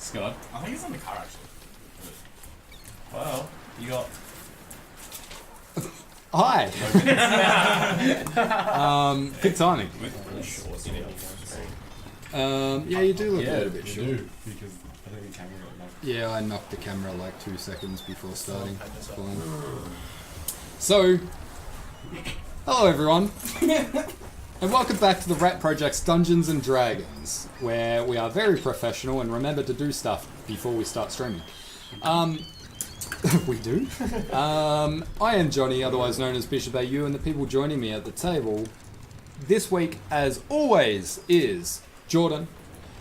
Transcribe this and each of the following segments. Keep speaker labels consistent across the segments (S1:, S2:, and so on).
S1: Scott.
S2: I think it's in the car actually.
S1: Well, you got...
S3: Hi. Good timing. Yeah, you do look a little bit short.
S2: Because I think the camera got knocked.
S3: Yeah, I knocked the camera like 2 seconds before starting. So, hello everyone, and welcome back to the Rat Project's Dungeons and Dragons, where we are very professional and remember to do stuff before we start streaming. We do. I am Johnny, otherwise known as Bishop AU, and the people joining me at the table this week, as always, is Jordan,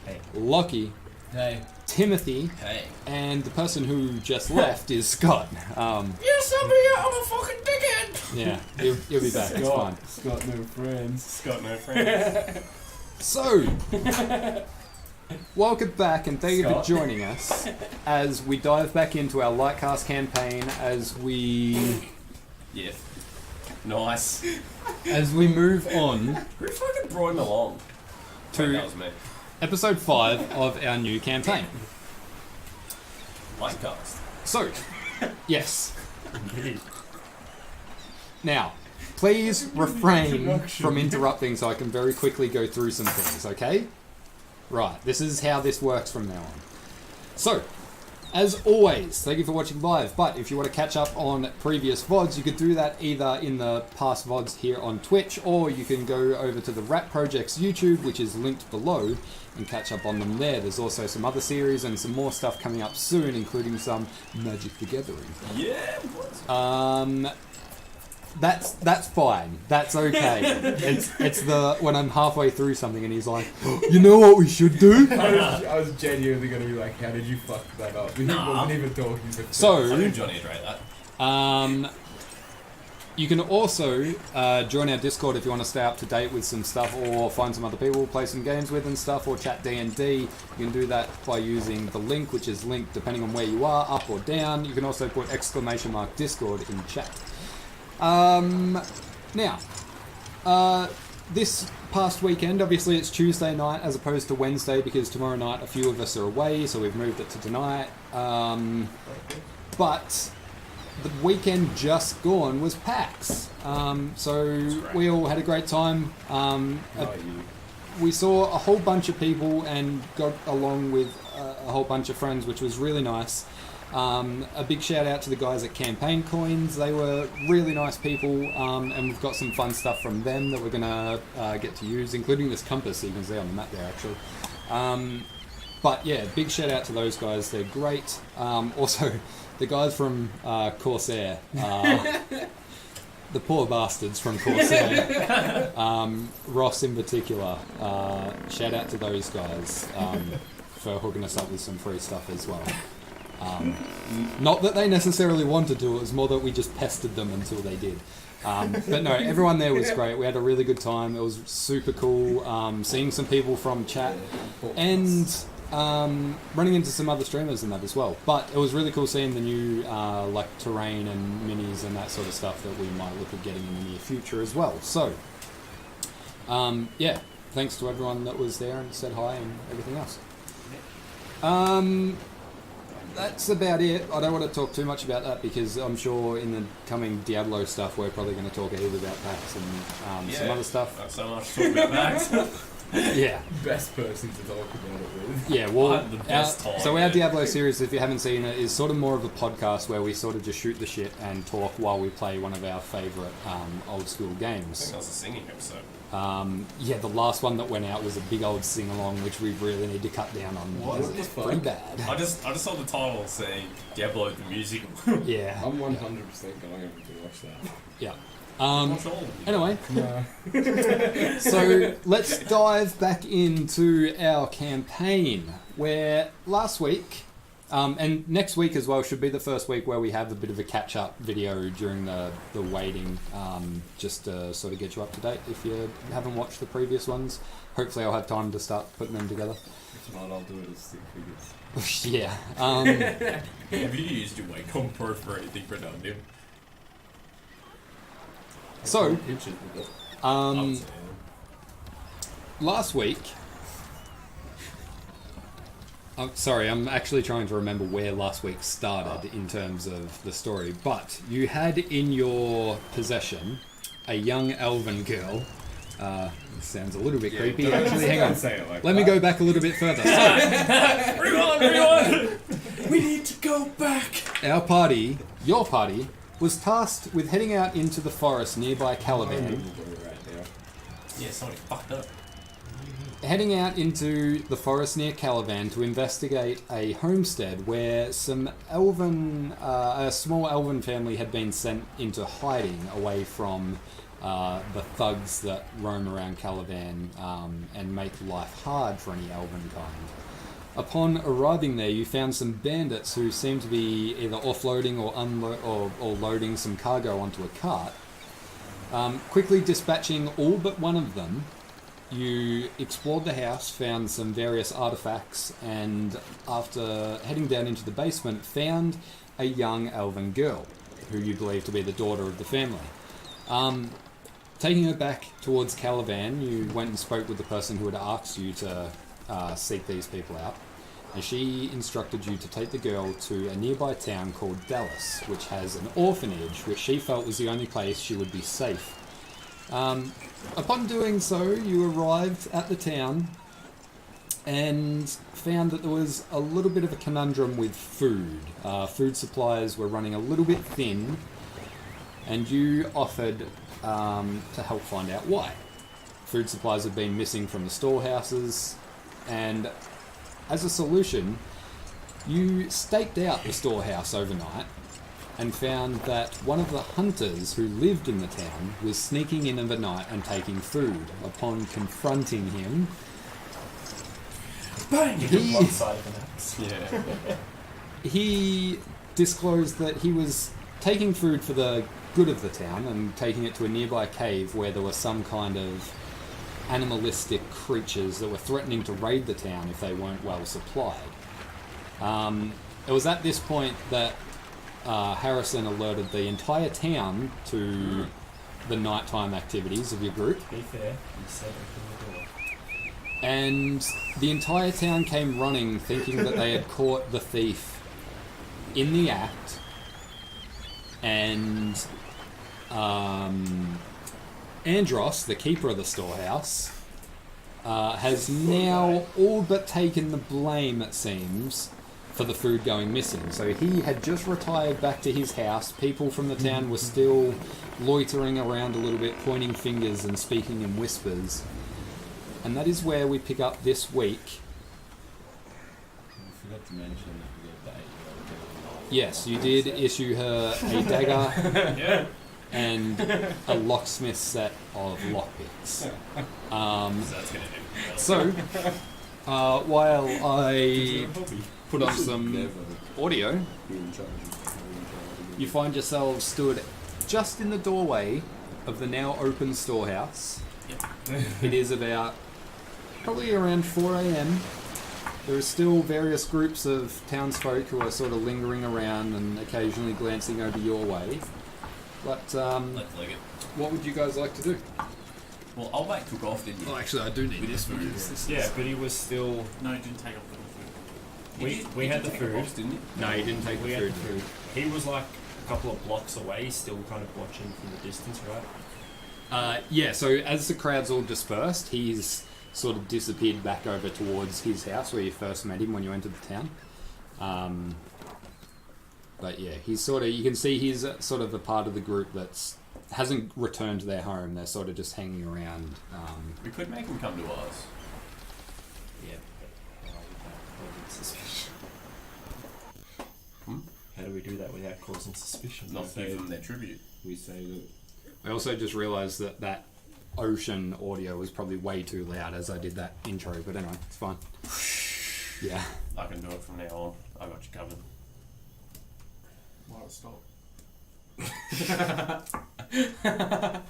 S1: Hey.
S3: Lockie,
S1: Hey.
S3: Timothy,
S1: Hey.
S3: and the person who just left is Scott.
S1: You're somebody, I'm a fucking dickhead!
S3: Yeah, he'll be back, it's fine.
S2: Scott no friends.
S1: Scott, no friends.
S3: So, welcome back and thank you for
S1: Scott.
S3: joining us as we dive back into our Lightcast campaign as we
S1: Yeah. Nice.
S3: move on
S1: Who fucking brought him along?
S3: to
S1: That was me.
S3: episode 5 of our new campaign.
S1: Lightcast.
S3: So, yes. Now, please refrain from interrupting so I can very quickly go through some things, okay? Right, this is how this works from now on. So, as always, thank you for watching live, but if you want to catch up on previous VODs, you could do that either in the past VODs here on Twitch, or you can go over to the Rat Project's YouTube, which is linked below, and catch up on them there. There's also some other series and some more stuff coming up soon, including some Magic the Gathering.
S1: Yeah, what?
S3: That's fine. That's okay. It's the when I'm halfway through something and he's like, you know what we should do?
S2: I was genuinely gonna be like, how did you fuck that up? He wasn't even talking. But
S3: So,
S1: I knew Johnny would rate that.
S3: you can also join our Discord if you want to stay up to date with some stuff, or find some other people, play some games with and stuff, or chat D&D. You can do that by using the link, which is linked depending on where you are, up or down. You can also put !Discord in chat. Now, this past weekend, obviously it's Tuesday night as opposed to Wednesday because tomorrow night a few of us are away, so we've moved it to tonight. But the weekend just gone was PAX. So we all had a great time. We saw a whole bunch of people and got along with a whole bunch of friends, which was really nice. A big shout out to the guys at Campaign Coins. They were really nice people, and we've got some fun stuff from them that we're going to get to use, including this compass that you can see on the map there actually. But yeah, big shout out to those guys, they're great. Also, the guys from Corsair, the poor bastards from Corsair, Ross in particular, shout out to those guys for hooking us up with some free stuff as well. Not that they necessarily wanted to, it was more that we just pestered them until they did. But no, everyone there was great. We had a really good time. It was super cool seeing some people from chat and running into some other streamers and that as well. But it was really cool seeing the new like terrain and minis and that sort of stuff that we might look at getting in the near future as well. So, yeah, thanks to everyone that was there and said hi and everything else. That's about it. I don't want to talk too much about that because I'm sure in the coming Diablo stuff we're probably going to talk a heap about PAX and some other stuff.
S1: Not so much to talk about PAX.
S3: Yeah.
S2: best person to talk about it with.
S3: Yeah, well,
S1: I had the best time,
S3: so our
S1: yeah.
S3: Diablo series, if you haven't seen it, is sort of more of a podcast where we sort of just shoot the shit and talk while we play one of our favourite old school
S1: I think
S3: games.
S1: that was a singing episode.
S3: Yeah, the last one that went out was a big old sing-along, which we really need to cut down on.
S1: What
S3: because
S1: the
S3: it's
S2: fuck?
S3: pretty bad.
S1: I just saw the title saying Diablo the musical.
S3: Yeah,
S2: I'm 100% going over to watch that.
S3: yeah.
S1: Watch all of them.
S3: Anyway,
S2: No.
S3: so let's dive back into our campaign, where last week, and next week as well, should be the first week where we have a bit of a catch-up video during the waiting, just to sort of get you up to date if you haven't watched the previous ones. Hopefully I'll have time to start putting them together.
S2: If not, I'll do it as stick figures.
S3: Yeah.
S1: Have you used your Wacom Pro for anything productive?
S3: So,
S2: Pictures with it.
S1: I would say,
S3: last week, I'm sorry, I'm actually trying to remember where last week started in terms of the story. But you had in your possession a young elven girl. This sounds a little bit creepy.
S2: don't-
S3: Actually, hang on.
S2: say it like
S3: Let me
S2: that.
S3: go back a little bit further. So,
S1: Rewind! We need to go back!
S3: our party, your party, was tasked with heading out into the forest nearby Caliban.
S2: Right there.
S1: Yeah, somebody fucked up.
S3: Heading out into the forest near Caliban to investigate a homestead where a small elven family had been sent into hiding away from the thugs that roam around Caliban and make life hard for any elven kind. Upon arriving there, you found some bandits who seemed to be either offloading or loading some cargo onto a cart. Quickly dispatching all but one of them, you explored the house, found some various artifacts, and after heading down into the basement, found a young elven girl, who you believe to be the daughter of the family. Taking her back towards Caliban, you went and spoke with the person who had asked you to seek these people out, and she instructed you to take the girl to a nearby town called Dallas, which has an orphanage, which she felt was the only place she would be safe. Upon doing so, you arrived at the town and found that there was a little bit of a conundrum with food. Food supplies were running a little bit thin, and you offered to help find out why. Food supplies had been missing from the storehouses, and as a solution, you staked out the storehouse overnight and found that one of the hunters who lived in the town was sneaking in of the night and taking food. Upon confronting him,
S1: Bang!
S3: He-
S1: One side of an axe. Yeah.
S3: he disclosed that he was taking food for the good of the town and taking it to a nearby cave where there were some kind of animalistic creatures that were threatening to raid the town if they weren't well supplied. It was at this point that Harrison alerted the entire town to the nighttime activities of your group,
S1: To be fair, you said open the door.
S3: and the entire town came running thinking that they had caught the thief in the act, and Andros, the keeper of the storehouse, has now all but taken the blame, it seems, for the food going missing. So he had just retired back to his house. People from the town were still loitering around a little bit, pointing fingers and speaking in whispers. And that is where we pick up this week.
S2: I forgot to mention that we got the 8-year-old girl.
S3: Yes, you did issue her a dagger
S1: Yeah.
S3: and a locksmith set of lockpicks.
S1: So that's gonna do.
S3: So, while I
S1: Hobby.
S3: put on some
S2: Never
S3: audio,
S2: be in charge of
S3: you find yourselves stood just in the doorway of the now open storehouse. It is about probably around 4 a.m. There are still various groups of townsfolk who are sort of lingering around and occasionally glancing over your way. But
S1: Let's look it.
S3: what would you guys like to do?
S1: Well, old mate took off, didn't he?
S3: Oh, actually, I do need
S1: With
S3: this
S1: his
S3: food.
S1: food.
S4: Yeah, but he was still.
S1: No, he didn't take off the food.
S4: We had the food.
S1: Off, didn't he?
S3: No, he didn't take
S4: We
S3: the
S4: had
S3: food.
S4: the food. He was like a couple of blocks away, still kind of watching from the distance, right?
S3: Yeah, so as the crowd's all dispersed, he's sort of disappeared back over towards his house where you first met him when you entered the town. But yeah, he's sort of, you can see he's sort of a part of the group that's hasn't returned to their home. They're sort of just hanging around.
S1: We could make him come to us.
S4: Yeah. But causing suspicion.
S1: Hmm?
S4: How do we do that without causing suspicion?
S1: Not give them their tribute.
S2: We say that
S3: I also just realised that that ocean audio was probably way too loud as I did that intro, but anyway, it's fine. Yeah.
S1: I can do it from now on. I got you covered.
S2: why stop.
S1: I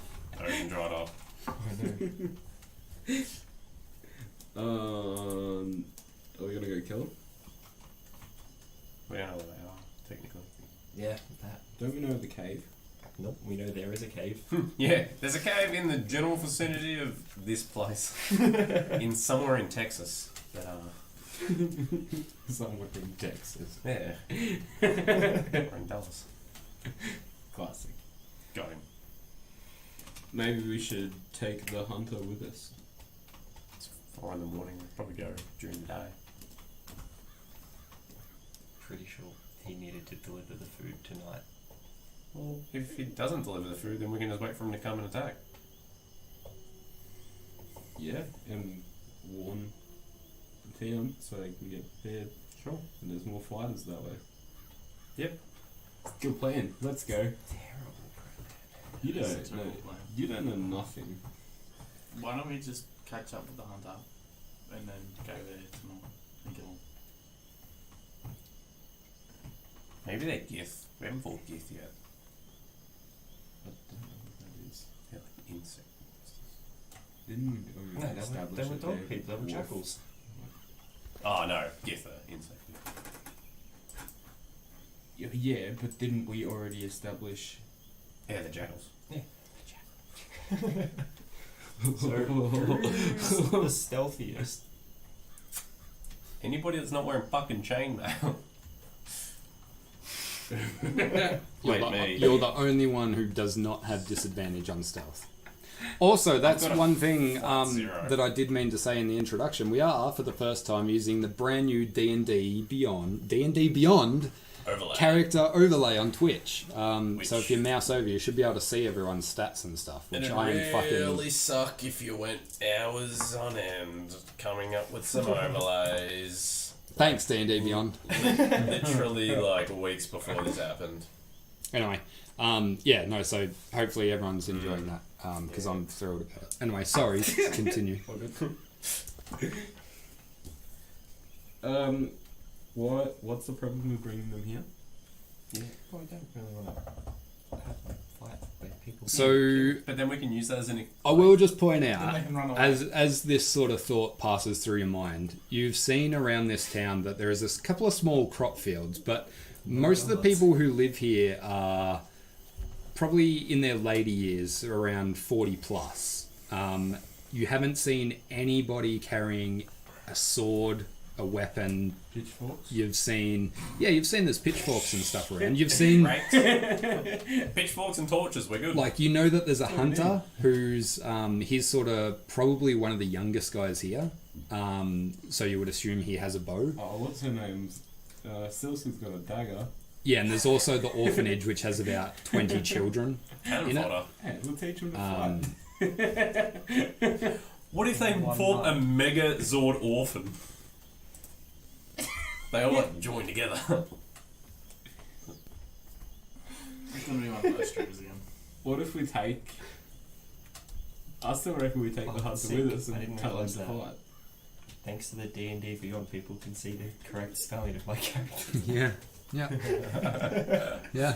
S1: can draw it off.
S2: Are we gonna go kill him?
S1: We don't know where they are, technically.
S4: Yeah, that.
S2: Don't we know the cave?
S4: Nope, we know there is a cave.
S1: Yeah, there's a cave in the general vicinity of this place. Somewhere in Texas. That
S2: Somewhere in Texas.
S5: Yeah. We're in Dallas.
S2: Classic.
S5: Going.
S2: Maybe we should take the hunter with us.
S5: It's 4 in the morning. We'll probably go during the day.
S4: Pretty sure he needed to deliver the food tonight.
S5: Well, if he doesn't deliver the food, then we can just wait for him to come and attack.
S2: Yeah, and warn the town so they can get prepared.
S5: Sure.
S2: And there's more fighters that way.
S5: Yep.
S2: Good plan. Let's go.
S4: Terrible plan.
S2: You
S1: It's a
S2: don't know.
S1: terrible plan.
S2: You don't know nothing.
S1: Why don't we just catch up with the hunter and then go there tonight and kill him?
S5: Maybe they're Gith. We haven't fought Gith yet.
S2: I don't know what that is.
S5: They're like insect monsters.
S2: Didn't we
S4: No,
S2: already
S4: they
S2: establish
S4: were
S2: that
S4: dog
S2: they're
S4: people, they were
S2: wolf?
S4: jackals.
S5: Oh no, Gith are insect.
S2: Yeah, but didn't we already establish?
S5: Yeah, they're jackals.
S4: So, who's the stealthiest?
S5: Anybody that's not wearing fucking chainmail.
S3: You're
S5: me.
S3: you're the only one who does not have disadvantage on stealth. Also, that's
S5: got a
S3: one thing
S5: flat 0.
S3: that I did mean to say in the introduction. We are, for the first time, using the brand new D&D Beyond
S5: Overlay.
S3: character overlay on Twitch. So
S5: Which-
S3: if you mouse over, you should be able to see everyone's stats and stuff, which I am fucking...
S5: suck if you went hours on end coming up with some overlays.
S3: Thanks, D&D Beyond.
S5: Literally like weeks before this happened.
S3: Anyway, so hopefully everyone's enjoying that, because I'm thrilled about it. Anyway, sorry, continue.
S2: What's the problem with bringing them here?
S4: Yeah, well, I don't really want to have like fight where people.
S3: So,
S5: But then we can use that as an.
S3: I will just point
S1: Then
S3: out,
S1: they can run away.
S3: as this sort of thought passes through your mind, you've seen around this town that there is a couple of small crop fields, but most of the people who live here are probably in their later years, around 40 plus. You haven't seen anybody carrying a sword, a weapon.
S2: Pitchforks?
S3: You've seen there's pitchforks and stuff around. You've seen,
S5: Pitchforks and torches, we're good.
S3: like, you know that there's a hunter who's, he's sort of probably one of the youngest guys here. So you would assume he has a bow.
S2: Oh, what's her name? Silsky's got a dagger.
S3: Yeah, and there's also the orphanage, which has about 20 children.
S5: Cannon
S3: you know-
S5: fodder.
S2: Hey, we'll teach him to fight.
S5: What if they fought a mega Zord orphan? They all like join together.
S1: It's gonna be one of those strippers again.
S2: What if we take... I still reckon we take
S4: Oh,
S2: the hunter
S4: sick.
S2: with us
S4: I
S2: and
S4: didn't
S2: tell him
S4: realise
S2: to
S4: that.
S2: fight.
S4: Thanks to the D&D Beyond, people can see the correct spelling of my character.
S3: Yeah. Yeah.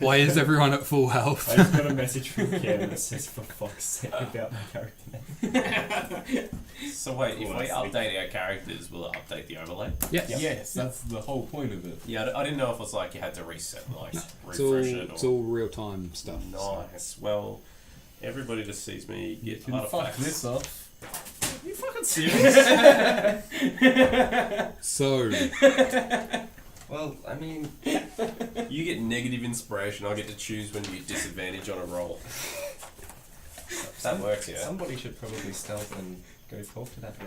S3: Why is everyone at full health?
S4: I just got a message from Cam that says, "For fuck's sake," about my character name.
S5: So wait, if we update our characters, will it update the overlay?
S3: Yes.
S2: Yes, that's the whole point of it.
S5: Yeah, I didn't know if it was like you had to reset and like
S3: It's all,
S5: refresh it.
S3: it's
S5: Or...
S3: all real time stuff.
S5: Nice. Well, everybody just sees me
S2: You
S5: get
S2: can fuck
S5: artifacts.
S2: this off.
S5: You fucking serious?
S3: So,
S4: Well, I mean,
S5: You get negative inspiration. I get to choose when you get disadvantage on a roll. That works, yeah.
S4: somebody should probably stealth and go talk to that guy,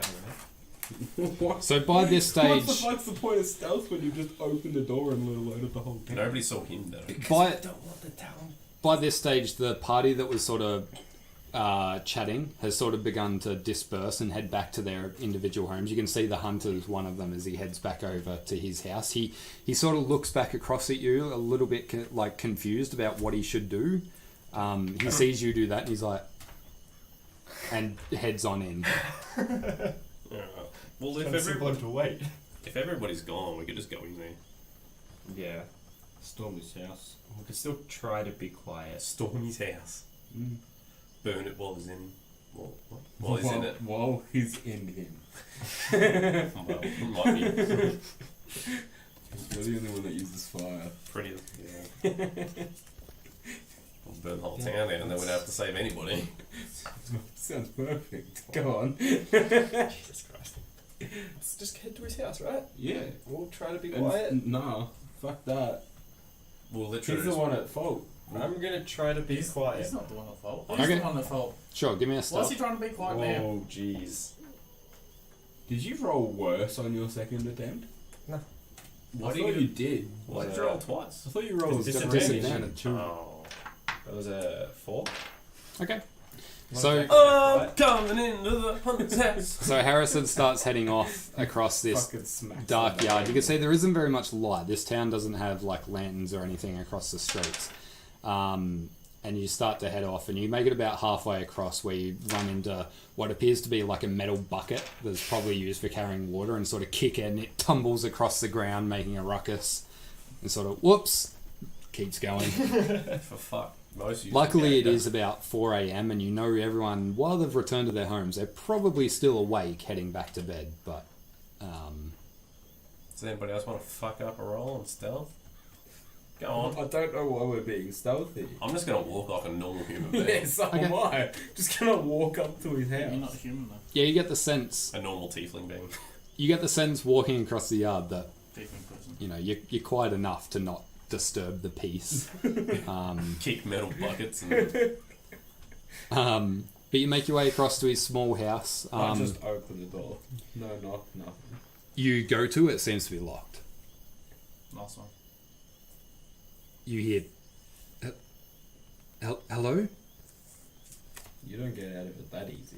S4: right?
S2: What?
S3: so by this
S2: What's the
S3: stage,
S2: fuck's the point of stealth when you just open the door and loaded the whole thing?
S5: Nobody saw him though.
S3: by
S4: Don't want the town.
S3: by this stage, the party that was sort of chatting has sort of begun to disperse and head back to their individual homes. You can see the hunter's one of them as he heads back over to his house. He sort of looks back across at you a little bit confused about what he should do. He sees you do that and he's like, and heads on in.
S5: Yeah. Well,
S4: To wait.
S5: if everybody's gone, we could just go in there.
S4: Yeah,
S2: Storm his house.
S4: we could still try to be quiet.
S5: Storm his house.
S2: Mm.
S5: Burn it while he's in. While he's in it.
S2: While he's in him.
S5: Well, it might be
S2: You're the only one that uses fire.
S5: pretty. Yeah. We'll burn the whole town down, and then we don't have to save anybody.
S2: Sounds perfect. Go on.
S4: Jesus Christ. Let's just head to his house, right?
S2: Yeah.
S4: We'll try to be
S2: And
S4: quiet.
S2: Nah, fuck that.
S5: We'll literally
S2: He's the
S5: just-
S2: one at fault.
S4: I'm gonna try to be quiet.
S1: He's not the one at fault.
S3: Okay.
S1: He's the one at fault.
S3: Sure, give me a
S1: Why's
S3: stealth.
S1: he trying to be quiet now?
S4: Oh, jeez.
S2: Did you roll worse on your second attempt?
S4: No.
S5: What
S2: I
S5: are
S2: thought
S5: you
S2: you did.
S5: Why did you roll twice?
S2: I thought you rolled
S3: Disadvantage.
S4: Oh. That was a 4.
S3: Okay.
S4: Not
S3: So-
S4: exactly
S5: I'm
S4: right.
S5: coming into the hunt's house.
S3: So Harrison starts heading off across this
S2: Fucking smacks
S3: dark
S2: the
S3: yard.
S2: back.
S3: You can see there isn't very much light. This town doesn't have like lanterns or anything across the streets. And you start to head off, and you make it about halfway across where you run into what appears to be like a metal bucket that's probably used for carrying water, and sort of kick it, and it tumbles across the ground, making a ruckus, and sort of whoops, keeps going.
S5: For fuck. Most use
S3: Luckily, it
S5: the
S3: is about 4 a.m., and you know everyone, while they've returned to their homes, they're probably still awake, heading back to bed. But
S5: Does anybody else want to fuck up a roll on stealth? Go on.
S2: I don't know why we're being stealthy.
S5: I'm just gonna walk like a normal human being.
S2: Yeah, so am I. Just gonna walk up to his
S1: You're
S2: house.
S1: not human though.
S3: yeah, you get the sense.
S5: A normal tiefling being.
S3: You get the sense walking across the yard that
S1: Different person.
S3: you know you're quiet enough to not disturb the peace.
S5: Kick metal buckets and
S3: But you make your way across to his small house.
S2: I just open the door. No knock, nothing.
S3: You go to it, seems to be locked.
S1: Nice one.
S3: You hear, hello?
S2: You don't get out of it that easy.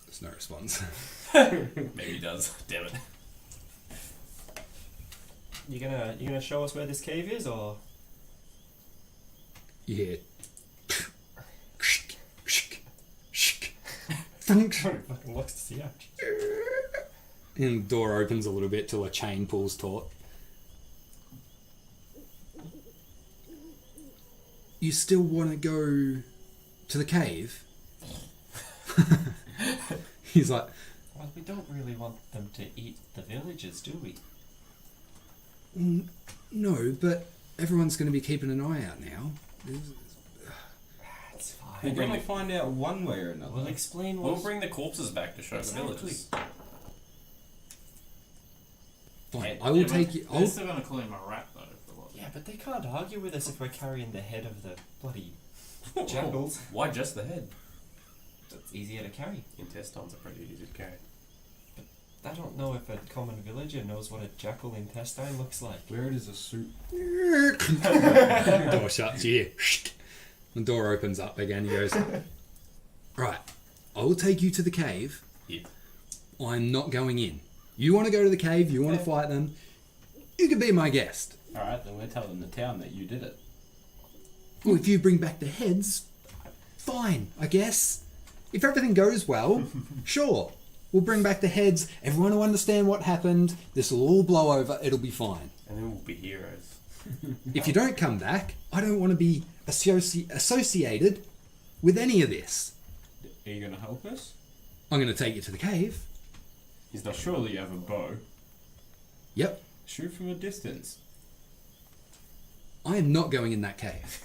S3: There's no response.
S5: maybe he does. Damn it.
S4: You gonna show us where this cave is, or?
S3: You hear,
S4: Fucking looks to see out.
S3: and the door opens a little bit till a chain pulls taut. You still want to go to the cave? He's like,
S4: Well, we don't really want them to eat the villagers, do we?
S3: no, but everyone's going to be keeping an eye out now.
S4: That's
S2: We're
S4: fine.
S2: gonna find out one way or another.
S4: We'll explain
S5: We'll
S4: what.
S5: bring the corpses back to show
S4: Exactly.
S5: the villagers.
S3: Fine,
S5: Yeah,
S3: I will
S1: Yeah, but
S3: take you.
S1: They're
S3: I'll,
S1: still gonna call him a rat though. For what?
S4: Yeah, but they can't argue with us if we're carrying the head of the bloody jackals.
S5: Why just the head?
S4: That's easier to carry.
S5: Intestines are pretty easy to carry.
S4: I don't know if a common villager knows what a jackal intestine looks like.
S2: Where is a suit?
S3: door shuts. You hear, the door opens up again. He goes, right, I will take you to the cave.
S5: Yeah.
S3: I'm not going in. You want to go to the cave, you want to fight them, you can be my guest.
S2: Alright, then we're telling the town that you did it.
S3: Well, if you bring back the heads, fine, I guess. If everything goes well, sure. We'll bring back the heads, everyone will understand what happened, this will all blow over, it'll be fine.
S5: And then we'll be heroes.
S3: If you don't come back, I don't want to be associated with any of this.
S2: Are you gonna help us?
S3: I'm going to take you to the cave.
S5: He's not
S2: Surely you have a bow.
S3: Yep,
S2: Shoot from a distance.
S3: I am not going in that cave.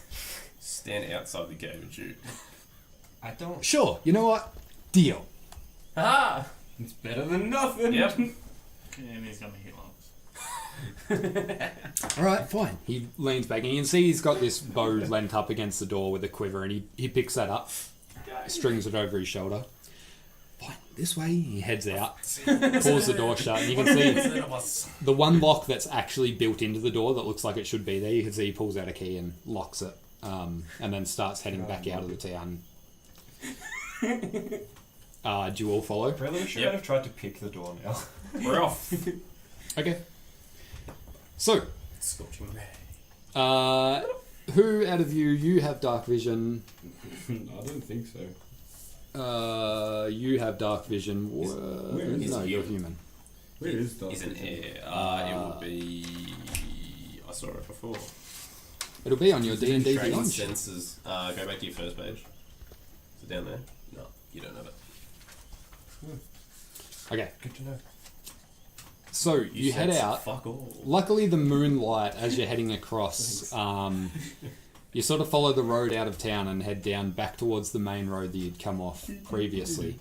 S5: stand outside the cave and shoot.
S4: I don't.
S3: Sure, you know what? Deal.
S5: Ah!
S2: It's better than nothing.
S5: Yep.
S1: And he's gonna hit lumps.
S3: All right, fine. He leans back and you can see he's got this bow leant up against the door with a quiver, and he picks that up, strings it over his shoulder. Fine, this way. He heads out, pulls the door shut, and you can see the one lock that's actually built into the door that looks like it should be there. You can see he pulls out a key and locks it, and then starts heading back out of the town. Do you all follow?
S4: Really, we should
S5: Yep.
S4: have tried to pick the door now.
S5: We're off.
S3: Okay. So,
S5: Scorching ray.
S3: who out of you have dark vision?
S2: I don't think so.
S3: You have dark vision.
S2: where is
S3: No,
S5: he?
S3: you're human.
S2: Where is Dark
S5: He's an
S2: Vision?
S5: heir. It will be. I saw it before.
S3: It'll be on your
S2: Is it in
S3: D&D
S2: training
S3: Beyond.
S5: Senses. Go back to your first page. Is it down there? No, you don't have it.
S3: Okay,
S4: Good to know.
S3: so you head
S5: sense
S3: out.
S5: Fuck all.
S3: Luckily, the moonlight as you're heading across You sort of follow the road out of town and head down back towards the main road that you'd come off previously.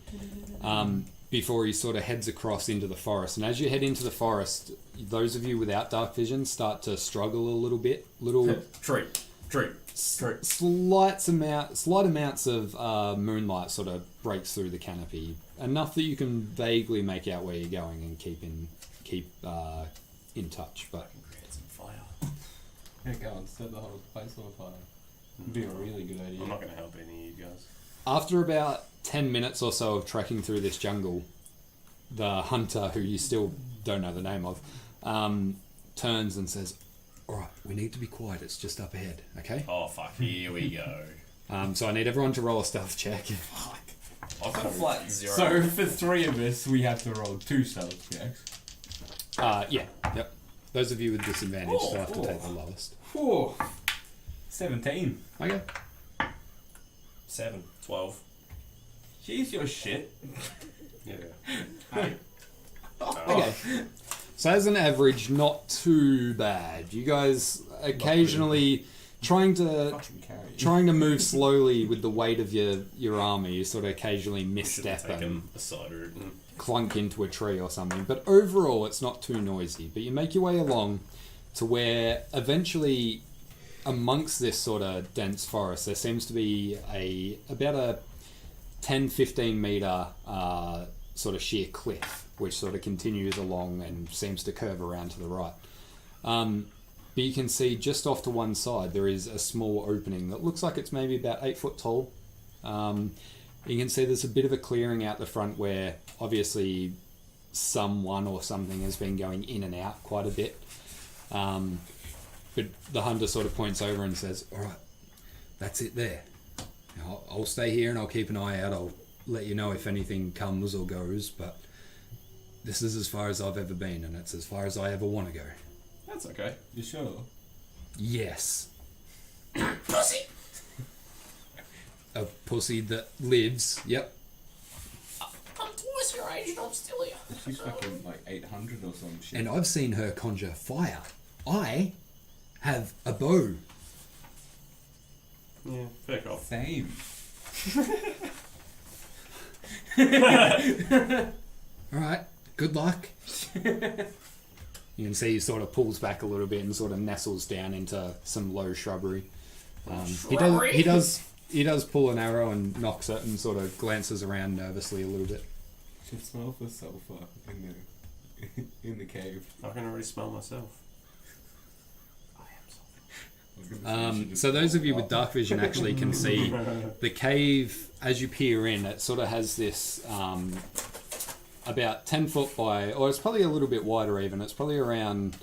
S3: Before he sort of heads across into the forest. And as you head into the forest, those of you without dark vision start to struggle a little bit.
S5: Tree.
S3: Slight amounts of moonlight sort of breaks through the canopy. Enough that you can vaguely make out where you're going and keep in touch. But
S1: Create some fire.
S2: Yeah, go on, set the whole place on fire. Would be a really good idea.
S5: I'm not going to help any of you guys.
S3: after about 10 minutes or so of trekking through this jungle, the hunter, who you still don't know the name of, turns and says, "Alright, we need to be quiet, it's just up ahead, okay?"
S5: Oh, fuck, here we go.
S3: So I need everyone to roll a stealth check.
S1: Fuck.
S5: I've got a flat 0.
S2: So for 3 of us, we have to roll 2 stealth checks.
S3: Yeah, yep. Those of you with disadvantage still have to take the lowest.
S2: 17.
S3: Okay.
S4: 7.
S5: 12.
S2: Jeez, your shit.
S5: Yeah.
S3: Okay. So as an average, not too bad. You guys occasionally trying to move slowly with the weight of your armor. You sort of occasionally misstep and
S5: a cider and
S3: clunk into a tree or something. But overall, it's not too noisy. But you make your way along to where eventually, amongst this sort of dense forest, there seems to be about a 10-15 meter sort of sheer cliff, which sort of continues along and seems to curve around to the right. But you can see just off to one side there is a small opening that looks like it's maybe about 8 foot tall. You can see there's a bit of a clearing out the front where obviously someone or something has been going in and out quite a bit. But the hunter sort of points over and says, "Alright, that's it there. I'll stay here and I'll keep an eye out. I'll let you know if anything comes or goes, but this is as far as I've ever been, and it's as far as I ever want to go."
S5: that's okay.
S2: You sure?
S3: Yes.
S5: Pussy!
S3: A pussy that lives. Yep.
S5: I'm twice your age and I'm still here.
S2: She's fucking like 800 or some shit.
S3: And I've seen her conjure fire. I have a bow.
S5: Yeah, fair off.
S2: Same.
S3: Alright, good luck. You can see he sort of pulls back a little bit and sort of nestles down into some low shrubbery. He does pull an arrow and nocks it and sort of glances around nervously a little bit.
S2: Should smell for sulfur in the cave.
S5: I can already smell myself.
S3: So those of you with dark vision actually can see the cave as you peer in. It sort of has this about 10 foot by, or it's probably a little bit wider even. It's probably around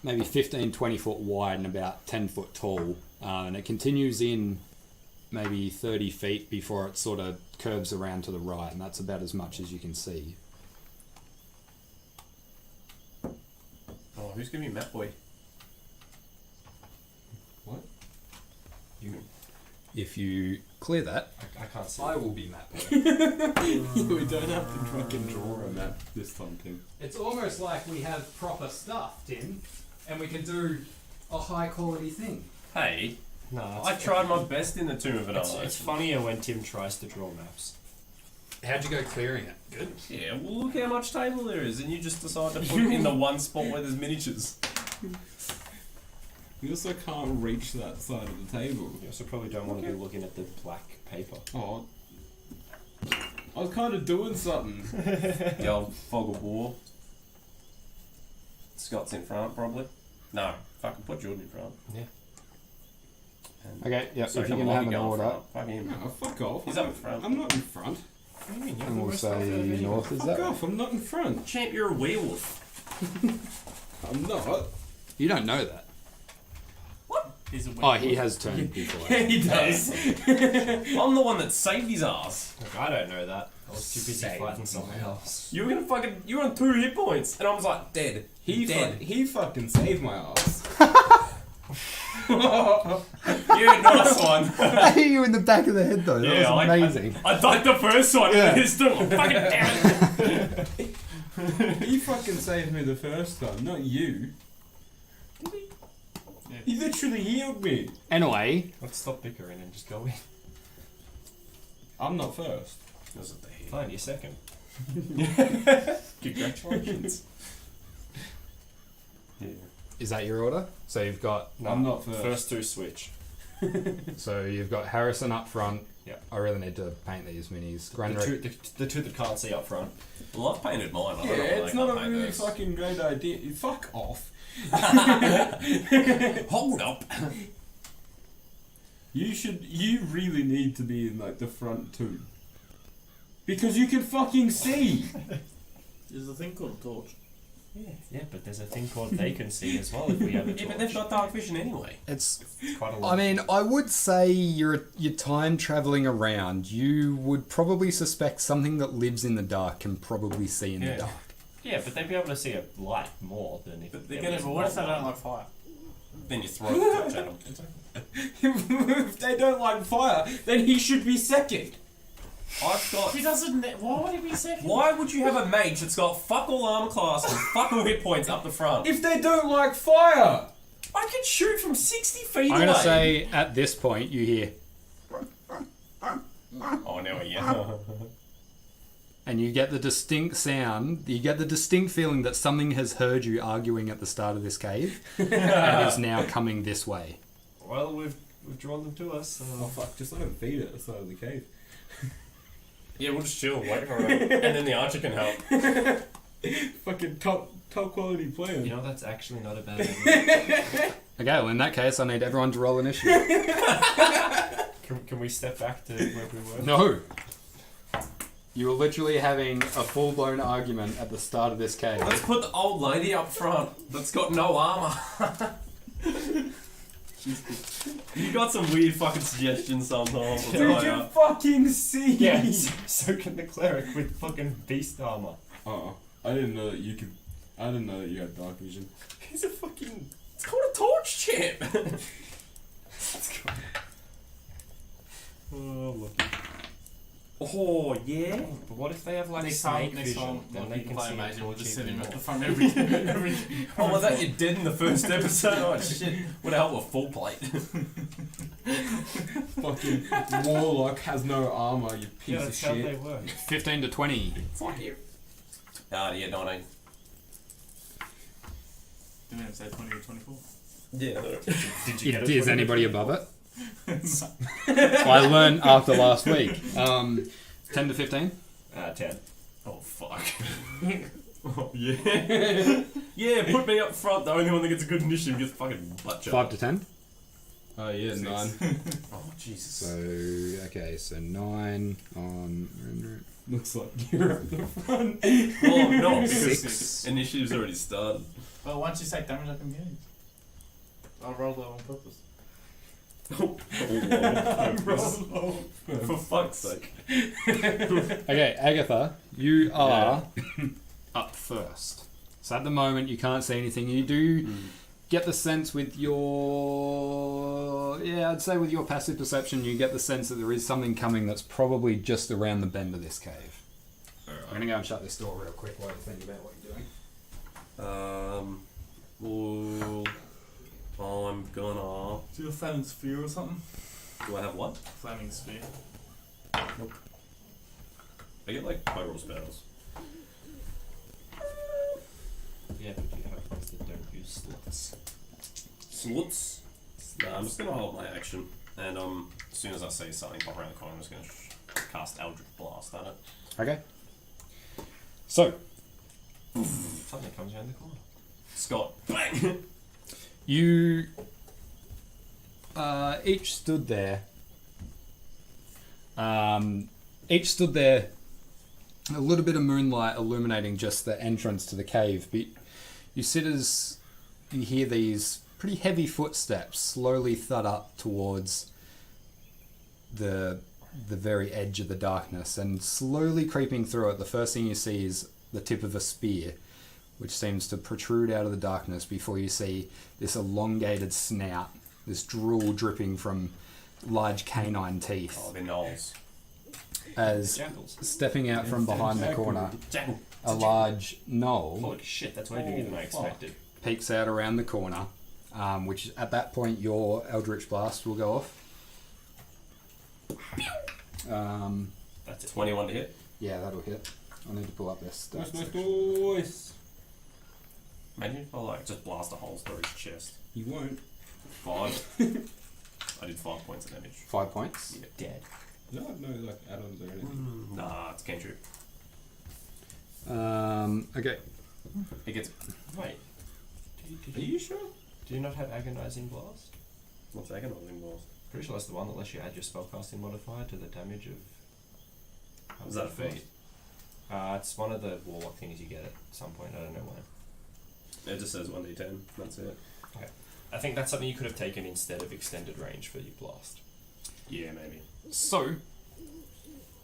S3: maybe 15-20 foot wide and about 10 foot tall. And it continues in maybe 30 feet before it sort of curves around to the right, and that's about as much as you can see.
S5: Oh, who's giving me Map Boy?
S2: What?
S5: You.
S3: If you clear that,
S4: I can't see.
S3: I will be map.
S2: We don't have to fucking draw a map this time, Tim.
S3: It's almost like we have proper stuff, Tim, and we can do a high quality thing.
S5: Hey,
S4: No,
S5: I tried my best in the Tomb of
S4: It's
S5: Annihilation.
S4: funnier when Tim tries to draw maps.
S3: How'd you go clearing it? Good.
S5: Yeah, well, look how much table there is, and you just decide to put it in the one spot where there's miniatures.
S2: You also can't reach that side of the table.
S4: You also probably don't want to be looking at the black paper.
S2: Oh. I was kind of doing something.
S5: The old fog of war. Scott's in front, probably. No, fucking put Jordan in front.
S4: Yeah.
S5: And
S3: Okay, yep,
S5: sorry,
S3: if you
S5: come
S3: can
S5: along,
S3: have an
S5: go in
S3: order.
S5: front. Fuck him.
S2: No, fuck off.
S5: He's up in front.
S2: I'm not in front.
S4: What do you mean? You're
S3: And
S4: the
S3: we'll
S4: worst
S3: say
S4: I've ever been.
S3: north is
S2: Fuck
S3: that?
S2: off, I'm not in front.
S5: Champ, you're a werewolf.
S2: I'm not.
S3: You don't know that.
S1: He's a
S3: Oh, he has turned before.
S2: Yeah, he does.
S5: I'm the one that saved his ass.
S4: Look, I don't know that. I was too busy
S2: Saved
S4: fighting someone else.
S5: You were gonna fucking. You were on 2 hit points, and I was like, dead.
S2: He fucking saved my ass.
S5: Yeah, nice one.
S3: I hit you in the back of the head though. That was amazing.
S5: I died the first one,
S3: Yeah.
S5: and it's still fucking damn it.
S2: He fucking saved me the first time, not you. He literally healed me.
S3: Anyway,
S4: Let's stop bickering and just go in.
S2: I'm not first.
S5: Was it the heat?
S4: Fine, you're second.
S5: Congratulations. Yeah.
S3: is that your order? So you've got
S2: I'm not first.
S4: First two switch.
S3: Harrison up front.
S4: Yeah.
S3: I really need to paint these minis.
S4: The two that can't see up front.
S5: Well, I've painted mine. I
S2: Yeah,
S5: don't know
S2: it's not a
S5: paint
S2: really
S5: those.
S2: fucking great idea. Fuck off.
S5: Hold up.
S2: You really need to be in like the front too. Because you can fucking see.
S1: There's a thing called a torch.
S4: Yeah, but there's a thing called they can see as well if we have a torch.
S5: Yeah, but they've got dark vision anyway.
S3: It's
S4: It's quite a lot.
S3: I mean, I would say you're time traveling around. You would probably suspect something that lives in the dark can probably see in the
S5: Yeah.
S3: dark.
S4: Yeah, but they'd be able to see a light more than if
S5: But they're
S4: there
S5: gonna-
S4: was
S1: But what if they
S4: one
S1: don't
S4: light.
S1: like fire?
S5: Then you throw the torch at them.
S2: If they don't like fire, then he should be second.
S5: I've got.
S1: He doesn't. Why would he be second?
S5: Why would you have a mage that's got fuck all armor class and fuck all hit points up the front?
S2: If they don't like fire.
S5: I can shoot from 60 feet
S3: I'm
S5: away.
S3: gonna say at this point you hear,
S5: Oh, now yeah.
S3: and you get the distinct sound. You get the distinct feeling that something has heard you arguing at the start of this cave and is now coming this way.
S4: Well, we've drawn them to us. So.
S2: Oh fuck, just let him feed it at the side of the cave.
S5: Yeah, we'll just chill, wait for him, and then the archer can help.
S2: Fucking top quality plan.
S4: You know, that's actually not a bad idea.
S3: Okay, well in that case I need everyone to roll initiative.
S4: Can we step back to where we were?
S3: No. You were literally having a full-blown argument at the start of this cave.
S5: Let's put the old lady up front that's got no armor. You got some weird fucking suggestions sometimes. I'll
S2: Dude,
S5: tell
S2: you
S5: ya.
S2: fucking see.
S4: Yeah, so can the cleric with fucking beast armor.
S2: I didn't know that you could. I didn't know that you had dark vision.
S5: He's a fucking. It's called a torch chip.
S4: Oh, look.
S5: Oh yeah.
S4: But what if they have like
S1: Next
S4: snake
S1: time,
S4: vision? Then they can
S1: play
S4: see a
S1: Amazing, we'll
S4: torch
S1: just sit
S4: even
S1: him at the
S4: more.
S1: front every
S5: Oh, was that you did in the first episode? Oh shit! Would help with full plate.
S2: Fucking warlock has no armor. You piece
S4: Yeah,
S2: of
S4: that's how they
S2: shit.
S4: work.
S3: 15 to 20.
S5: Fuck you. Yeah, 19.
S1: Didn't even say 20 or 24.
S5: Yeah.
S4: Did you get it?
S3: Is anybody above it? I learned after last week. 10 to 15?
S4: 10.
S5: Oh fuck. Oh yeah. Yeah, put me up front. The only one that gets a good initiative gets fucking butt
S3: 5 to 10?
S2: Oh yeah, 9.
S5: Oh Jesus.
S3: So, okay, so 9 on...
S2: Looks like you're at the front.
S5: Well, no, because
S3: 6.
S5: initiative's already started.
S1: Well, once you take damage, I can use. I'll roll that on purpose.
S5: For fuck's sake.
S3: Okay, Agatha, you are up first. So at the moment you can't see anything. You do get the sense with your... Yeah, I'd say with your passive perception you get the sense that there is something coming that's probably just around the bend of this cave. I'm going to go and shut this door real quick while you think about what you're doing.
S5: Well, I'm gonna...
S1: Do you have a flaming sphere or something?
S5: Do I have what?
S1: Flaming sphere.
S5: I get like pyro spells.
S4: Yeah, but you have ones that don't use slots.
S5: Sluts? Nah, I'm just gonna hold my action, and as soon as I see something pop around the corner, I'm just gonna cast Eldritch Blast at it.
S3: Okay. So,
S4: Something comes around the corner.
S5: Scott, bang!
S3: you each stood there. Each stood there, a little bit of moonlight illuminating just the entrance to the cave. But you sit as you hear these pretty heavy footsteps slowly thud up towards the very edge of the darkness, and slowly creeping through it. The first thing you see is the tip of a spear, which seems to protrude out of the darkness before you see this elongated snout, this drool dripping from large canine teeth.
S5: Oh, they're gnolls.
S3: As
S4: Jackals.
S3: stepping out from behind the corner,
S5: Jackal.
S3: a large gnoll
S4: Holy shit, that's way bigger than I expected.
S3: peeks out around the corner which at that point your Eldritch Blast will go off.
S4: That's it.
S5: 21 to hit.
S3: Yeah, that'll hit. I need to pull up this stats.
S2: Nice.
S5: Imagine if I like just blast a hole through his chest.
S2: You won't.
S5: 5. I did 5 points of damage.
S3: 5 points.
S5: Yeah.
S4: Dead.
S2: No, like add-ons or anything.
S5: Nah, it's cantrip.
S3: Okay.
S5: It gets.
S4: Wait.
S2: Are you sure?
S4: Do you not have Agonizing Blast?
S5: What's agonizing blast?
S4: Pretty sure that's the one that lets you add your spellcasting modifier to the damage of.
S5: Is that a feat?
S4: It's one of the warlock things you get at some point. I don't know when.
S5: It just says 1d10. That's it.
S4: Okay. I think that's something you could have taken instead of extended range for your blast.
S5: Yeah, maybe.
S3: So,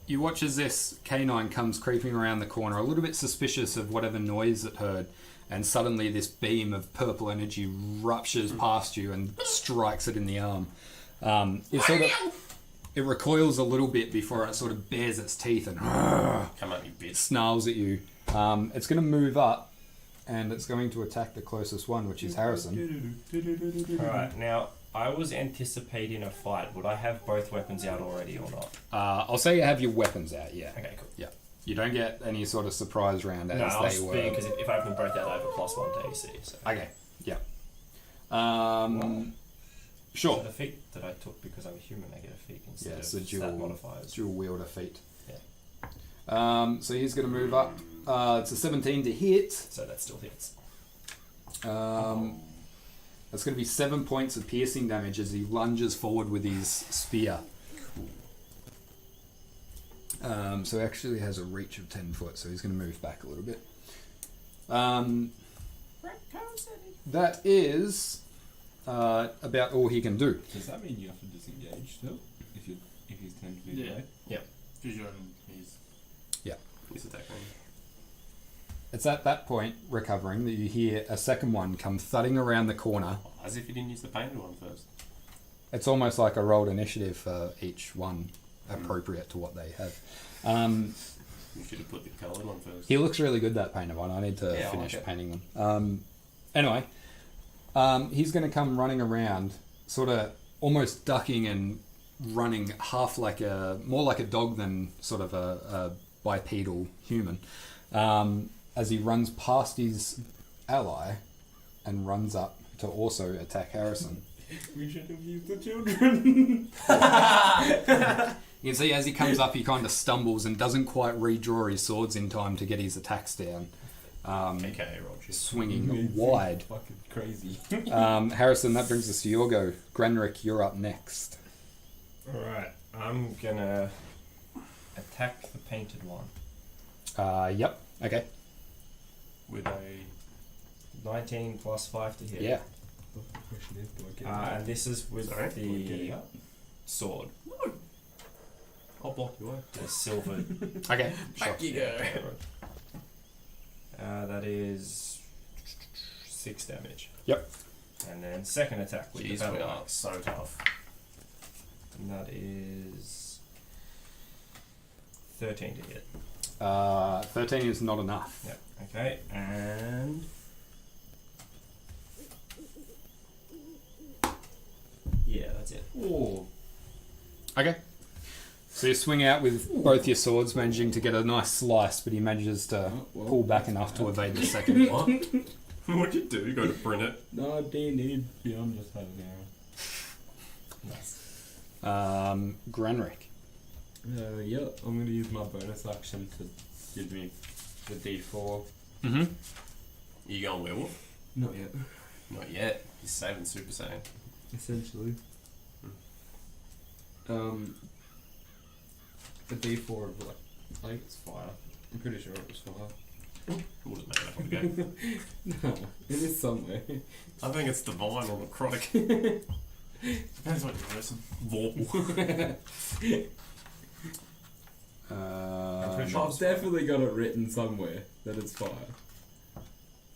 S3: you watch as this canine comes creeping around the corner, a little bit suspicious of whatever noise it heard, and suddenly this beam of purple energy ruptures past you and strikes it in the arm. It recoils a little bit before it sort of bares its teeth and
S5: Come at me, bitch.
S3: snarls at you. It's going to move up, and it's going to attack the closest one, which is Harrison.
S4: Alright, now I was anticipating a fight. Would I have both weapons out already or not?
S3: I'll say you have your weapons out, yeah.
S4: Okay, cool.
S3: Yeah. You don't get any sort of surprise round as
S4: No, I was
S3: they were.
S4: thinking because if I have them both out, I have a +1 to AC. So.
S3: Okay, yeah.
S4: So
S3: Sure.
S4: the feat that I took because I'm a human, I get a feat instead
S3: Yeah,
S4: of
S3: it's a
S4: stat
S3: dual
S4: modifiers.
S3: wielder feat.
S4: Yeah.
S3: So he's going to move up. It's a 17 to hit.
S4: So that still hits.
S3: That's going to be 7 points of piercing damage as he lunges forward with his spear. So he actually has a reach of 10 foot, so he's going to move back a little bit. That is about all he can do.
S2: Does that mean you have to disengage still? If he's 10 feet
S1: Yeah.
S2: away?
S1: Because you're in his.
S5: He's attacking.
S3: It's at that point, recovering, that you hear a second one come thudding around the corner.
S5: Oh, as if you didn't use the painted one first.
S3: It's almost like a rolled initiative for each one, appropriate to what they have.
S5: You should have put the coloured one first.
S3: He looks really good, that painted one. I need to
S5: Yeah, I
S3: finish
S5: like it.
S3: painting them. Anyway, he's going to come running around, sort of almost ducking and running more like a dog than sort of a bipedal human. As he runs past his ally and runs up to also attack Harrison.
S2: We should have used the children.
S3: You can see as he comes up, he kind of stumbles and doesn't quite redraw his swords in time to get his attacks down.
S5: AKA Roger.
S3: Swinging wide.
S2: Fucking crazy.
S3: Harrison, that brings us to your go. Granrick, you're up next.
S4: Alright, I'm gonna attack the painted one.
S3: Yep. Okay.
S5: With a
S4: 19 plus 5 to hit.
S3: Yeah.
S2: The question is, do I get
S4: And this is with
S5: Sorry?
S2: Do I get
S4: the
S2: it up?
S4: sword.
S5: I'll block you away.
S4: The silver.
S3: Okay. Sure.
S5: Back you go.
S4: That is 6 damage.
S3: Yep.
S4: And then second attack with
S5: Jeez,
S4: the
S5: we
S4: battle
S5: are
S4: axe.
S5: so tough.
S4: And that is 13 to hit.
S3: 13 is not enough.
S4: Yep. Okay, and yeah, that's it.
S2: Oh,
S3: Okay. So you swing out with both your swords, managing to get a nice slice, but he manages to pull back enough to evade the second.
S5: What? What'd you do? You go to print it?
S2: no, I didn't need beyond just having an
S4: Nice.
S3: Granrick.
S2: arrow. Yeah, I'm going to use my bonus action to give me the D4.
S3: Mm-hmm.
S5: You going werewolf?
S2: Not yet.
S5: Not yet. He's saving Super Saiyan.
S2: Essentially. The D4 of like, I think it's fire. I'm pretty sure it was fire.
S5: We'll just make it up on the go.
S2: No, it is somewhere.
S5: I think it's divine or necrotic.
S1: Depends what you're missing.
S5: Vorpal.
S4: pretty sure
S2: I've definitely got it written somewhere that it's fire.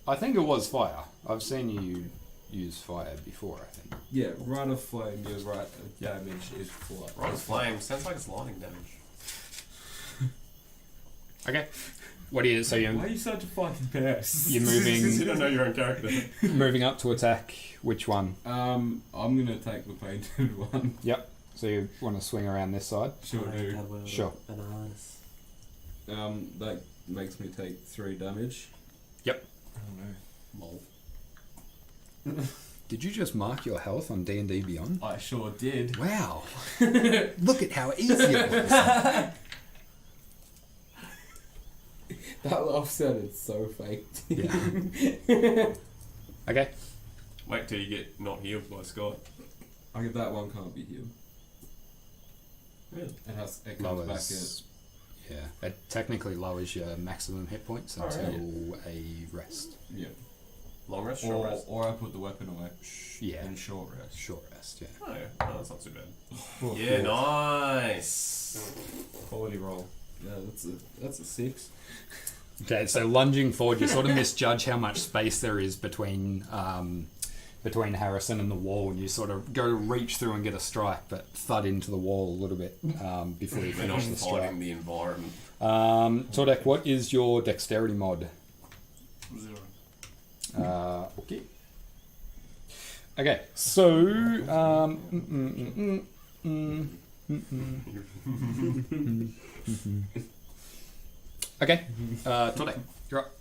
S3: I think it was fire. I've seen you use fire before, I think.
S2: Yeah, rite of flame, your right of damage is fire.
S5: Right as flame. Sounds like it's lightning damage.
S3: Okay. What do you? So
S2: Why
S3: you're
S2: are you such a fucking pest?
S3: you're
S5: You
S3: moving
S5: don't know your own character.
S3: moving up to attack. Which one?
S2: I'm gonna take the painted one.
S3: Yep. So you want to swing around this side?
S2: Sure do.
S3: Sure.
S5: Bananas.
S2: That makes me take 3 damage.
S3: Yep.
S2: Oh
S5: Lol.
S3: Did you just mark your health on D&D Beyond?
S2: no. I sure did.
S3: Wow. Look at how easy it was.
S2: That laugh sounded so fake.
S3: Yeah. Okay.
S5: Wait till you get not healed by Scott.
S2: Okay, that one can't be healed.
S5: Really?
S2: It comes back
S3: Lowers. Yeah. It technically lowers your maximum hit points
S5: Oh,
S3: until a rest.
S2: at. Yeah.
S5: Long rest, short rest.
S2: Or I put the weapon away.
S3: Yeah.
S2: In short rest.
S3: Short rest. Yeah.
S5: Oh, yeah. Oh, that's not too bad. Yeah, nice.
S4: Quality roll.
S2: Yeah, that's a 6.
S3: Okay, so lunging forward, you sort of misjudge how much space there is between Harrison and the wall, and you sort of go to reach through and get a strike, but thud into the wall a little bit before you
S5: We're not
S3: finish the strike.
S5: fighting the environment.
S3: Tordek, what is your dexterity mod?
S1: 0.
S3: Okay. Okay, so okay, Tordek, you're up.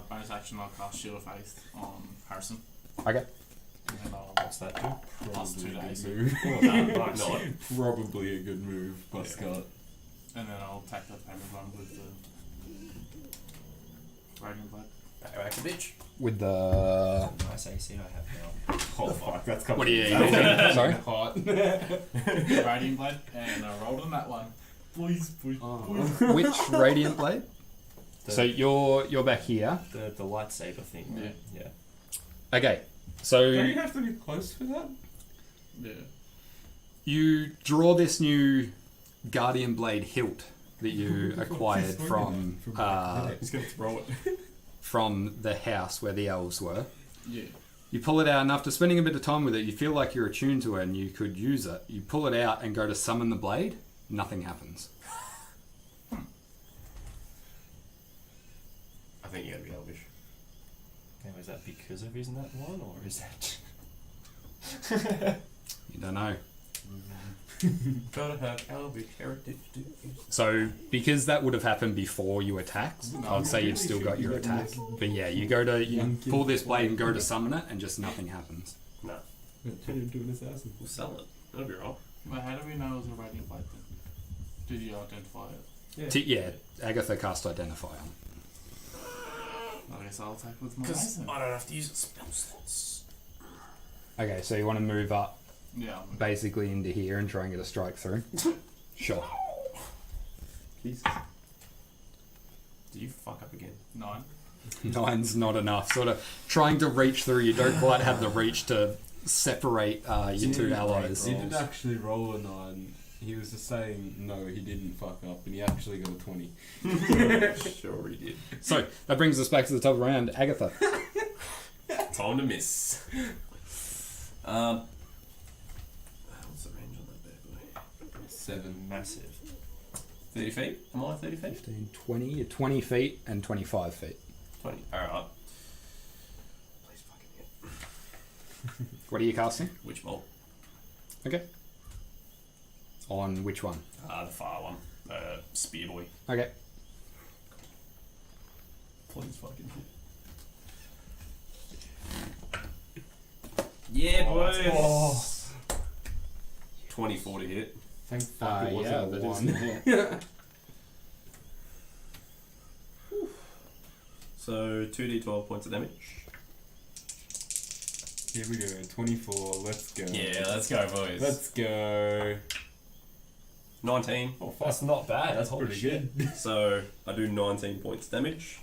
S1: Bonus action, I'll cast Shield of Faith on Harrison.
S3: Okay.
S1: And then I'll
S4: What's that do?
S1: plus 2 to AC.
S2: Move.
S4: Oh, nice.
S5: Not.
S2: Probably a good move by
S5: Yeah.
S2: Scott.
S1: And then I'll attack the painted one with the Radiant Blade.
S5: Back a bitch.
S3: With the
S4: Nice AC I have now.
S2: Oh fuck, that's coming.
S3: what are you using? Sorry.
S2: Hot.
S1: Radiant Blade, and I rolled on that one. Please.
S3: Which radiant blade? So you're back here.
S4: The lightsaber thing, right? Yeah.
S3: Okay, so
S2: Don't you have to be close for that?
S1: Yeah.
S3: you draw this new guardian blade hilt that you acquired from
S5: He's gonna throw it.
S3: from the house where the elves were.
S1: Yeah.
S3: You pull it out, and after spending a bit of time with it, you feel like you're attuned to it and you could use it. You pull it out and go to summon the blade. Nothing happens.
S5: I think you gotta be elvish.
S4: Okay, is that because of using that one, or is that...
S3: You don't know.
S5: Gotta have elvish heritage.
S3: So, because that would have happened before you attacked, I would say you've still got your attack. But yeah, you pull this blade and go to summon it, and just nothing happens.
S5: No.
S2: Turn into an assassin.
S5: We'll sell it. That'll be right.
S1: But how do we know it was a Radiant Blade then? Did you identify it?
S3: Yeah, Agatha cast Identify on.
S1: I guess I'll attack with my
S5: Because
S1: Mason.
S5: I don't have to use spell slots.
S3: Okay, so you want to move up
S1: Yeah.
S3: basically into here and try and get a strike through? Sure.
S2: Jesus.
S5: Did you fuck up again?
S1: 9.
S3: 9's not enough. Sort of trying to reach through, you don't quite have the reach to separate your two allies.
S2: He did actually roll a 9. He was just saying no, he didn't fuck up, and he actually got a 20.
S5: Sure he did.
S3: So, that brings us back to the top of the round. Agatha.
S5: Time to miss. What's the range on that bad boy?
S2: 7.
S4: Massive.
S5: 30 feet? Am I 30 feet?
S3: 15, 20, you're 20 feet and 25 feet.
S5: 20. Alright. Please fucking hit.
S3: What are you casting?
S5: Which bolt?
S3: Okay. On which one?
S5: The far one. Spear boy.
S3: Okay.
S5: Please fucking hit. Yeah, boys! 24 to hit.
S2: Thank fuck it wasn't
S3: yeah,
S2: a
S3: that
S2: 1.
S3: is a hit.
S5: So 2d12 points of damage.
S2: Here we go, 24, let's go.
S5: Yeah, let's go, boys.
S2: Let's go.
S5: 19.
S2: Oh, fuck.
S4: That's not bad.
S2: That's
S4: Holy
S2: pretty
S4: shit.
S2: good.
S5: So I do 19 points damage.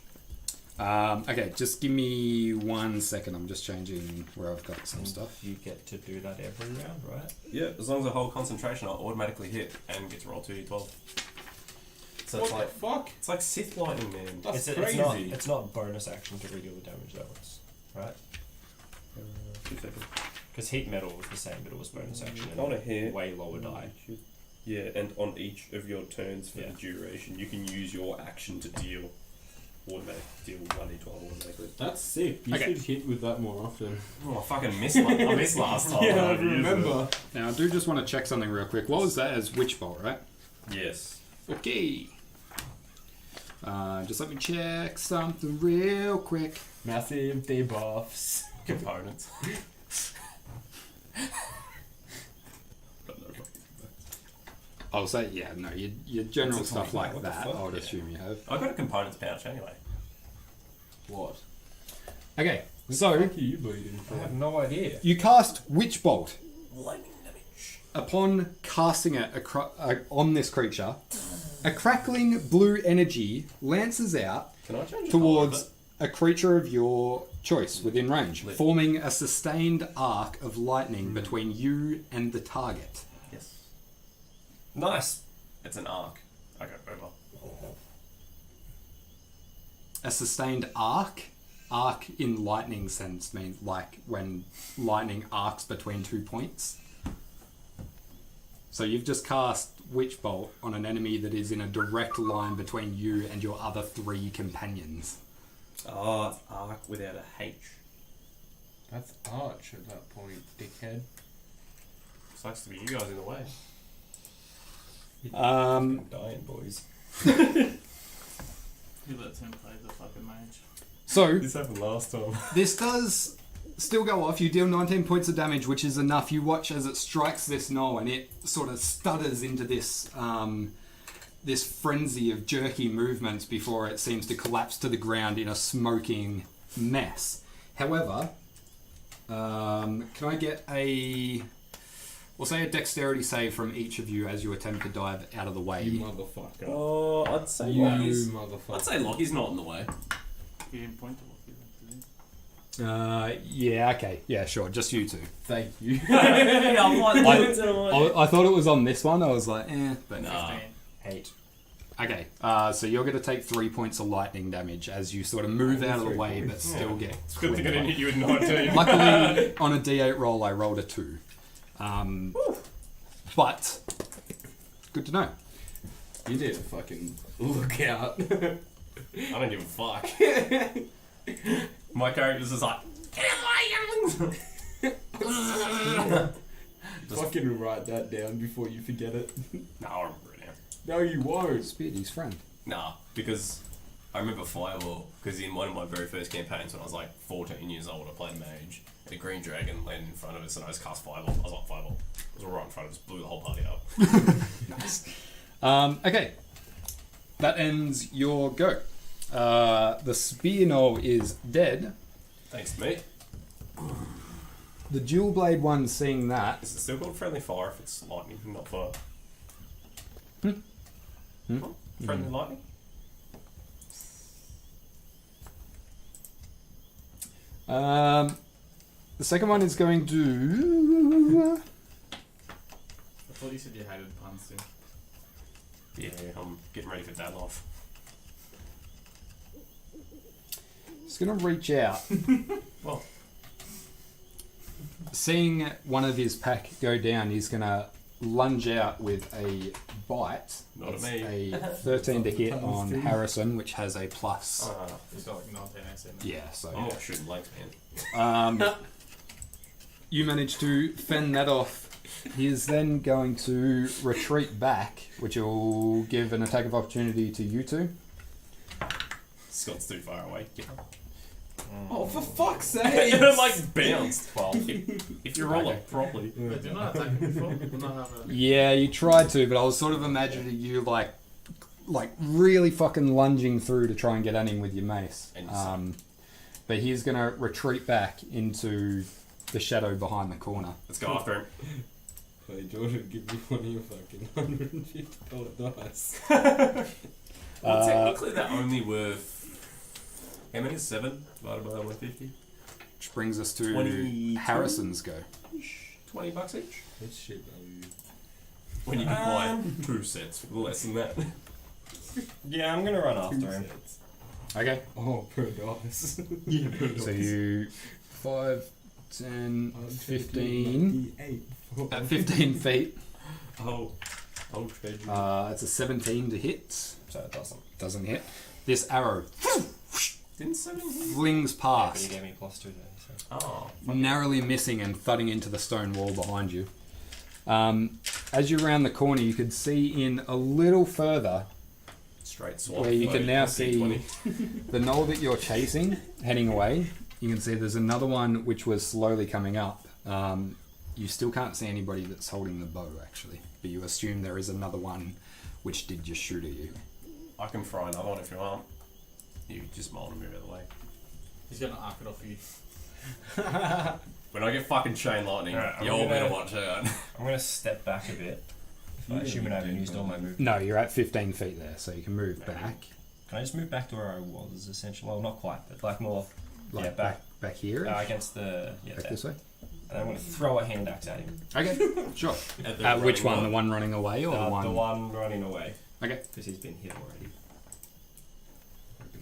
S3: Okay, just give me 1 second. I'm just changing where I've got some stuff.
S4: You get to do that every round, right?
S5: Yeah, as long as I hold concentration, I'll automatically hit and get to roll 2d12. So
S2: What
S5: it's like
S2: the fuck?
S5: it's like Sith lightning, man.
S2: That's
S4: It's
S2: crazy.
S4: It's not bonus action to redeal the damage though, right?
S5: 2 seconds.
S4: Because heat metal was the same, but it was bonus action.
S5: I wanna
S4: And
S5: hit.
S4: way lower die.
S5: Yeah, and on each of your turns for
S4: Yeah.
S5: the duration, you can use your action to deal 1d12 automatically.
S2: That's sick. You
S3: Okay.
S2: should hit with that more often.
S5: Oh, I fucking missed. I missed last time.
S2: Yeah, I
S5: never used it.
S2: remember.
S3: Now, I do just want to check something real quick. What was that as Witch Bolt, right?
S5: Yes.
S3: Okay. Just let me check something real quick.
S2: Massive debuffs.
S5: Components. But no fucking-
S3: I'll say, yeah, no, your general
S5: What's a
S3: stuff
S5: 20?
S3: like
S5: What the
S3: that,
S5: fuck?
S3: I would
S5: Yeah.
S3: assume you have.
S5: I got a components pouch anyway.
S2: What?
S3: Okay,
S2: What
S3: so
S2: the fuck are you bleeding
S4: I
S2: for?
S4: have no idea.
S3: you cast Witch Bolt.
S5: Lightning damage.
S3: Upon casting it on this creature, a crackling blue energy lances out
S5: Can I change the
S3: towards
S5: colour
S3: a creature of your choice within range,
S5: Lit.
S3: forming a sustained arc of lightning between you and the target.
S5: of it? Yes. Nice. It's an arc. Okay, over.
S3: A sustained arc? Arc in lightning sense means like when lightning arcs between 2 points. So you've just cast Witch Bolt on an enemy that is in a direct line between you and your other 3 companions.
S5: Oh, it's arc without a H.
S2: That's arch at that point, dickhead.
S5: Sucks to be you guys in the way.
S3: Um,
S5: Dying boys.
S1: Who lets him play the fucking mage?
S3: so
S5: This happened last time.
S3: this does still go off. You deal 19 points of damage, which is enough. You watch as it strikes this knoll, and it sort of stutters into this this frenzy of jerky movements before it seems to collapse to the ground in a smoking mess. However, can I get we'll say a dexterity save from each of you as you attempt to dive out of the way.
S2: You motherfucker.
S5: Oh, I'd say
S2: You
S5: Lockie's.
S2: motherfucker.
S5: I'd say Lockie's not in the way.
S1: He didn't point to what he did.
S3: Yeah, okay. Yeah, sure. Just you two.
S2: Thank you.
S5: Yeah, I'm like,
S3: I thought it was on this one. I was like, but
S5: Nah.
S1: 15.
S5: 8.
S3: Okay, so you're going to take 3 points of lightning damage as you sort of move out of the way, but still get.
S5: It's good thing I
S3: clipped.
S5: didn't hit you with 19.
S3: Luckily, on a D8 roll, I rolled a 2. But good to know.
S2: You did fucking look out.
S5: I don't give a fuck. My character's just like,
S2: Fucking write that down before you forget it.
S5: nah, I remember it now.
S2: No, you won't.
S3: Speedy's friend.
S5: Nah, because I remember Fireball, because in one of my very first campaigns when I was like 14 years old, I played Mage, and a green dragon landed in front of us, and I just cast Fireball. I was like, Fireball. I was right in front of us, blew the whole party up.
S3: Nice. Okay, that ends your go. The spear knoll is dead.
S5: Thanks to me.
S3: The dual blade one, seeing that,
S5: Is it still called Friendly Fire if it's lightning, not fire? What? Friendly lightning?
S3: the second one is going to.
S1: I thought you said you hated puns too.
S5: Yeah, I'm getting ready for dad life.
S3: It's going to reach out.
S5: Well,
S3: Seeing one of his pack go down, he's going to lunge out with a bite.
S5: Not
S3: It's
S5: me.
S3: a 13 to hit on Harrison, which has a plus.
S1: He's got like 19 AC.
S3: Yeah, so.
S5: I'm not shooting legs, man.
S3: You manage to fend that off. He is then going to retreat back, which will give an attack of opportunity to you two.
S5: Scott's too far away. Get up.
S2: Oh, for fuck's sake!
S5: It like bounced. Well, if you roll it properly.
S1: Wait, did not attack him before? Did not have a...
S3: Yeah, you tried to, but I was sort of imagining you like really fucking lunging through to try and get at him with your mace.
S5: And
S3: But he's going to retreat back into the shadow behind the corner.
S5: Let's go after him.
S2: Hey, Jordan, give me one of your fucking $150 dice.
S5: Well, technically they're only worth... How many is 7 divided by 150?
S3: Which brings us to
S5: 22?
S3: Harrison's go.
S5: $20 each?
S2: That's shit value.
S5: When you can buy 2 sets for less than that.
S4: Yeah, I'm gonna run after him.
S3: Okay.
S2: Oh, per dice.
S5: Yeah,
S3: So you 5, 10, 15.
S2: 8.
S3: At 15 feet.
S5: Oh, Oh, treasure.
S3: It's a 17 to hit.
S4: So it doesn't.
S3: Doesn't hit. This arrow
S5: Didn't 17 hit?
S3: flings
S4: But he
S3: past,
S4: gave me +2 there. So.
S5: Oh.
S3: narrowly missing and thudding into the stone wall behind you. As you round the corner, you could see in a little further
S5: Straight swap.
S3: where you can now see
S5: D20.
S3: the knoll that you're chasing heading away. You can see there's another one which was slowly coming up. You still can't see anybody that's holding the bow, actually, but you assume there is another one which did just shoot at you.
S5: I can throw another one if you want. You just might want to move out of the way.
S1: He's gonna arc it off you.
S5: When I get fucking chain lightning,
S4: Alright,
S5: you're gonna watch out.
S4: I'm going to step back a bit. I assume I haven't used all my movement.
S3: No, you're at 15 feet there, so you can move back.
S4: Can I just move back to where I was, essentially? Well, not quite, but like more...
S3: Like
S4: yeah, back.
S3: back here?
S4: Against the... Yeah,
S3: Back
S4: there.
S3: this way?
S4: And I'm going to throw a hand axe at him.
S3: Okay, sure.
S5: At
S3: Which one?
S5: running
S3: The one running away or the one?
S4: The one running away.
S3: Okay.
S4: Because he's been hit already.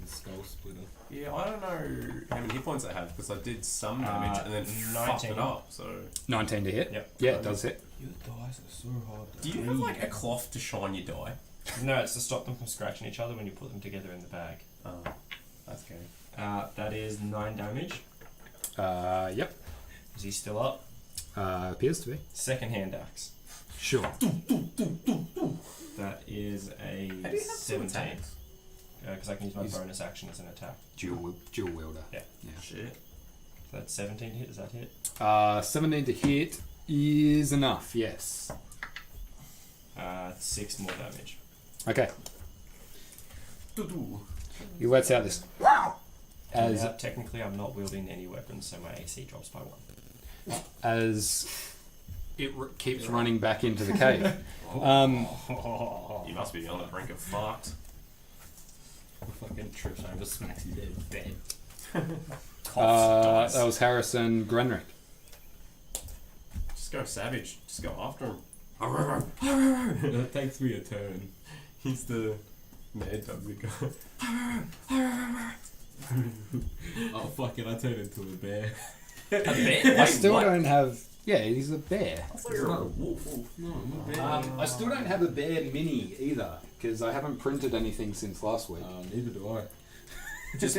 S2: Skull splitter.
S5: Yeah, I don't know how many hit points I have because I did some damage and then fucked
S4: 19.
S5: it up. So,
S3: 19 to hit?
S4: Yep.
S3: Yeah, it does hit.
S2: Your dice are so hard to
S5: do you have like a cloth to shine your die?
S4: No, it's to stop them from scratching each other when you put them together in the bag.
S5: Oh, that's scary.
S4: That is 9 damage.
S3: Yep.
S4: Is he still up?
S3: Appears to be.
S4: Second hand axe.
S3: Sure.
S4: That is a
S5: How do you have two
S4: 17.
S5: attacks?
S4: Because I can use my
S3: He's-
S4: bonus action as an attack.
S3: Dual wielder.
S4: Yeah.
S5: Shit.
S4: So that's 17 to hit. Does that hit?
S3: 17 to hit is enough, yes.
S4: 6 more damage.
S3: Okay.
S5: Doo-doo.
S3: He lets out this. As
S4: Now, technically, I'm not wielding any weapons, so my AC drops by 1.
S3: as it keeps running back into the cave.
S5: You must be on the brink of fucked.
S2: fucking trips over, smacks you dead.
S5: Coughs,
S3: That was Harrison Grenrick.
S5: Just go savage. Just go after him.
S2: That takes me a turn.
S5: He's the mad dog that go.
S2: Oh fuck it, I turned into a bear.
S5: A bear?
S3: I still don't have. Yeah, he's a bear.
S5: I thought you were a wolf.
S2: No, I'm a bear.
S3: I still don't have a bear mini either because I haven't printed anything since last week.
S2: Neither do I.
S5: Just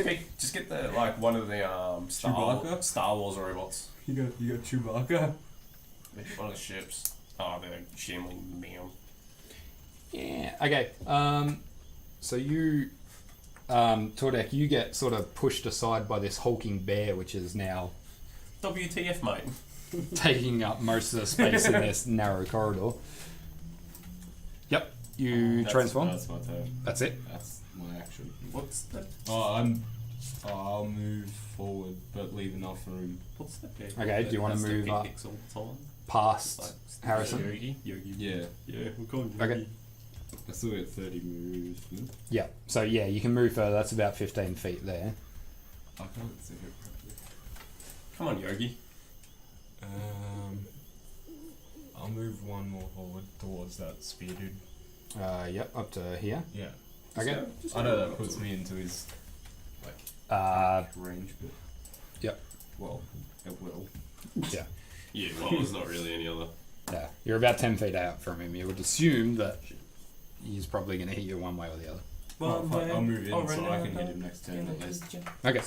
S5: get the like one of the
S2: Chewbacca?
S5: Star Wars robots.
S2: You got Chewbacca.
S5: One of the ships. Oh, they're shambling meow.
S3: Yeah. Okay. So you, Tordek, you get sort of pushed aside by this hulking bear, which is now
S5: WTF, mate?
S3: taking up most of the space in this narrow corridor. Yep. You transform.
S2: That's my turn.
S3: That's it.
S2: That's my action.
S5: What's the
S2: I'll move forward, but leave enough room.
S5: what's the big?
S3: Okay, do you wanna
S5: that's the
S3: move
S5: big
S3: up?
S5: pixel time?
S3: Past
S5: Like,
S3: Harrison.
S5: Yogi.
S2: Yeah,
S5: Yeah, we're calling
S3: Okay.
S2: I still get 30 moves.
S3: Yeah. So yeah, you can move further. That's about 15 feet there.
S2: I can't see it properly.
S5: Come on, Yogi.
S2: I'll move one more forward towards that spear dude.
S3: Yep. Up to here.
S2: Yeah.
S3: Okay.
S2: I know that puts me into his range, but
S3: Yep.
S2: well, it will.
S3: Yeah.
S5: Yeah, well, there's not really any other.
S3: Yeah. You're about 10 feet out from him. You would assume that he's probably going to hit you one way or the other.
S2: Well, fuck, I'll move in
S5: Oh,
S2: so
S5: right
S2: I can
S5: now.
S2: hit him next turn at least.
S3: Okay.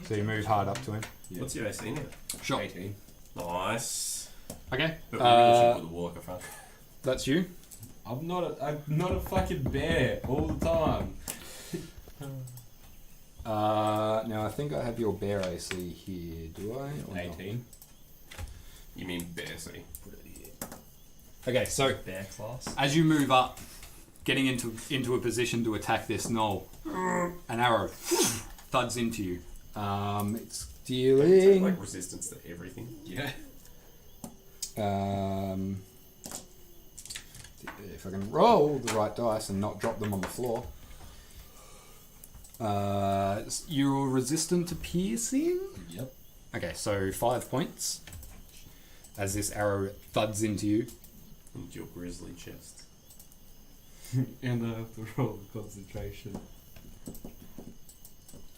S3: So you move hard up to him.
S2: Yeah.
S5: What's your AC now?
S3: Sure.
S2: 18.
S5: Nice.
S3: Okay.
S5: But we really should put the walker front.
S3: That's you.
S2: I'm not a fucking bear all the time.
S3: Now I think I have your bear AC here. Do I? Or not?
S2: 18.
S5: You mean Bearsy? Put it here.
S3: Okay. So
S4: Bear class.
S3: as you move up, getting into a position to attack this knoll, an arrow thuds into you. It's
S5: Take,
S3: dealing.
S5: like resistance to everything.
S2: Yeah.
S3: If I can roll the right dice and not drop them on the floor. You're resistant to piercing?
S2: Yep.
S3: Okay, so 5 points. As this arrow thuds into you.
S5: And your grizzly chest.
S2: And I have to roll concentration.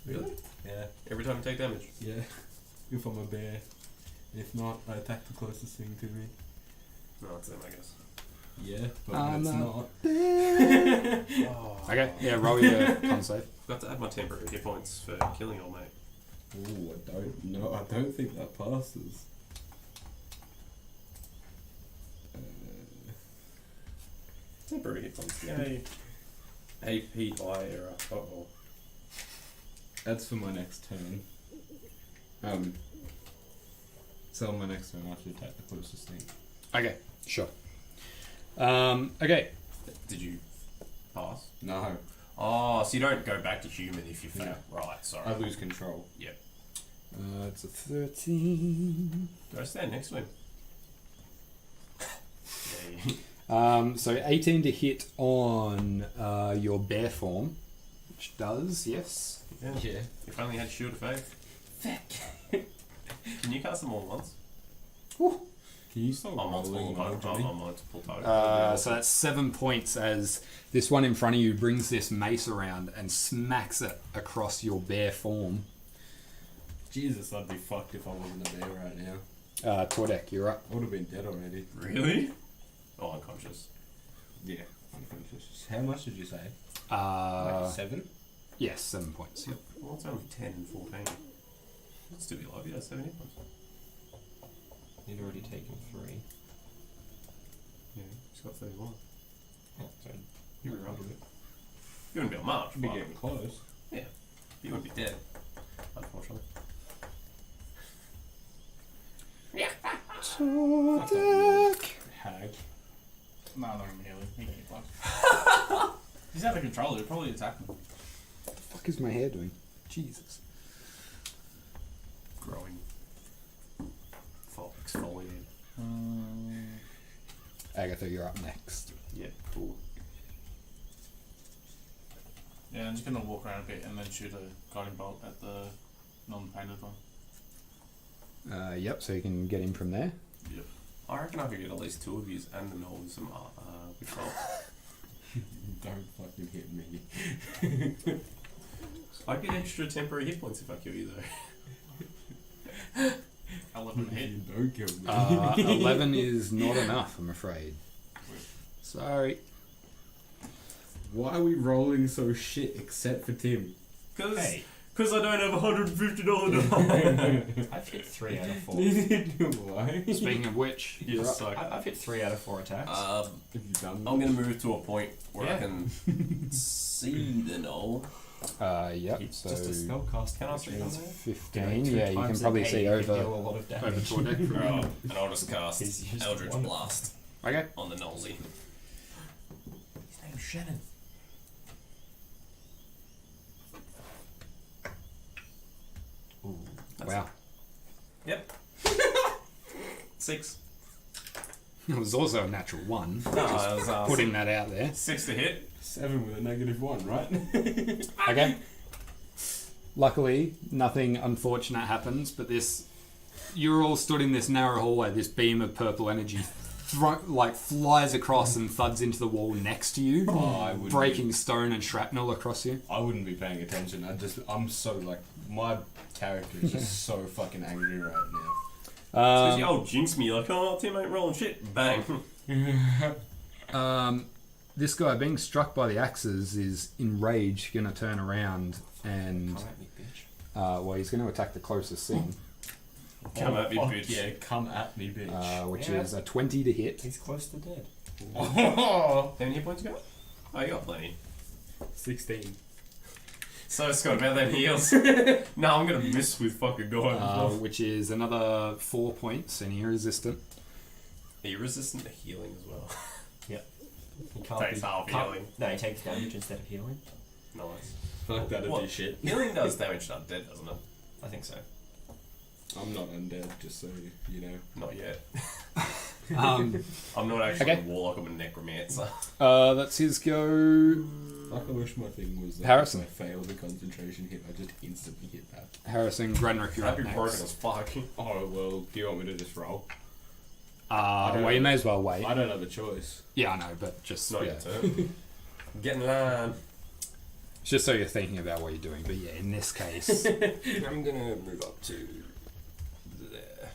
S5: Really?
S2: Yeah.
S5: Every time you take damage.
S2: Yeah. If I'm a bear. If not, I attack the closest thing to me.
S5: No, that's them, I guess.
S2: Yeah, but
S3: I'm
S2: it's
S3: a
S2: not.
S3: bear. Okay, yeah, roll your con save.
S5: Got to add my temporary hit points for killing old mate.
S2: Ooh, I don't know. I don't think that passes.
S5: Temporary hit points. Yay. API error. Uh-oh.
S2: That's for my next turn. So on my next turn, I should attack the closest thing.
S3: Okay, sure. Okay.
S5: Did you pass?
S2: No,
S5: Oh, so you don't go back to human if you fail. Right, sorry.
S2: I lose control.
S5: Yep.
S3: It's a 13.
S5: Go stand next to him.
S3: So 18 to hit on your bear form, which does, yes.
S5: Yeah.
S2: Yeah.
S5: If only you had Shield of Faith. Can you cast them all at once?
S2: Can you stop
S5: On
S2: rolling?
S5: multiple tokens.
S3: So that's 7 points as this one in front of you brings this mace around and smacks it across your bear form.
S2: Jesus, I'd be fucked if I wasn't a bear right now.
S3: Tordek, you're up.
S2: I would have been dead already.
S5: Really? Oh, unconscious.
S2: Yeah, unconscious. How much did you say?
S3: Like
S2: 7?
S3: Yes, 7 points. Yep.
S5: Well, it's only 10 and 14. It'd still be alive. Yeah, 7 hit points.
S4: You'd already taken 3.
S5: Yeah, he's got 31.
S4: Yeah, so
S5: You were right with it. You wouldn't be on march,
S2: Be
S5: but
S2: getting close.
S5: you wouldn't be dead, unfortunately.
S3: Tordek.
S2: Hag.
S1: No, not even healing. He can get close. He's out of control. He'll probably attack him.
S3: What the fuck is my hair doing? Jesus.
S5: Growing. Exfoliate.
S3: Agatha, you're up next.
S5: Yeah, cool.
S1: Yeah, I'm just gonna walk around a bit and then shoot a guiding bolt at the non-painted one.
S3: Yep, so you can get in from there.
S1: Yep.
S5: I reckon I could get at least 2 of yous and the Knowles some control.
S2: Don't fucking hit me.
S5: I get extra temporary hit points if I kill you though.
S1: 11 hit.
S2: Don't kill me.
S3: 11 is not enough, I'm afraid. Sorry.
S2: Why are we rolling so shit except for Tim?
S5: Because
S4: Hey.
S5: I don't have $150.
S4: I've hit 3 out of 4.
S2: Why?
S3: Speaking of which,
S5: You
S3: you're
S5: just
S3: up.
S5: suck.
S4: I've hit 3 out of 4 attacks.
S2: Have you done
S5: I'm going to move to a point where I
S4: Yeah.
S5: can see the Knoll.
S3: Yep,
S4: It's
S3: so
S4: just a spell cast.
S5: Can I
S4: which
S5: see
S4: means,
S3: 15.
S4: two
S3: Yeah, you can
S4: times
S3: probably
S4: a
S3: see
S4: day you can
S3: over.
S4: deal a lot of damage.
S3: Over Tordek.
S5: And I'll just cast
S4: He's used
S5: Eldritch
S4: one.
S5: Blast
S3: Okay.
S5: on the Knollsy. His name's Shannon.
S4: Ooh.
S3: Wow.
S5: Yep. 6.
S3: It was also a natural 1.
S5: No, I was
S3: Putting that out there.
S5: 6 to hit.
S2: 7 with a -1, right?
S3: Okay. Luckily, nothing unfortunate happens, but you're all stood in this narrow hallway, this beam of purple energy flies across and thuds into the wall next to you,
S2: I wouldn't
S3: breaking stone and shrapnel across you.
S2: I wouldn't be paying attention. I'm so like, my character is just so fucking angry right now.
S5: Because you old jinx me like, oh, Tim ain't rolling shit. Bang.
S3: This guy being struck by the axes is enraged, going to turn around and
S4: Come at me, bitch.
S3: well, he's going to attack the closest thing,
S5: Come at me,
S2: fuck
S5: bitch.
S2: Yeah, come at me, bitch.
S3: which
S4: Yeah.
S3: is a 20 to hit.
S4: He's close to dead.
S5: How many hit points you got? Oh, you got plenty.
S2: 16.
S5: So, Scott, about them heals. No, I'm going to miss with fucking guys.
S3: Which is another 4 points, and you're resistant.
S5: Are you resistant to healing as well?
S4: He can't
S5: Takes
S4: be,
S5: half
S4: can't-
S5: healing.
S4: No, he takes damage instead of healing.
S5: Nice.
S2: Fuck, that'd
S5: What?
S2: be shit.
S5: Healing does damage to undead, doesn't it?
S4: I think so.
S2: I'm not undead, just so you know.
S5: Not yet.
S3: Um,
S5: I'm not actually
S3: Okay.
S5: a warlock, I'm a necromancer.
S3: that's his go.
S2: Like, I wish my thing was that
S3: Harrison.
S2: if I failed the concentration hit, I just instantly hit that.
S3: Harrison, Grenrick, you're up
S5: That'd be broken
S3: next.
S5: as fuck.
S2: Oh, well, do you want me to just roll?
S3: Well, you may as well wait.
S2: I don't have a choice.
S3: Yeah, I know, but just
S5: It's not
S3: yeah.
S5: your turn. Get in line.
S3: Just so you're thinking about what you're doing. But yeah, in this case,
S5: I'm gonna move up to there.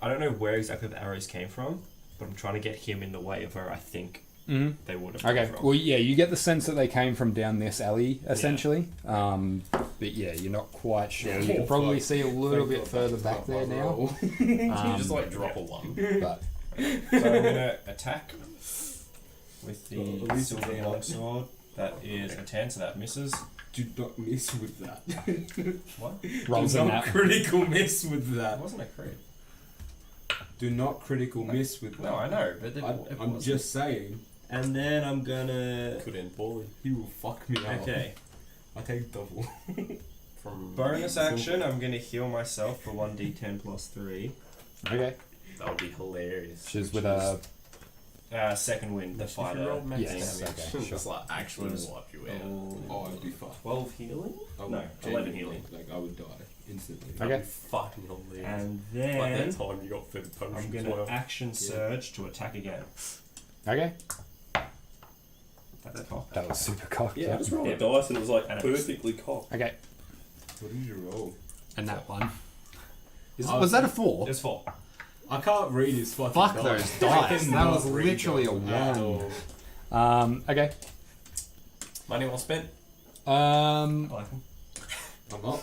S4: I don't know where exactly the arrows came from, but I'm trying to get him in the way of where I think
S3: Mm-hmm.
S4: they would have.
S3: Okay.
S4: come from.
S3: Well, yeah, you get the sense that they came from down this alley, essentially. But yeah, you're not quite sure.
S5: Yeah.
S3: You can probably
S2: Fuck.
S3: see a little
S2: Thank
S3: bit
S2: God
S3: further
S2: that's
S3: back
S2: not
S3: there
S2: my
S3: now.
S2: role.
S5: You just like drop a one.
S3: But
S4: So I'm gonna attack with
S2: Oh,
S4: the
S2: at least
S4: silver
S2: it's
S4: longsword. That is a 10, so that misses.
S2: Do not miss with that.
S4: What?
S3: rolls
S2: Do
S3: in
S2: not
S3: that.
S2: critical miss with
S4: That
S2: that.
S4: wasn't a crit.
S2: Do not critical miss with that.
S4: No, I know, but
S2: I'm just saying.
S4: And then I'm gonna.
S5: Could end poorly.
S2: He will fuck me up.
S4: Okay.
S2: I take double.
S5: From
S4: Bonus action, I'm gonna heal myself for 1d10 plus 3.
S3: Okay.
S5: That would be hilarious.
S3: She's with a.
S4: Second wind, the
S5: If you
S4: fighter.
S5: roll max
S3: Yes,
S5: damage,
S3: okay, sure.
S5: just like actually wipe you out.
S2: Oh, I'd be fucked.
S4: 12 healing?
S2: I would
S4: No, 11
S2: genuinely,
S4: healing.
S2: Like, I would die instantly.
S3: Okay.
S5: That'd be fucking hilarious.
S4: And
S5: Like
S4: then
S5: that time you got fed punch
S4: I'm
S5: as
S4: gonna
S5: well.
S4: action surge to attack again.
S3: Okay.
S4: That's cocked.
S3: That was super cocked.
S5: Yeah, I
S3: Yeah.
S5: just rolled
S4: Yeah.
S5: a dice and it was like
S4: And it was-
S5: perfectly cocked.
S3: Okay.
S2: What did you roll?
S3: And that one.
S2: Oh,
S3: Was that a 4?
S4: There's 4.
S2: I can't read his fucking
S3: Fuck
S2: dice.
S3: those
S2: I
S3: dice.
S2: cannot
S3: That was
S2: read
S3: literally a
S2: them at
S3: 1.
S2: all.
S3: Okay.
S5: Money well spent,
S3: Um.
S4: I like them.
S2: I'm up.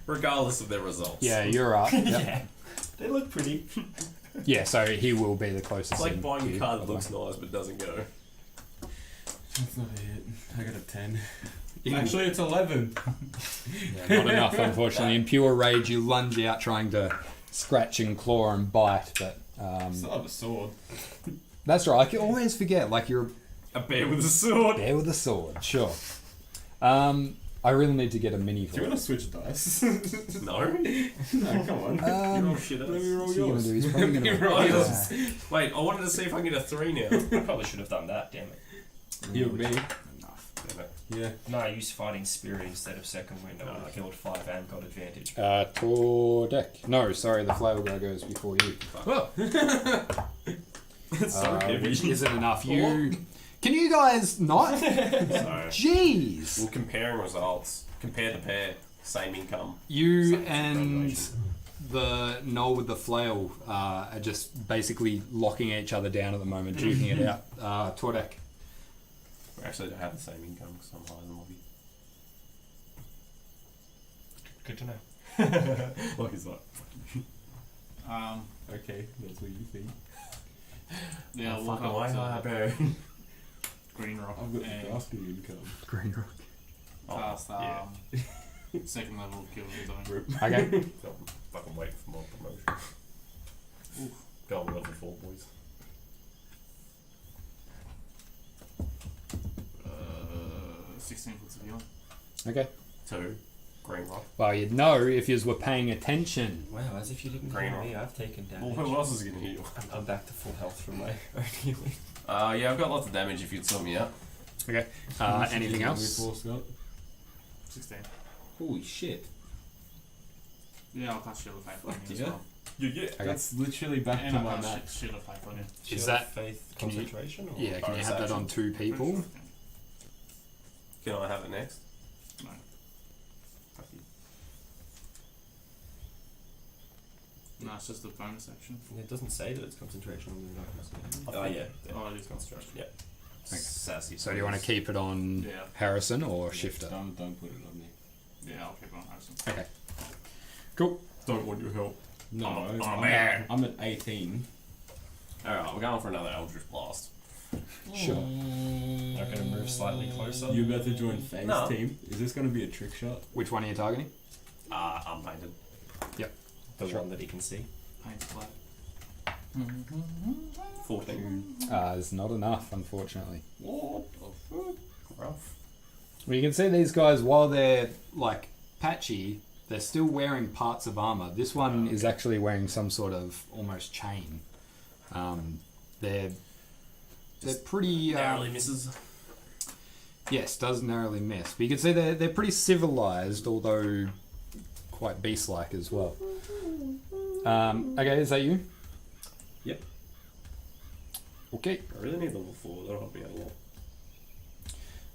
S5: regardless of their results.
S3: Yeah, you're up. Yep.
S4: Yeah. They look pretty.
S3: Yeah, so he will be the closest.
S5: It's like
S3: in
S5: buying
S3: to
S5: a car that
S3: by the
S5: looks
S3: way.
S5: nice but doesn't go.
S2: That's not a hit. I got a 10.
S3: You-
S2: Actually, it's 11.
S3: Yeah, not enough, unfortunately. In pure rage, you lunge out trying to scratch and claw and bite, but
S2: Still have a sword.
S3: that's right. I can always forget. Like you're
S5: A bear with a sword.
S3: there with a sword. Sure. I really need to get a mini
S2: Do
S3: for
S2: you
S3: it.
S2: want to switch dice?
S5: No.
S2: No, come on.
S5: You roll shit
S2: Let me
S5: ass.
S2: roll
S3: What's he gonna
S2: yours.
S3: do? He's probably
S2: Let me
S3: gonna
S2: roll
S5: Oh,
S2: yours.
S5: Wait, I wanted to see if I can get a 3 now.
S4: I probably should have done that, damn it.
S2: You and me.
S3: Enough.
S5: Damn it.
S2: Yeah.
S4: No, I used fighting spirit instead of second wind. I would have killed 5 and got advantage.
S3: Tordek. No, sorry, the flail guy goes before you.
S5: Well. It's so heavy.
S3: Which isn't enough. You can you guys not?
S5: So,
S3: Jeez.
S5: we're comparing results. Compare the pair. Same income.
S3: You
S5: Same
S3: and
S5: situation.
S3: the Noel with the flail are just basically locking each other down at the moment, duking it out. Tordek.
S5: We actually don't have the same income because I'm higher than Lobby.
S4: Good to know.
S5: Lobby's like,
S2: Okay, that's what you think.
S1: Yeah, we'll
S5: fucking
S1: go
S5: way
S1: to
S5: higher, bro.
S1: Green Rock
S2: I've got the
S1: and
S2: casting income.
S3: Green Rock.
S1: cast
S5: yeah.
S1: second level kills or something.
S2: Rip.
S3: Okay.
S5: So, fucking wait for more promotion. Go on level 4, boys.
S1: 16 foot of healing.
S3: Okay.
S5: 2. Green Rock.
S3: Well, you'd know if you were paying attention.
S4: Wow, as if you didn't
S5: Green
S4: heal me,
S5: rock.
S4: I've taken
S5: Well,
S4: damage.
S5: who else is going to heal?
S4: I'm back to full health from my own healing.
S5: Yeah, I've got lots of damage if you'd sort me out.
S3: Okay. Anything else?
S2: Before, Scott?
S1: 16.
S2: Holy shit.
S1: Yeah, I'll cast Shield of Faith on you as
S2: Yeah?
S1: well.
S5: Yeah.
S3: Okay.
S2: That's literally back
S1: And
S2: to
S1: I'll
S2: my
S1: cast
S2: max.
S1: Shield of Faith on you.
S3: Is
S4: Shield,
S3: that-
S4: faith
S3: can you-
S4: concentration? Or
S3: Yeah, can you
S5: bonus
S3: have that
S5: action?
S3: on 2
S1: Pretty
S3: people?
S1: sure.
S5: Can I have it next?
S1: No.
S5: Fuck you.
S1: No, it's just a bonus action.
S4: It doesn't say that it's concentration on the darkness.
S5: Oh, yeah.
S1: Oh, it is concentration.
S5: Yeah.
S3: Okay.
S5: Sassy.
S3: So do you want to keep it on
S1: Yeah.
S3: Harrison or Shifter?
S2: Don't put it on me.
S1: Yeah, I'll keep it on Harrison.
S3: Okay. Cool.
S5: Don't want your help.
S2: No,
S5: I'm a man.
S2: I'm at 18.
S5: Alright, we're going for another Eldritch Blast.
S3: Sure.
S4: Not going to move slightly closer.
S2: You about to join Faye's
S5: No.
S2: team? Is this going to be a trick shot?
S3: Which one are you targeting?
S5: Unpainted.
S4: The
S3: Sure.
S4: one that he can see.
S1: Paint black.
S5: 14.
S3: It's not enough, unfortunately.
S5: What the fuck? Rough.
S3: Well, you can see these guys, while they're like patchy, they're still wearing parts of armor. This one is actually wearing some sort of almost chain. They're pretty.
S5: Narrowly misses.
S3: Yes, does narrowly miss. But you can see they're pretty civilized, although quite beast-like as well. Okay, is that you?
S5: Yep.
S3: Okay.
S5: I really need level 4. That'll help me out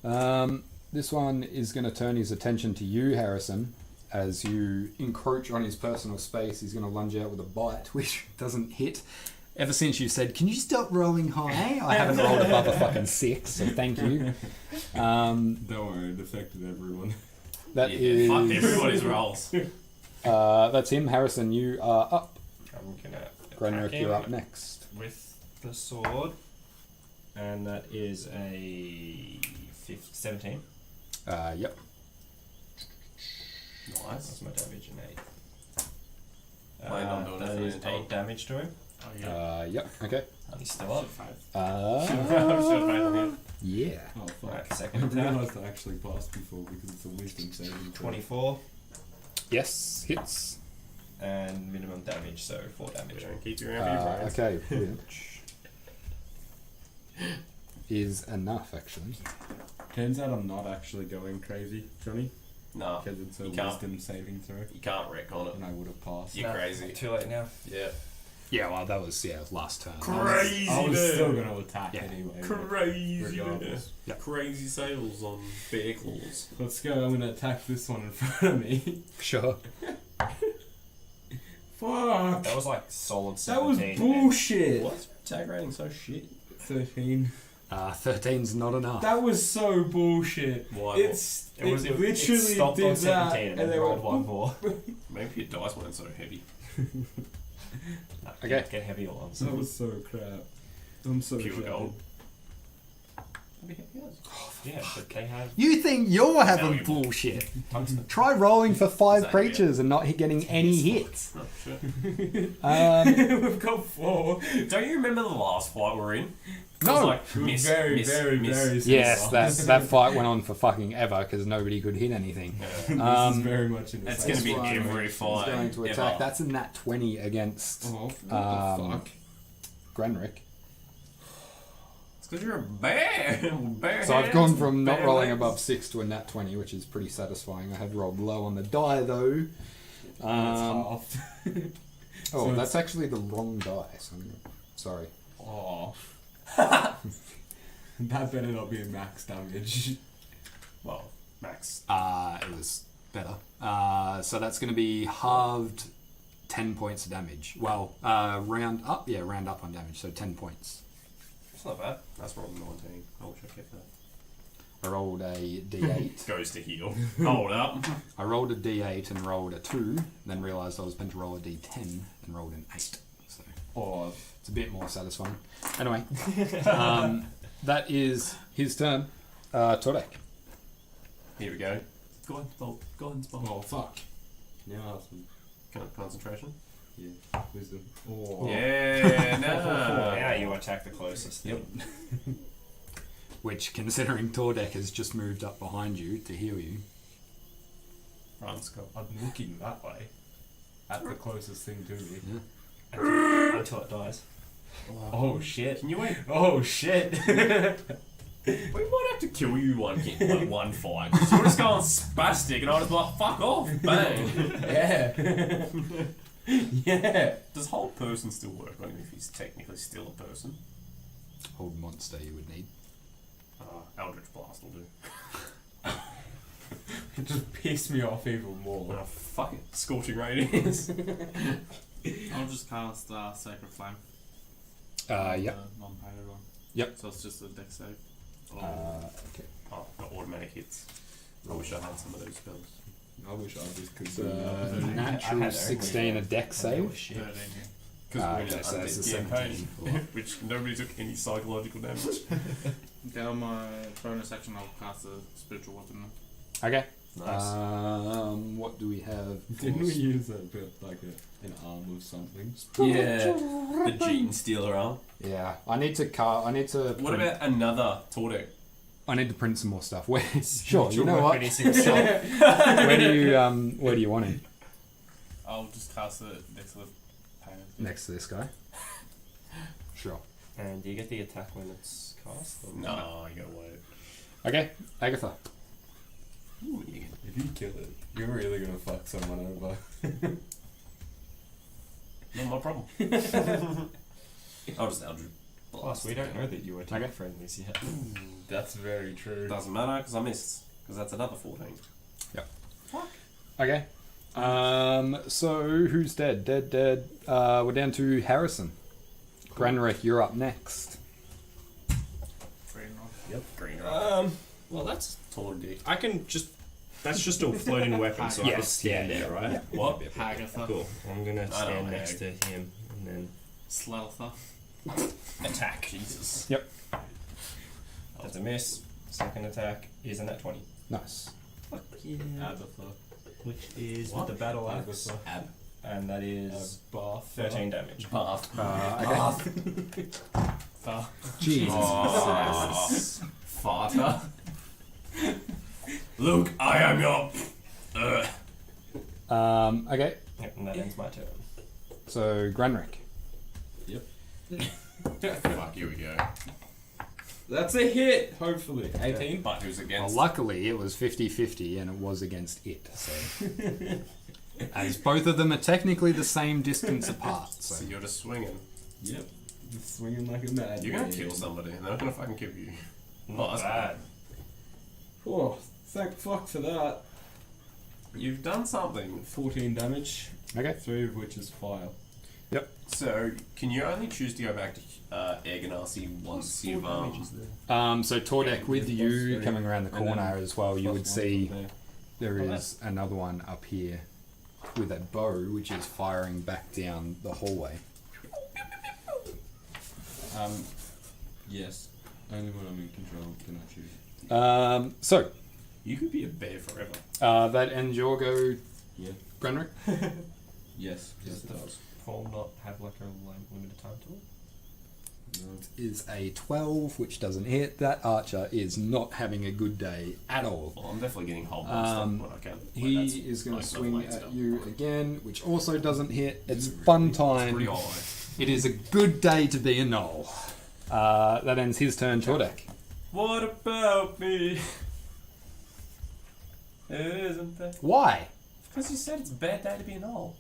S5: a lot.
S3: This one is going to turn his attention to you, Harrison. As you encroach on his personal space, he's going to lunge out with a bite, which doesn't hit. Ever since you said, "Can you stop rolling high?" I haven't rolled above a fucking 6, so thank you.
S2: Don't worry, it affected everyone.
S3: That
S5: Fuck
S3: is.
S5: everybody's rolls.
S3: That's him. Harrison, you are up.
S4: I'm gonna
S3: Grenrick,
S4: attack
S3: you're
S4: him
S3: up next.
S4: with the sword, and that is a 17.
S3: Yep.
S5: Nice.
S4: That's my damage, an 8.
S5: Wait, I'm doing
S4: that
S5: it
S4: is
S5: for the
S4: 8 damage to him.
S1: Oh yeah.
S3: Yep. Okay.
S4: He's still up.
S3: Yeah.
S2: Oh fuck.
S4: Right,
S2: I
S4: second attack.
S2: realised I actually passed before because it's a wisdom saving throw.
S4: 24
S3: Yes. Hits.
S4: and minimum damage, so 4 damage.
S5: Keep your friends.
S3: Okay. Which is enough, actually.
S2: Turns out I'm not actually going crazy, Johnny,
S5: No,
S2: because it's a
S5: You can't.
S2: wisdom saving throw,
S5: you can't wreck on it.
S2: and I would have passed.
S5: You're crazy.
S4: Too late now.
S5: Yeah.
S3: Yeah. Well, that was last turn.
S5: Crazy.
S2: I was
S5: dude.
S2: still going to attack
S3: Yeah.
S2: anyway. but
S5: Crazy.
S2: regardless.
S3: Yeah.
S5: Crazy sales on bear claws.
S2: Let's go. I'm going to attack this one in front of me.
S3: Sure.
S2: Fuck.
S4: That was like solid
S2: That was
S4: 17.
S2: bullshit.
S5: What's your attack rating so shit?
S2: 13.
S3: 13's not enough.
S2: That was so bullshit.
S5: Why?
S4: It
S2: Literally
S4: stopped
S2: did
S4: on 17
S2: that,
S4: and
S2: and
S4: then
S2: they
S4: rolled
S2: went,
S4: 1 more.
S5: Maybe your dice weren't so heavy.
S3: Okay.
S4: Get heavier ones.
S2: That was so crap. I'm so
S5: Pure
S2: shattered.
S5: gold.
S4: Yeah, but they have
S3: You think you're having
S5: Valuable.
S3: bullshit?
S4: tungsten.
S3: Try rolling for 5
S5: Exactly.
S3: creatures and not getting any hits.
S5: Oh, shit.
S2: We've got 4.
S5: Don't you remember the last fight we're in? It
S3: No.
S5: was like, miss,
S2: very,
S5: miss,
S2: very,
S5: miss.
S2: very
S3: Yes,
S2: similar.
S3: that fight went on for fucking ever because nobody could hit anything.
S2: This is very much in the
S5: It's
S2: same
S5: going to be
S3: That's why
S5: every
S3: He's
S5: fight.
S3: going to
S5: ever.
S3: attack. That's a nat 20 against
S2: Oh, what the fuck?
S3: Grenrick.
S5: It's because you're a bear. Bear
S3: So I've
S5: hands,
S3: gone from not
S5: bear
S3: rolling
S5: legs.
S3: above 6 to a nat 20, which is pretty satisfying. I have rolled low on the die though.
S2: That's half.
S3: Oh,
S2: So
S3: that's actually the wrong dice. I'm sorry.
S2: Oh. That better not be a max damage.
S5: Well, max.
S3: It was better. So that's going to be halved 10 points of damage. Well, round up. Yeah, round up on damage. So 10 points.
S5: It's not bad. That's rolled 19. I wish I kept that.
S3: I rolled a d8.
S5: Goes to heal. Hold up.
S3: I rolled a d8 and rolled a 2, then realised I was meant to roll a d10 and rolled an 8. So
S2: Oh,
S3: it's a bit more satisfying. Anyway, that is his turn. Todek.
S5: Here we go. Go on, Bolt. Go on, Bolt.
S2: oh fuck. Now awesome.
S5: Concentration.
S2: Yeah, wisdom. Oh.
S5: Yeah, no.
S4: Now you attack the closest thing.
S2: Yep.
S3: Which, considering Tordek has just moved up behind you to heal you.
S5: Run, Scott.
S2: I'm looking that way. At the closest thing to me.
S4: Until it dies.
S2: Oh shit.
S5: Can you wait?
S2: Oh shit.
S5: We might have to kill you one fight. Because you're just going spastic and I'll just be like, fuck off. Bang.
S2: Yeah. Yeah.
S5: Does whole person still work on him if he's technically still a person?
S3: Old monster you would need.
S5: Eldritch Blast will do.
S2: It just pissed me off even more.
S5: Oh, fuck it. Scorching radius.
S1: I'll just cast Sacred Flame.
S3: Yep.
S1: Non-painted one.
S3: Yep.
S1: So it's just a deck save.
S3: Okay.
S5: Oh, got automatic hits. I wish I had some of those spells.
S2: I wish I just could
S3: It's
S2: do
S3: a
S2: that.
S3: natural
S4: only
S3: 16 a deck
S4: Oh,
S3: save.
S4: shit.
S1: 13.
S5: Because we're in
S3: okay,
S5: an
S3: so that's
S5: undead
S3: a
S5: campaign,
S3: 17.
S5: which nobody took any psychological damage.
S1: Okay, on my bonus action, I'll cast a spiritual weapon.
S3: Okay.
S5: Nice.
S3: What do we have?
S2: Didn't we use an arm of something?
S5: Yeah, the Gene Stealer arm.
S3: Yeah, I need to
S5: What about another Tordek?
S3: I need to print some more stuff. Where? Sure. You know
S4: Weapon
S3: what?
S4: is himself.
S3: Where do you want him?
S1: I'll just cast it next to the painted.
S3: Next to this guy. Sure.
S4: And do you get the attack when it's cast? Or
S5: No, you gotta wait.
S3: Okay, Agatha.
S5: Ooh, yeah.
S2: If you kill it, you're really gonna fuck someone over.
S5: Not my problem. I'll just Eldritch
S4: Plus,
S5: Blast.
S4: we don't know that you attack
S3: Okay.
S4: friendlies yet.
S2: That's very true.
S5: Doesn't matter because I missed. Because that's another 14.
S3: Okay. So who's dead? Dead. We're down to Harrison. Granrick, you're up next.
S1: Green rock.
S5: Yep. Green rock.
S4: Well, that's.
S5: Tall dick.
S4: I can just. That's just a floating weapon, so I can
S3: Yes,
S4: stand
S3: yeah,
S4: there, right?
S3: yeah.
S5: What?
S1: Hagatha.
S4: Cool. I'm gonna
S5: know,
S4: stand next to him and then
S1: Slaltha.
S5: Attack. Jesus.
S3: Yep.
S4: that's a miss. Second attack is a nat 20.
S3: Nice.
S4: Fuck yeah.
S2: Abatha.
S4: Which is
S5: What?
S4: with the battle axe.
S5: Ab.
S4: And that is
S2: Bath.
S4: 13 damage.
S5: Bath.
S3: Okay. Jesus.
S5: Oh, farter. Luke, I am your.
S3: Okay.
S4: Yep, and that ends my turn.
S3: So Granrick.
S5: Fuck, here we go.
S2: That's a hit, hopefully. 18.
S5: But who's
S3: Well,
S5: against?
S3: luckily, it was 50-50 and it was against it. So, as both of them are technically the same distance apart.
S5: So
S3: So,
S5: you're just swinging.
S2: Yep. Just swinging like a mad.
S5: You're gonna kill somebody, and they're not gonna fucking kill you.
S4: Not
S5: that's
S4: bad.
S2: Oh, thank fuck for that.
S5: You've done something.
S2: 14 damage.
S3: okay.
S2: 3 of which is fire.
S5: So, can you only choose to go back to Egganassi once you've
S3: So Tordek, with
S2: Yeah,
S3: you
S2: plus
S3: coming around the
S2: and then
S3: corner as well, you would
S2: Plus
S3: see
S2: one
S3: there
S4: Oh,
S3: is another one up here with a bow, which is firing back down the hallway.
S2: there. Yes. Only when I'm in control can I choose.
S3: So
S5: You could be a bear forever.
S3: that ends your go,
S2: Yeah.
S3: Granrick.
S2: Yes. Yes, it
S4: the
S2: does.
S4: form not have like a limited time to it?
S2: No.
S3: Is a 12, which doesn't hit. That archer is not having a good day at all.
S5: Well, I'm definitely getting hold
S3: Um,
S5: stuff when I can. Like,
S3: He
S5: that's
S3: is going to
S5: like
S3: swing
S5: weight
S3: at
S5: stuff.
S3: you again, which also doesn't hit. It's fun
S5: It's
S3: time.
S5: pretty high.
S3: It is a good day to be a knoll. That ends his turn, Tordek.
S5: What about me? It isn't that.
S3: Why?
S5: Because you said it's a bad day to be an owl.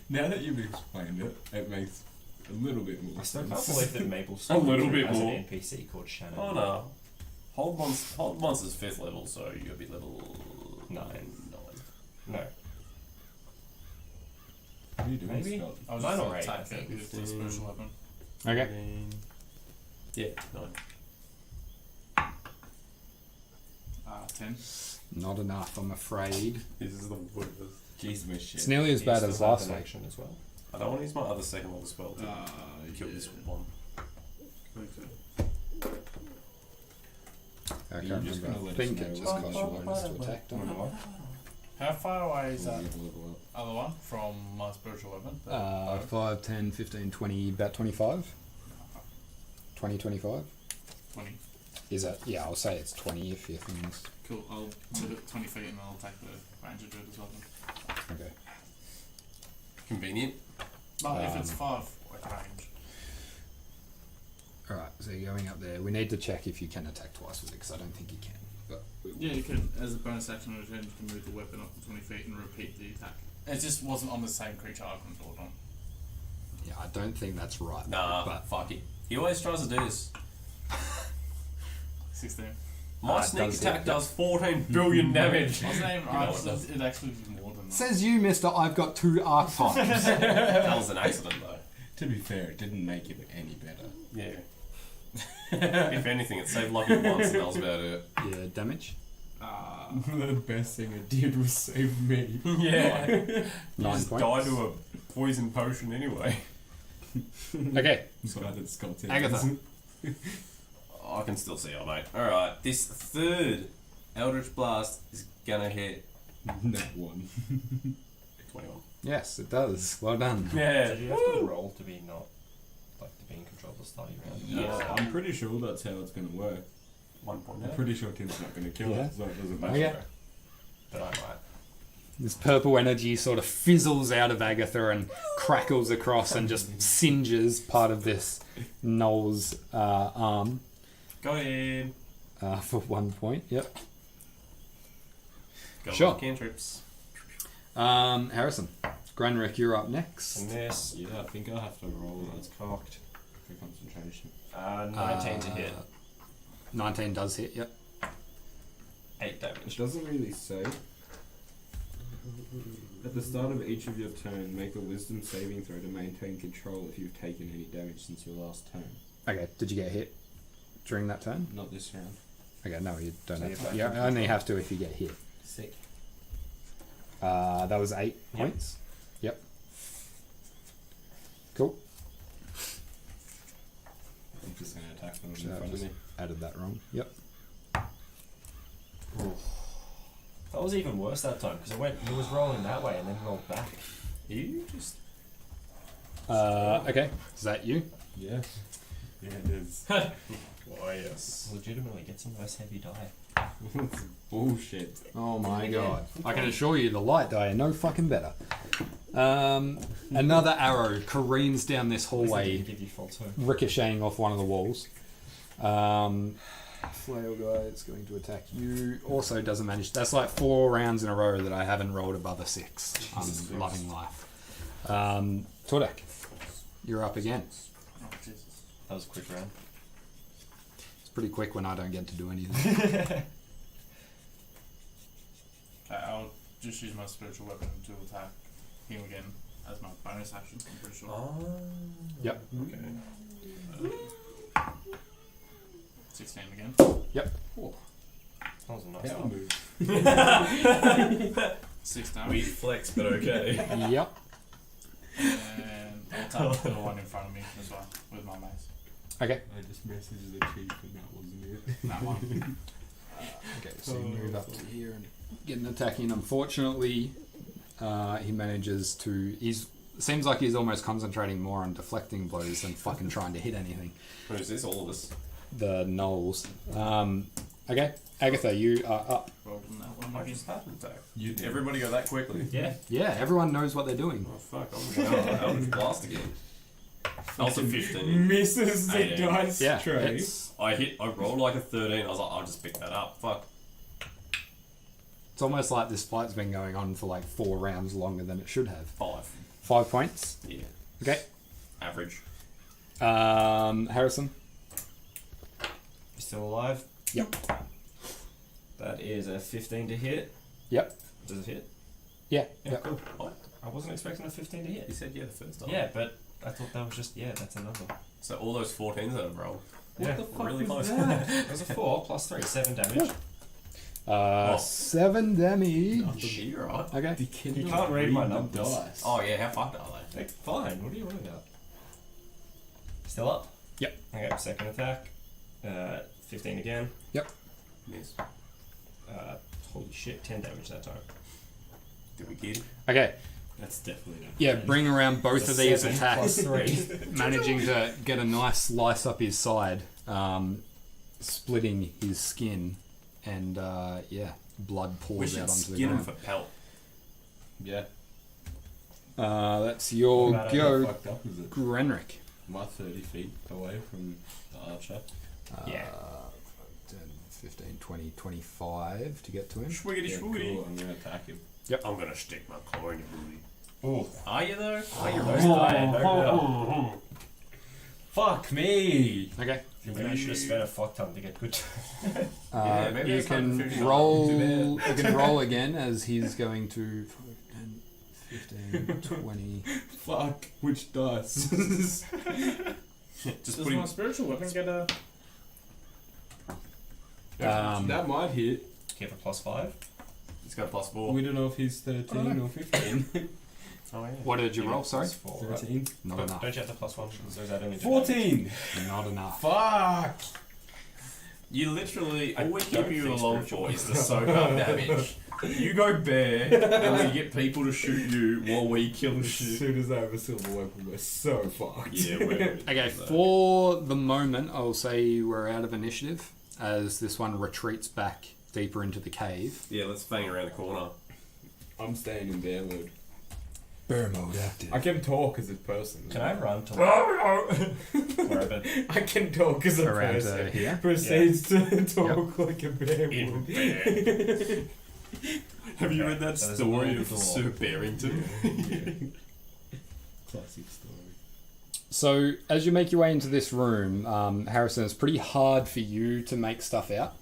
S2: Now that you've explained it, it makes a little bit more
S4: I still
S2: sense.
S4: can't believe that Maple
S5: A little bit
S4: has
S5: more.
S4: an NPC called Shannon.
S5: Oh no. Hold monster's 5th level, so you'll be level 9.
S4: No.
S2: What are you doing,
S4: Maybe?
S2: Scott?
S1: I was
S4: Mine
S1: just
S4: or eight,
S1: attack
S4: I think.
S1: it with the special weapon.
S3: Okay.
S5: Yeah, 9.
S1: 10.
S3: Not enough, I'm afraid.
S5: This is the worst.
S2: Jeez, my shit.
S3: It's nearly as
S4: You
S3: bad
S4: still
S3: as
S4: have
S3: last
S4: an
S3: week.
S4: action as well.
S5: I don't want to use my other second level spell to kill this one.
S3: I
S2: You're
S3: can't
S2: just
S3: remember.
S2: gonna
S3: I
S2: let
S3: think
S2: us
S3: it
S2: know
S3: just
S2: what
S3: costs you bonus to attack, don't it?
S1: How far away is that
S2: Level up.
S1: other one from my spiritual weapon? The
S3: 5, 10, 15, 20, about 25? 20, 25?
S1: 20.
S3: Is that? Yeah, I'll say it's 20 if your thing's.
S1: Cool, I'll move it 20 feet and I'll take the ranger druid as well then.
S3: Okay.
S5: Convenient.
S1: But if it's 5, like range.
S3: Alright, so you're going up there. We need to check if you can attack twice with it, because I don't think you can. But we will.
S1: Yeah, you can, as a bonus action on a turn, you can move the weapon up to 20 feet and repeat the attack. It just wasn't on the same creature I controlled on.
S3: Yeah, I don't think that's right.
S5: Nah,
S3: but
S5: fuck it. He always tries to do this.
S1: 16.
S5: My
S3: it
S5: sneak
S3: does
S5: attack
S3: hit,
S5: does 14 billion damage.
S1: I was not even
S5: You know
S1: right,
S5: what it does.
S1: it actually did more than that.
S3: says you, mister, I've got 2 archetypes.
S5: That was an accident though.
S2: To be fair, it didn't make it any better.
S5: Yeah. If anything, it saved Lucky once, and that was about it.
S3: Yeah, damage?
S2: The best thing it did was save me.
S5: Yeah.
S3: 9
S5: Just
S3: points.
S5: died to a poison potion anyway.
S3: Okay,
S2: So I did Scott
S3: Agatha.
S5: I can still see it, mate. Alright, this third Eldritch Blast is gonna hit
S2: Net 1.
S5: 21.
S3: yes, it does. Well done.
S5: Yeah.
S4: Did you have to roll to be not like to be in control of the study round?
S5: Yeah.
S2: I'm pretty sure that's how it's going to work.
S5: 1 point
S2: I'm
S5: out.
S2: pretty sure Tim's not going to kill
S3: Yeah.
S2: it, so it doesn't matter.
S3: Okay.
S4: But I might.
S3: This purple energy sort of fizzles out of Agatha and crackles across and just singes part of this Noel's arm
S5: Go in.
S3: for 1 point. Yep.
S5: Go
S3: Sure.
S5: with cantrips.
S3: Harrison, Granrick, you're up next.
S4: And this
S2: Yeah, I think I have to roll
S4: is cocked.
S2: for concentration.
S4: 19 to hit.
S3: 19 does hit, yep.
S4: 8
S2: It
S4: damage.
S2: doesn't really say. At the start of each of your turn, make a wisdom saving throw to maintain control if you've taken any damage since your last turn.
S3: Okay, did you get hit during that turn?
S2: Not this round.
S3: Okay, no, you don't
S4: So
S3: have
S4: you're
S3: to.
S4: back
S3: You
S4: to
S3: only have to if you get hit.
S2: Sick.
S3: That was 8 points. Yep. Cool.
S2: I'm just going to attack them in
S3: So
S2: front of me.
S3: added that wrong. Yep.
S4: That was even worse that time because it was rolling that way and then rolled back.
S5: You just.
S3: Okay, is that you?
S2: Yeah. Yeah, it is.
S5: Why, yes.
S4: Legitimately, get some nice heavy die.
S2: That's bullshit.
S3: Oh my god. I can assure you the light die are no fucking better. Another arrow careens down this hallway,
S4: Give you false hope.
S3: ricocheting off one of the walls. Flail guy is going to attack you. Also doesn't manage. That's like 4 rounds in a row that I haven't rolled above a 6.
S2: Jesus
S3: I'm
S2: Christ.
S3: loving life. Tordak, you're up again.
S1: Oh, Jesus.
S4: That was a quick round.
S3: It's pretty quick when I don't get to do anything.
S1: I'll just use my spiritual weapon to attack him again as my bonus action, I'm pretty sure.
S5: Oh.
S3: Yep.
S5: Okay.
S1: 16 again.
S3: Yep.
S4: That was a nice
S2: Power
S4: one.
S2: move.
S1: 6
S5: We
S1: damage.
S5: flex, but okay.
S3: Yep.
S1: And I'll attack the one in front of me as well with my mace.
S3: Okay.
S2: I just messaged the chief and that wasn't it.
S1: That one.
S3: Okay, so you move up to here and get an attack in. Unfortunately, he manages to. Seems like he's almost concentrating more on deflecting blows than fucking trying to hit anything.
S5: Who's this? All of us.
S3: The gnolls. Okay, Agatha, you are up.
S1: Rolled on that one
S5: I
S1: again.
S5: just started attack.
S2: You did.
S5: Everybody go that quickly.
S4: Yeah.
S3: Yeah, everyone knows what they're doing.
S5: Oh fuck! I'll just blast again. Also 15.
S2: Misses the
S5: 18.
S2: dice
S3: Yeah,
S2: tray.
S3: it's
S5: I rolled like a 13. I was like, I'll just pick that up. Fuck.
S3: almost like this fight's been going on for like 4 rounds longer than it should have.
S5: 5.
S3: 5 points.
S5: Yeah.
S3: Okay.
S5: Average.
S3: Harrison.
S4: You still alive?
S3: Yep.
S4: That is a 15 to hit.
S3: Yep.
S4: Does it hit?
S3: Yeah.
S4: Yeah,
S3: Yep.
S4: cool.
S5: What?
S4: I wasn't expecting a 15 to
S5: You
S4: hit.
S5: said yeah the first time.
S4: Yeah, but I thought that was just, that's a number.
S5: So all those 14s that I've rolled.
S4: Yeah.
S2: The fuck
S5: Really
S2: is
S5: close.
S2: that?
S4: It was a 4 plus 3, 7 damage.
S3: 7 damage.
S5: Nothing. You're right.
S3: Okay.
S4: You can't read my numbers.
S2: Dice.
S5: Oh yeah, how fucked are they?
S4: Like, fine, what are you on about? Still up?
S3: Yep.
S4: Okay, second attack. 15 again.
S5: Miss.
S4: Holy shit, 10 damage that time.
S5: Did we get it?
S3: Okay.
S2: That's definitely not.
S3: Yeah, bring around both of these attacks.
S4: Plus 3.
S3: Managing to get a nice slice up his side, splitting his skin, and blood
S5: We
S3: pours
S5: should
S3: out onto the
S5: skin him
S3: ground.
S5: for pelt.
S2: Yeah.
S3: That's your
S4: How
S3: go,
S2: fucked up is it?
S3: Grenrick.
S2: Am I 30 feet away from the archer?
S4: Yeah.
S3: 10, 15, 20, 25 to get to him.
S5: Schwiggity
S2: Yeah,
S5: schwiggity.
S2: cool. I'm gonna attack him.
S5: I'm gonna stick my claw in your booty.
S4: Ooh.
S5: Are you though? Are you
S4: Those
S5: really?
S4: die, no good.
S2: Fuck me!
S3: Okay.
S4: Maybe I should have spent a fuck ton to get good.
S5: Yeah, maybe
S3: You
S5: that's not
S3: can
S5: 50.
S3: roll.
S5: Too
S3: You
S5: bad.
S3: can roll again as he's going to 10, 15, 20.
S2: Fuck. Which dice?
S5: Just
S1: Does
S5: put him.
S1: my spiritual weapon get a...
S2: That might hit.
S4: Give a plus 5.
S5: He's got a +4.
S2: We don't know if he's 13 or 15.
S5: Oh yeah.
S3: What did you roll? Sorry,
S4: Plus 4, right?
S2: 13.
S3: not
S4: Don't
S3: enough.
S4: you have the plus 1? So is that only
S2: 14!
S3: Not enough.
S2: Fuck!
S5: You literally,
S4: I
S5: all we
S4: don't
S5: keep you
S4: think
S5: along
S4: spiritual
S5: for is to soak up damage. You go bare, and we get people to shoot you while we kill
S2: As
S5: shit.
S2: soon as I have a silver weapon, we're so fucked.
S5: Yeah, we're
S3: Okay, for the moment, I'll say we're out of initiative as this one retreats back deeper into the cave.
S5: Yeah, let's bang around the corner.
S2: I'm staying in bear mode.
S3: Bear mode active.
S2: I can talk as a person.
S4: Can I run to wherever?
S2: I can talk as a
S3: Around
S2: person.
S3: here.
S2: Proceeds to talk like a bear
S5: In
S2: would.
S5: bear. Have you
S4: Okay,
S5: read that
S4: so there's a
S5: story
S4: little
S5: of
S4: door.
S5: Sir Barrington?
S2: Classic story.
S3: So, as you make your way into this room, Harrison, it's pretty hard for you to make stuff out.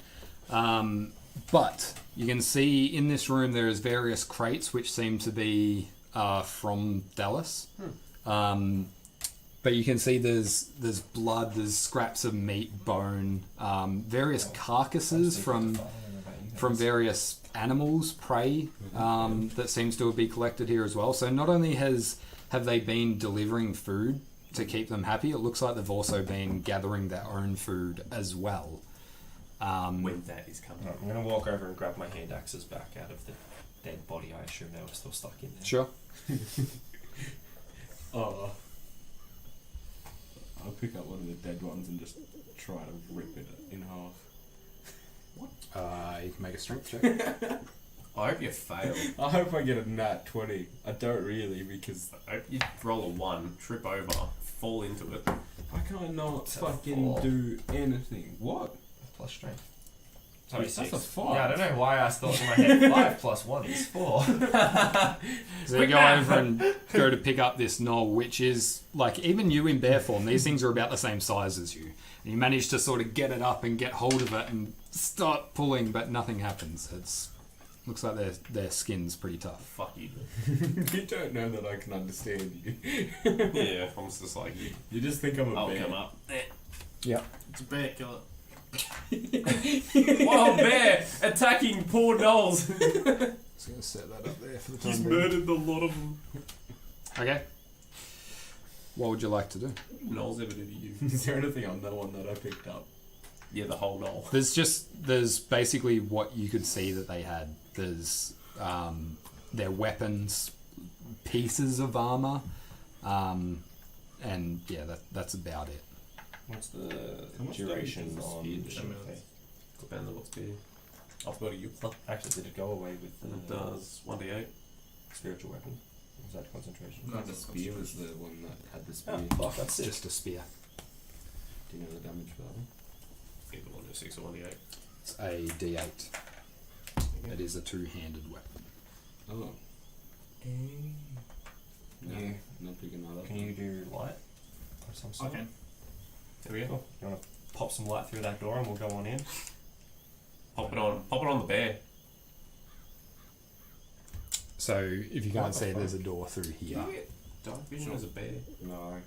S3: But you can see in this room there is various crates which seem to be from Dallas. But you can see there's blood, there's scraps of meat, bone, various carcasses from various animals, prey, that seems to be collected here as well. So not only have they been delivering food to keep them happy, it looks like they've also been gathering their own food as well.
S5: When that is coming.
S4: I'm going to walk over and grab my hand axes back out of the dead body. I assume they were still stuck in there.
S3: Sure.
S2: Oh. I'll pick up one of the dead ones and just try to rip it in half.
S3: You can make a strength check.
S5: I hope you fail.
S2: I hope I get a nat 20. I don't really, because
S5: I hope you roll a 1, trip over, fall into it.
S2: I can't not
S5: It's a
S2: fucking
S5: 4.
S2: do anything. What?
S4: Plus strength.
S2: Sorry, that's a 5.
S4: Yeah, I don't know why I thought in my head 5 plus 1 is 4.
S3: So you go over and go to pick up this knoll, which is, like, even you in bear form, these things are about the same size as you. And you manage to sort of get it up and get hold of it and start pulling, but nothing happens. Looks like their skin's pretty tough.
S5: Fuck you.
S2: You don't know that I can understand you.
S5: Yeah, I'm just like you.
S2: You just think I'm a
S5: I'll
S2: bear.
S5: come up.
S3: Yep.
S1: It's a bear killer.
S5: Wild bear attacking poor Knowles.
S3: Just going to set that up there for the time
S5: He's
S3: being.
S5: murdered a lot of them.
S3: Okay. What would you like to do?
S5: Knowles ever did to you?
S2: Is there anything on that one that I picked up?
S5: Yeah, the whole Knoll.
S3: There's basically what you could see that they had. There's their weapons, pieces of armor, and yeah, that's about it.
S4: What's the
S2: How much
S4: duration
S2: damage does
S4: on
S2: the
S4: the
S2: spear
S4: shield?
S5: do? Depends on what's beer. I've got a Yukla.
S4: Actually, did it go away with
S5: And it
S4: the
S5: does 1d8.
S4: spiritual weapon? Was that concentration?
S2: No, the spear was the one that had the spear.
S4: Oh, fuck, that's it.
S3: Just a spear.
S2: Do you know the damage for that one?
S5: Either 1d6 or 1d8.
S3: It's a D8. It is a two-handed weapon.
S2: Oh. No,
S4: Yeah.
S2: not picking that up.
S4: Can you do light of some sort?
S1: Okay.
S5: There we go.
S4: Cool. You want to pop some light through that door and we'll go on in?
S5: Pop it on the bear.
S3: So if you
S2: What
S3: can't
S2: the
S3: see,
S2: fuck?
S3: there's a door through here.
S5: Can you get dark vision as a bear?
S2: No.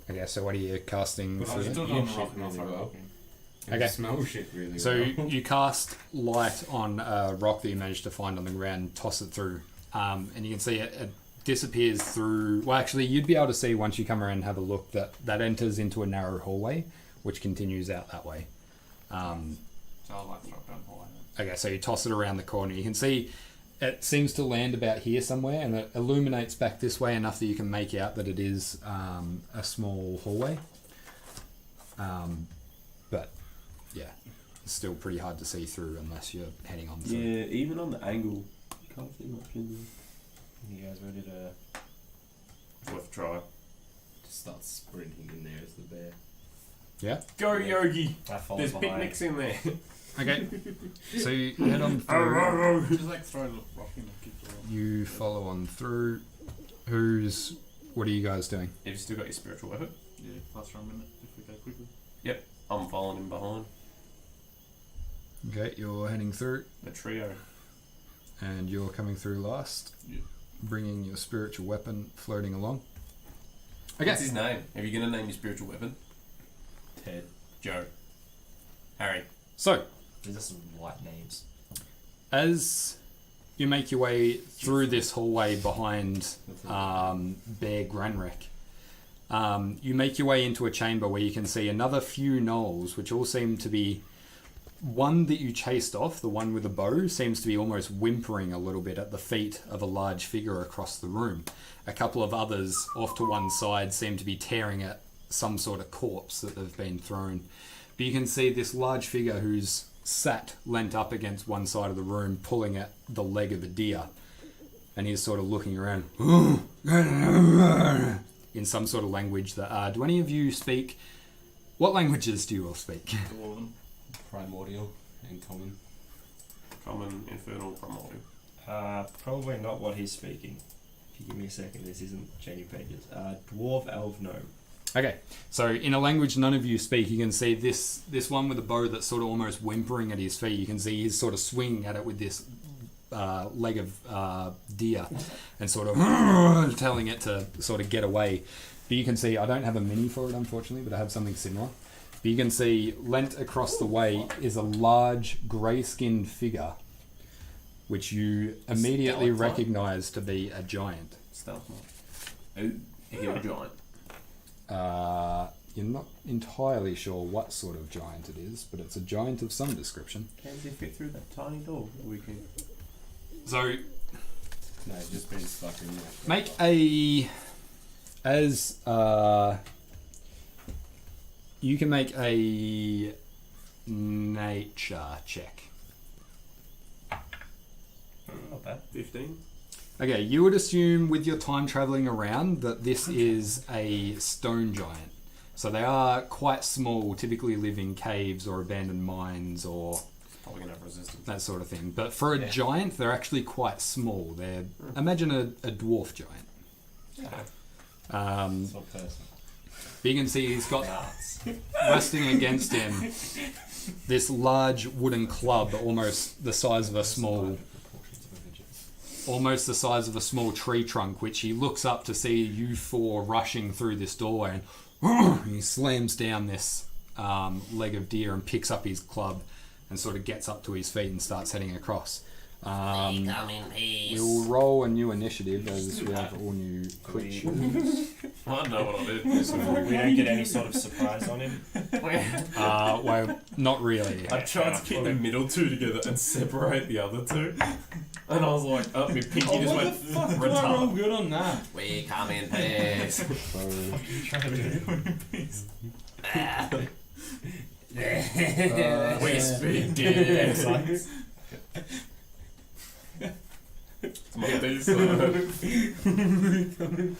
S3: Okay, so what are you casting
S2: But I
S3: through
S2: was
S3: there?
S2: still
S1: on
S2: doing
S1: the rock
S2: shit
S1: and I'll
S2: really
S1: throw it
S2: well.
S1: up in.
S2: I
S3: Okay.
S2: can smell shit really
S3: So
S2: well.
S3: you cast light on a rock that you managed to find on the ground, toss it through, and you can see it disappears through. Well, actually, you'd be able to see once you come around and have a look that enters into a narrow hallway, which continues out that way.
S1: So I'll like throw it down the hallway then.
S3: Okay, so you toss it around the corner. You can see it seems to land about here somewhere, and it illuminates back this way enough that you can make out that it is a small hallway. But yeah, it's still pretty hard to see through unless you're heading on through.
S5: Yeah, even on the angle, you can't see much in there.
S4: You guys ready to...
S5: It's worth a try.
S2: Just start sprinting in there as the bear.
S3: Yeah.
S5: Go Yogi!
S4: I follow
S5: There's
S4: behind.
S5: picnics in there.
S3: Okay. So you head on through.
S1: Just like throw a little rock in and keep it rolling.
S3: You follow on through. What are you guys doing?
S5: Have you still got your spiritual weapon?
S1: Yeah, plus for a minute if we go quickly.
S5: I'm following him behind.
S3: Okay, you're heading through,
S5: The trio.
S3: and you're coming through last.
S1: Yeah.
S3: Bringing your spiritual weapon, floating along. Okay.
S5: What's his name? Are you going to name your spiritual weapon?
S2: Ted.
S5: Joe. Harry.
S3: So,
S4: These are some light names.
S3: as you make your way through this hallway behind Bear Granrick, you make your way into a chamber where you can see another few gnolls, which all seem to be... One that you chased off, the one with the bow, seems to be almost whimpering a little bit at the feet of a large figure across the room. A couple of others off to one side seem to be tearing at some sort of corpse that they've been thrown. But you can see this large figure who's sat leant up against one side of the room, pulling at the leg of a deer. And he's sort of looking around in some sort of language that... do any of you speak... What languages do you all speak?
S1: All of them.
S2: Primordial and common.
S5: Common, infernal, primordial.
S4: Probably not what he's speaking. If you give me a second, this isn't changing pages. Dwarf, elf, gnome.
S3: Okay, so in a language none of you speak, you can see this one with a bow that's sort of almost whimpering at his feet. You can see he's sort of swinging at it with this leg of deer and sort of telling it to sort of get away. But you can see, I don't have a mini for it unfortunately, but I have something similar. But you can see lent across the way is a large grey-skinned figure, which you immediately
S5: Stalactite?
S3: recognise to be a giant.
S5: Stealth mode. Oh, you're a giant.
S3: You're not entirely sure what sort of giant it is, but it's a giant of some description.
S5: Can he fit through that tiny door? We can.
S3: So
S2: No, just being stuck in there.
S3: make you can make a nature check.
S4: Not bad.
S5: 15.
S3: Okay, you would assume with your time travelling around that this is a stone giant. So they are quite small, typically live in caves or abandoned mines or
S5: Probably gonna have resistance.
S3: that sort of thing. But for a giant, they're actually quite small. They're imagine a dwarf giant.
S2: It's not person.
S3: But you can see he's got resting against him this large wooden club, almost the size of a small tree trunk, which he looks up to see you four rushing through this doorway, and he slams down this leg of deer and picks up his club and sort of gets up to his feet and starts heading across. We'll roll a new initiative as we have all new creatures.
S5: I know what I did.
S4: We don't get any sort of surprise on him.
S3: Well, not really.
S5: I tried to keep the middle two together and separate the other two. And I was like, oh, my pinky just went retard.
S2: Good on that.
S5: We come in peace.
S2: So,
S5: We speak dead.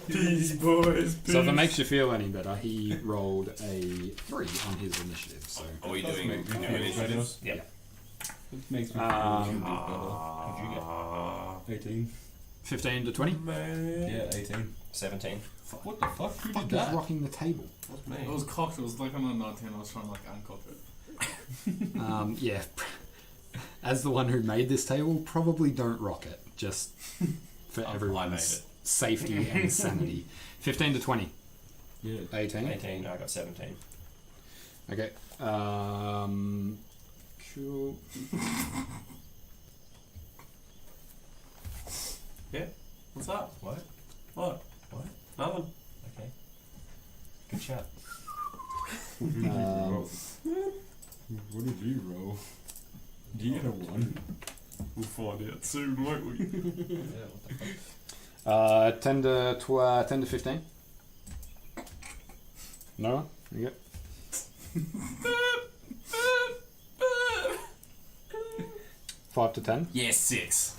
S5: Peace, boys. Peace.
S3: So if it makes you feel any better, he rolled a 3 on his initiative. So
S5: Are we doing new initiatives?
S4: Yeah.
S2: it makes me feel a little bit
S4: What'd you get?
S2: 18.
S3: 15 to 20.
S2: Yeah, 18.
S4: 17.
S2: What the fuck? Who
S3: Fuck
S2: did
S3: is
S2: that?
S3: rocking the table.
S5: That's me.
S1: It was cocked. It was like on a 19. I was trying to like uncock it.
S3: Yeah. As the one who made this table, probably don't rock it. Just for
S5: I made
S3: everyone's
S5: it.
S3: safety and sanity. 15 to 20.
S2: Yeah.
S3: 18.
S4: 18. I got 17.
S3: Okay. Cool.
S5: Yeah. What's up?
S4: What?
S5: What?
S4: What?
S5: Nothing.
S4: Okay. Good chat.
S2: What did you roll? Did you get a 1?
S5: We'll find out soon, won't we?
S4: Yeah, what the fuck?
S3: 10 to 15. No? You get 5 to 10.
S5: Yeah, 6.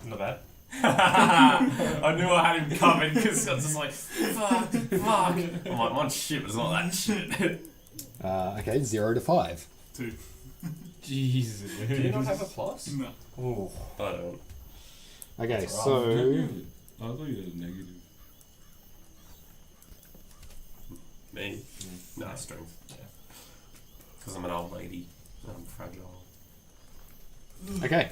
S4: Not bad.
S5: I knew I had him covered because I was just like, fuck. I'm like, mine's shit, but it's not that shit.
S3: Okay, 0 to 5.
S1: 2.
S2: Jesus.
S4: Do you not have a plus?
S1: No.
S4: Oh.
S5: I don't.
S3: Okay,
S4: That's
S3: so
S2: I thought you had a negative.
S5: Me? No, strength.
S4: Yeah.
S5: Because I'm an old lady. I'm fragile.
S3: okay.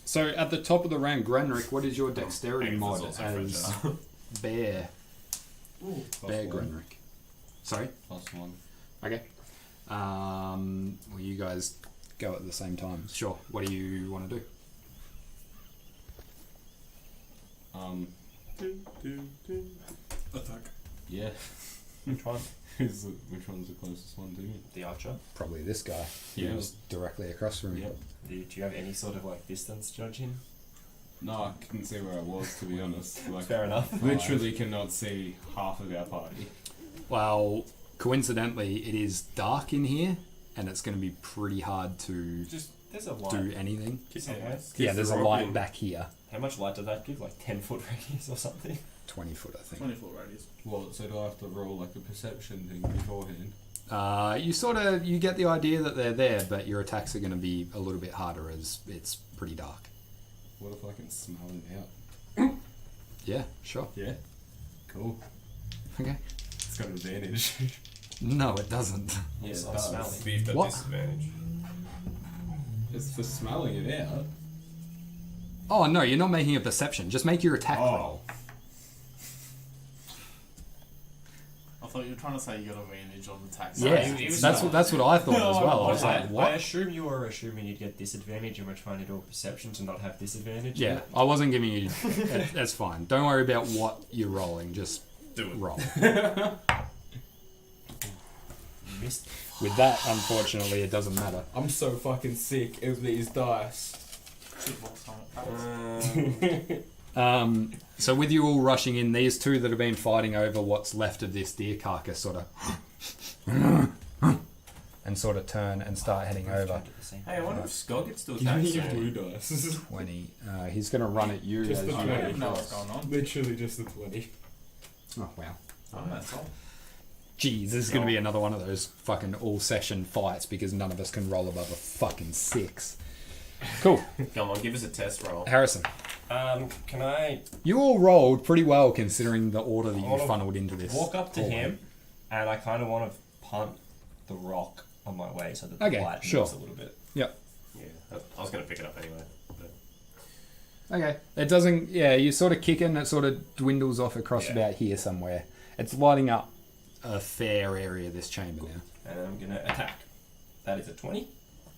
S3: So at the top of the round, Grenrick, what is your dexterity
S5: Agatha's
S3: mod
S5: also
S3: as
S5: fragile.
S3: Bear
S2: +1.
S3: Grenrick? Sorry.
S2: +1.
S3: Okay. Well, you guys go at the same time. Sure. What do you want to do?
S1: Attack.
S2: Yeah.
S4: Which one?
S2: Which one's the closest one to me?
S4: The archer?
S3: Probably this guy.
S2: Yeah.
S3: He was directly across from you.
S2: Yep.
S4: Do you have any sort of like distance judging?
S2: No, I couldn't see where I was, to be honest. Like,
S4: Fair enough.
S2: literally cannot see half of our party.
S3: Well, coincidentally, it is dark in here, and it's going to be pretty hard to
S4: Just there's a light.
S3: do anything.
S4: somewhere.
S3: Yeah, there's a light back here.
S4: How much light did that give? Like 10-foot radius or something?
S3: 20 foot, I think.
S1: 24 radius.
S2: Well, so do I have to roll like a perception thing beforehand?
S3: You get the idea that they're there, but your attacks are going to be a little bit harder as it's pretty dark.
S2: What if I can smell them out?
S3: Yeah, sure.
S2: Yeah. Cool.
S3: Okay.
S2: It's got advantage.
S3: No, it doesn't.
S5: Yes,
S4: I'm smelling.
S5: Beef got
S3: What?
S5: disadvantage.
S2: It's for smelling it out.
S3: Oh no, you're not making a perception. Just make your attack
S2: Oh.
S3: roll.
S1: I thought you were trying to say you got advantage on the tax.
S3: Yeah,
S4: he was
S3: that's what I thought as well. I was
S4: I
S3: like, what?
S4: assume you were assuming you'd get disadvantage and we're trying to do a perception to not have disadvantage.
S3: Yeah, I wasn't giving you. That's fine. Don't worry about what you're rolling. Just
S5: Do it.
S3: roll.
S4: You missed.
S3: With that, unfortunately, it doesn't matter.
S2: I'm so fucking sick of these dice.
S3: So with you all rushing in, these two that have been fighting over what's left of this deer carcass sort of and sort of turn and start heading over.
S5: Hey, I wonder if Scott gets to
S2: Give
S5: attack
S2: me your
S5: soon.
S2: blue dice.
S3: 20. He's going to run at you
S2: Just
S3: as
S2: the
S3: you
S1: I
S2: twenty.
S1: don't
S3: go
S1: even know
S3: across.
S1: what's going on.
S2: Literally just the 20.
S3: Oh, wow.
S1: Oh, that's all.
S3: Jeez, this is going to be another one of those fucking all-session fights because none of us can roll above a fucking 6. Cool.
S5: Come on, give us a test roll.
S3: Harrison,
S4: Can I
S3: you all rolled pretty well considering the order that
S4: I
S3: you
S4: wanna
S3: funneled into this.
S4: walk up to
S3: hallway.
S4: him and I kind of want to punt the rock on my way so that the
S3: Okay,
S4: light
S3: sure.
S4: moves a little bit.
S3: Yep.
S5: Yeah, I was going to pick it up anyway. But
S3: Okay. It doesn't... Yeah, you sort of kick in, it sort of dwindles off across
S5: Yeah.
S3: about here somewhere. It's lighting up a fair area of this chamber now.
S4: And I'm going to attack. That is a 20.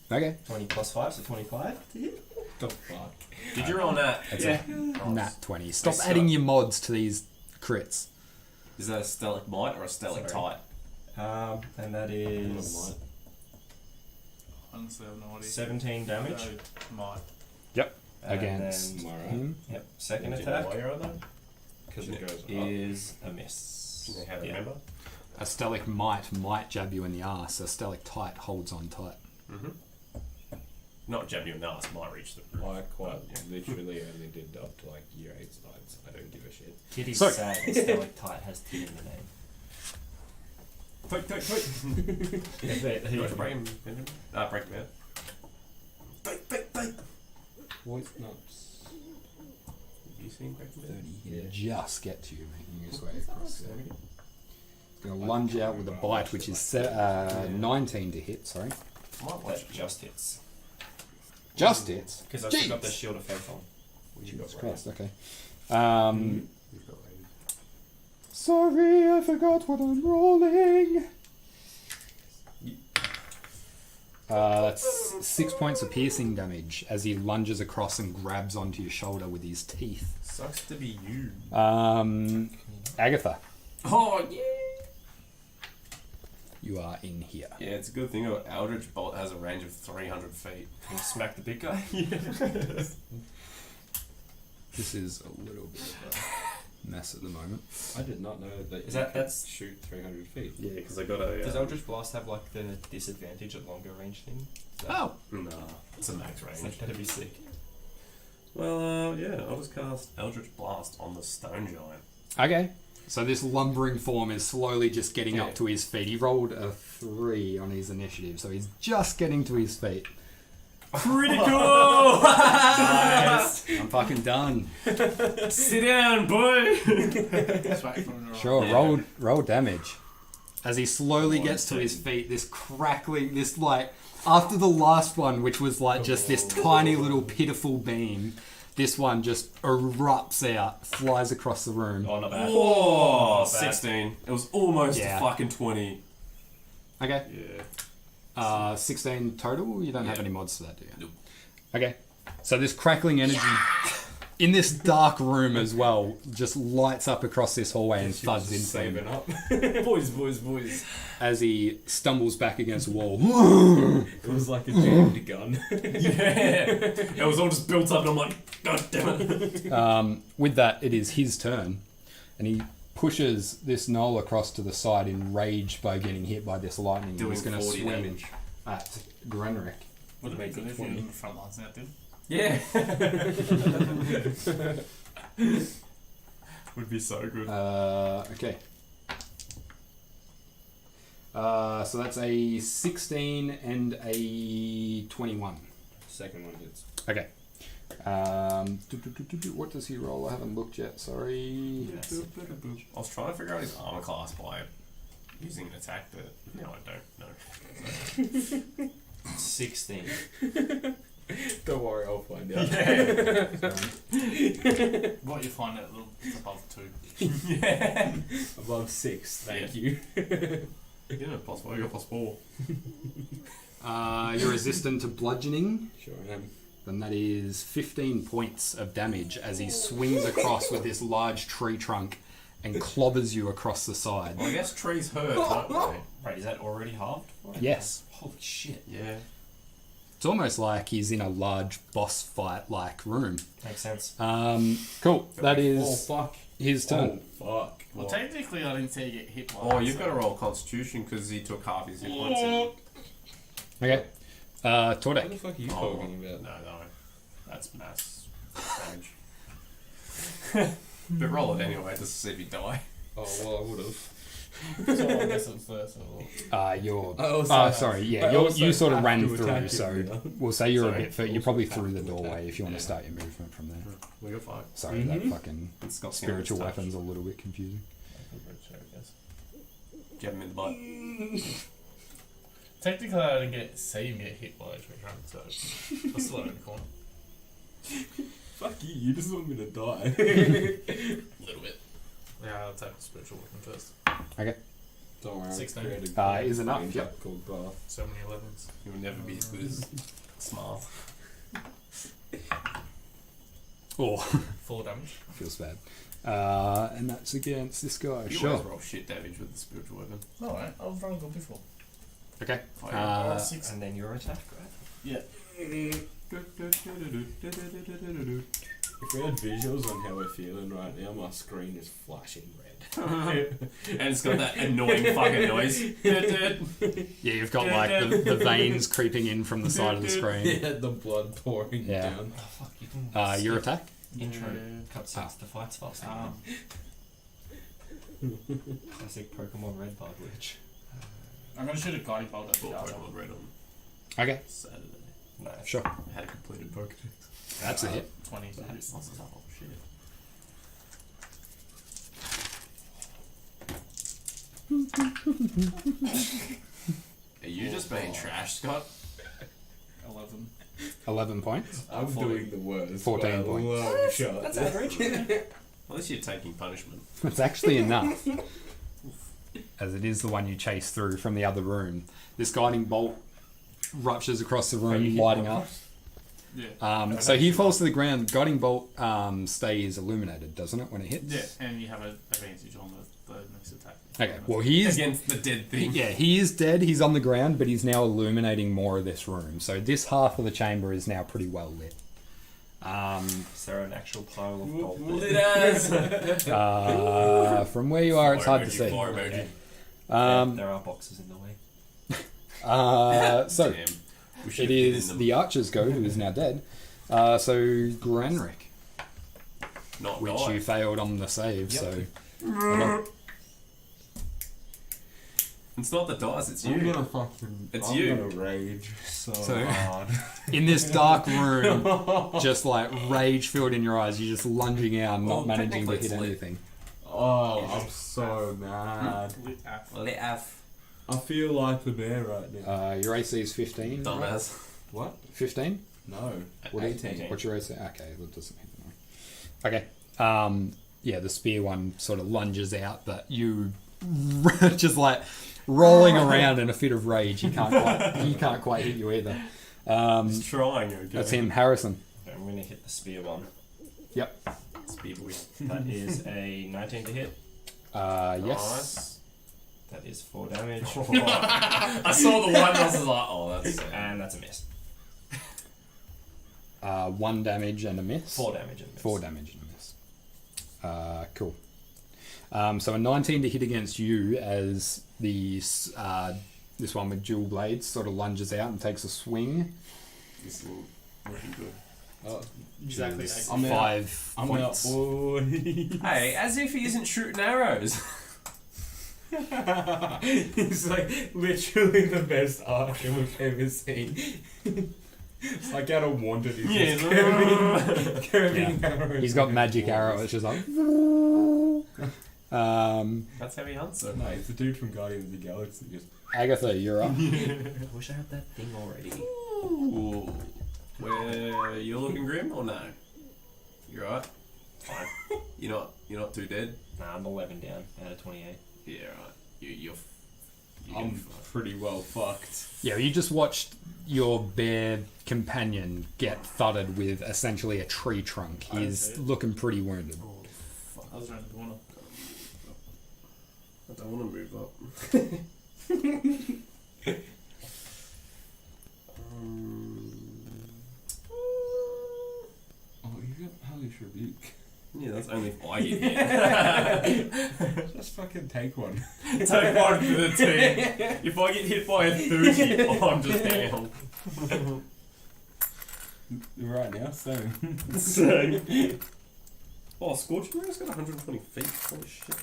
S3: Okay.
S4: 20 plus 5, so 25 to hit.
S2: The fuck?
S5: did you roll that?
S3: That's
S4: Yeah.
S3: a nat 20. Stop
S5: Scott.
S3: adding your mods to these crits.
S5: Is that a stalagmite or a stalactite?
S4: And that is
S1: Honestly, I have no idea.
S4: 17 damage.
S1: So, might.
S3: Yep.
S4: And
S3: Against
S2: then-
S3: him.
S4: Yep, second
S5: Do you know
S4: attack
S5: why you're on that?
S2: Because it goes up.
S4: is a miss.
S5: Do you know how to
S4: Yeah.
S5: remember?
S3: A stalagmite might jab you in the ass. A stalactite holds on tight.
S5: Mm-hmm. Not jab you in the ass, might reach the...
S2: I quite literally only did up to like year 8 slides. I don't give a shit.
S4: Kitty's
S3: So-
S4: sad and stalactite has T in the name.
S5: Quick.
S4: Yeah,
S5: You want to break him? Break him out.
S2: What nuts?
S5: You seen break him out?
S3: He'll just get to you, making his way across there. He's going to lunge out with a bite, which is 19 to hit, sorry.
S5: Might watch
S4: That just hits.
S3: Just hits.
S4: Because I've still got the
S3: Jeez.
S4: shield of faith on.
S3: Jesus Christ, okay.
S2: You've got
S3: Sorry, I forgot what I'm rolling. That's 6 points of piercing damage as he lunges across and grabs onto your shoulder with his teeth.
S5: Sucks to be you.
S3: Agatha,
S5: Oh, yeah!
S3: you are in here.
S5: Yeah, it's a good thing our Eldritch Bolt has a range of 300 feet.
S4: Can you smack the big guy?
S3: This is a little bit of a mess at the moment.
S2: I did not know that
S4: Is
S2: you
S4: that-
S2: could
S4: that's-
S2: shoot 300 feet.
S5: Yeah, because I got a...
S4: Does Eldritch Blast have like the disadvantage at longer range thing?
S3: Oh,
S5: Nah, it's a max range.
S4: Like, that'd be sick.
S5: Well, yeah, I'll just cast Eldritch Blast on the Stone Giant.
S3: okay. So this lumbering form is slowly just getting
S5: Yeah.
S3: up to his feet. He rolled a 3 on his initiative, so he's just getting to his feet.
S5: Critical!
S3: Nice. I'm fucking done.
S5: Sit down, boy!
S1: Smack from the
S3: Sure,
S5: Yeah.
S3: roll damage. As he slowly
S5: What
S3: gets
S5: is
S3: to
S5: it?
S3: his feet, this crackling, this like, after the last one, which was like just this tiny little pitiful beam, this one just erupts out, flies across the room.
S4: Oh, not bad.
S5: Oh,
S4: Not bad.
S5: 16. It was almost
S3: Yeah.
S5: a fucking 20.
S3: Okay.
S5: Yeah.
S3: 16 total? You don't have
S5: Yeah.
S3: any mods to that, do you?
S5: Nope.
S3: Okay. So this crackling energy in this dark room as well just lights up across this hallway and thuds into
S2: saving
S3: him
S2: up.
S5: Boys.
S3: as he stumbles back against the wall.
S2: It was like a jammed gun.
S5: Yeah. It was all just built up and I'm like, God damn it.
S3: With that, it is his turn, and he pushes this knoll across to the side, enraged by getting hit by this lightning.
S5: Doing
S3: He's going to
S5: 40
S3: swing
S5: damage.
S3: at Grenrick.
S1: Would it be
S4: Make
S1: good
S4: it
S1: if you were
S4: 20.
S1: in the front lines now, dude?
S5: Yeah. Would be so good.
S3: Okay. So that's a 16 and a 21.
S2: Second one hits.
S3: Okay. What does he roll? I haven't looked yet. Sorry.
S5: I was trying to figure out his armor class by using an attack, but now I don't know.
S4: 16.
S2: Don't worry, I'll find out.
S1: What you find out it's above 2.
S5: Yeah.
S2: Above 6, thank you.
S5: You know, +4. You got +4.
S3: You're resistant to bludgeoning.
S2: Sure am.
S3: Then that is 15 points of damage as he swings across with this large tree trunk and clobbers you across the side.
S5: Well, I guess trees hurt, don't they?
S4: Right, is that already halved?
S3: Yes.
S4: Holy shit.
S5: Yeah.
S3: It's almost like he's in a large boss fight like room.
S4: Makes sense.
S3: Cool. That
S2: Oh,
S3: is
S2: fuck.
S3: his turn.
S2: Oh, fuck.
S1: Well, technically, I didn't say you get hit by
S5: Oh, you've got to roll Constitution because he took half his hit points.
S3: Okay.
S2: What
S3: Tordek.
S2: the fuck are you
S5: Oh,
S2: talking about?
S5: No, that's mass damage. But roll it anyway, just to see if you die.
S2: Oh, well, I would have.
S1: So I guess it's first.
S3: You're.
S2: I also
S3: sorry. Yeah,
S2: I
S3: you
S2: also
S3: sort of
S2: have
S3: ran
S2: to
S3: through,
S2: attack
S3: so
S2: him, you know?
S3: we'll say you're
S5: Sorry.
S3: a bit further. You're
S2: Also
S3: probably
S2: have
S3: through the
S2: to
S3: doorway
S2: attack.
S3: if you want to
S2: Yeah.
S3: start your movement from there.
S5: Well, you're fine.
S3: Sorry, that fucking
S5: It's got
S3: spiritual
S5: touch.
S3: weapon's a little bit confusing.
S5: Jab him in the butt.
S1: Technically, I didn't see him get hit by a tree trunk, so I still in the corner.
S2: Fuck you just want me to die.
S1: A little bit. Yeah, I'll take the spiritual weapon first.
S3: Okay.
S2: Don't worry,
S1: 16.
S2: I've created
S3: Is enough,
S2: a
S3: yep.
S2: called Bath.
S1: So many 11s.
S5: You will never be as good as Smart.
S3: Oh,
S1: 4 damage.
S3: feels bad. And that's against this guy.
S5: You
S3: Sure.
S5: always roll shit damage with the spiritual weapon.
S1: Alright, I was running good before.
S3: Okay.
S5: Oh, yeah.
S1: 6.
S4: And then your attack, right?
S1: Yeah.
S2: If we had visuals on how we're feeling right now, my screen is flashing red.
S5: And it's got that annoying fucking noise.
S3: Yeah, you've got like the veins creeping in from the side of the screen.
S2: Yeah, the blood pouring
S3: Yeah.
S2: down.
S4: Oh, fuck, you can
S3: Your attack?
S4: intro
S1: Yeah.
S4: cutscenes to fights faster. Classic Pokemon Red Bug Witch.
S1: I'm gonna shoot a guiding bolt at the
S5: Bought
S1: guy.
S5: Pokemon Red on
S3: Okay.
S5: Saturday.
S4: No.
S3: Sure.
S5: I had a completed Pokedex.
S3: That's a hit.
S1: 20.
S5: Nice. Oh, shit. Are you just being trash, Scott?
S1: 11.
S3: 11 points.
S2: I'm doing the worst.
S3: 14
S2: by a
S3: points.
S2: long shot.
S4: That's average.
S5: At least you're taking punishment.
S3: It's actually enough. As it is the one you chase through from the other room. This guiding bolt ruptures across the room, lighting up.
S1: Yeah.
S3: So he falls to the ground. Guiding bolt stays illuminated, doesn't it, when it hits?
S1: Yeah, and you have an advantage on the next attack.
S3: Okay, well he is...
S5: Against the dead thing.
S3: Yeah, he is dead. He's on the ground, but he's now illuminating more of this room. So this half of the chamber is now pretty well lit.
S4: Is there an actual pile of gold?
S5: Lit as.
S3: From where you are, it's hard to see.
S5: Fire emoji.
S4: There are boxes in the way.
S3: So
S5: Damn. We
S3: it
S5: should've been in
S3: is
S5: them.
S3: the archer's go, who is now dead. So Granrick,
S5: Not
S3: which
S5: die.
S3: you failed on the save.
S4: Yep.
S3: So
S5: It's not the dice, it's you.
S2: I'm gonna fucking.
S5: It's
S2: I'm
S5: you.
S2: gonna rage so
S3: So-
S2: hard.
S3: in this dark room, just like rage filled in your eyes, you're just lunging out, and
S5: Well,
S3: not managing to
S5: technically
S3: hit
S5: it's lit.
S3: anything.
S2: Oh, I'm so mad.
S1: Lit af.
S5: Lit af.
S2: I feel like the bear right now.
S3: Your AC is 15. right?
S5: Dumbass.
S2: What?
S3: 15?
S2: No.
S3: What is
S2: 18.
S3: What's your AC? Okay, that doesn't hit the mark. Okay. Yeah, the spear one sort of lunges out, but you just like rolling around in a fit of rage. He can't quite hit you either.
S5: He's trying, okay.
S3: That's him, Harrison.
S4: Okay, I'm going to hit the spear one.
S3: Yep.
S5: Speed boy.
S4: That is a 19 to hit.
S3: Yes.
S5: Nice.
S4: That is 4 damage.
S5: I saw the one, I was like, oh, that's sad.
S4: And that's a miss.
S3: 1 damage and a miss.
S4: 4 damage and a miss.
S3: 4 damage and a miss. Cool. So a 19 to hit against you as this one with dual blades sort of lunges out and takes a swing.
S5: This is looking good.
S2: Oh,
S1: Exactly.
S3: Is
S2: I'm out.
S3: 5
S2: I'm
S3: points.
S2: out, boy.
S5: Hey, as if he isn't shooting arrows.
S2: He's like literally the best archer we've ever seen. It's like out of Wanted. He's
S5: Yeah,
S2: just curving arrows.
S3: He's got magic arrow. It's just like
S5: That's how he answered.
S2: No, it's the dude from Guardians of the Galaxy. Just
S3: Agatha, you're up.
S4: I wish I had that thing already.
S5: Ooh. Where you're looking grim or no? You're right. Fine. You're not too dead.
S4: Nah, I'm 11 down out of 28.
S5: Yeah, right. You're
S2: I'm pretty well fucked.
S3: Yeah, you just watched your bear companion get thudded with essentially a tree trunk.
S1: I didn't
S3: He's
S1: see it.
S3: looking pretty wounded.
S5: Oh, fuck.
S1: I was around the corner.
S5: I don't want to move up.
S2: Oh, you got Hellish Rebuke.
S5: Yeah, that's only if I get hit.
S2: Just fucking take one.
S5: Take one for the team. If I get hit by a 30, I'm just down.
S2: Right now, same.
S5: So, oh, Scorching Ray's got 120 feet. Holy shit.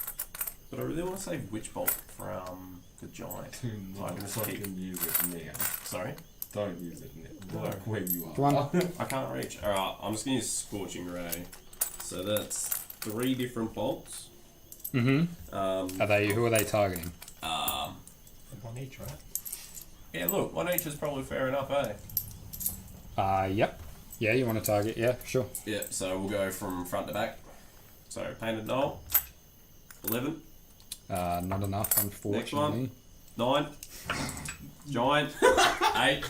S5: But I really want to save Witch Bolt from the Giant.
S2: Do
S5: So I
S2: not
S5: can just keep.
S2: fucking use it now.
S5: Sorry?
S2: Don't use it now.
S5: Why?
S2: Like where you are.
S3: Come on.
S5: I can't reach. Alright, I'm just going to use Scorching Ray. So that's 3 different bolts.
S3: Mm-hmm.
S5: Um,
S3: Who are they targeting?
S4: One each, right?
S5: Yeah, look, 1 each is probably fair enough, eh?
S3: Yep. Yeah, you want to target? Yeah, sure.
S5: Yeah, so we'll go from front to back. So, Painted Knoll, 11,
S3: Not enough, unfortunately.
S5: 9, Giant, 8.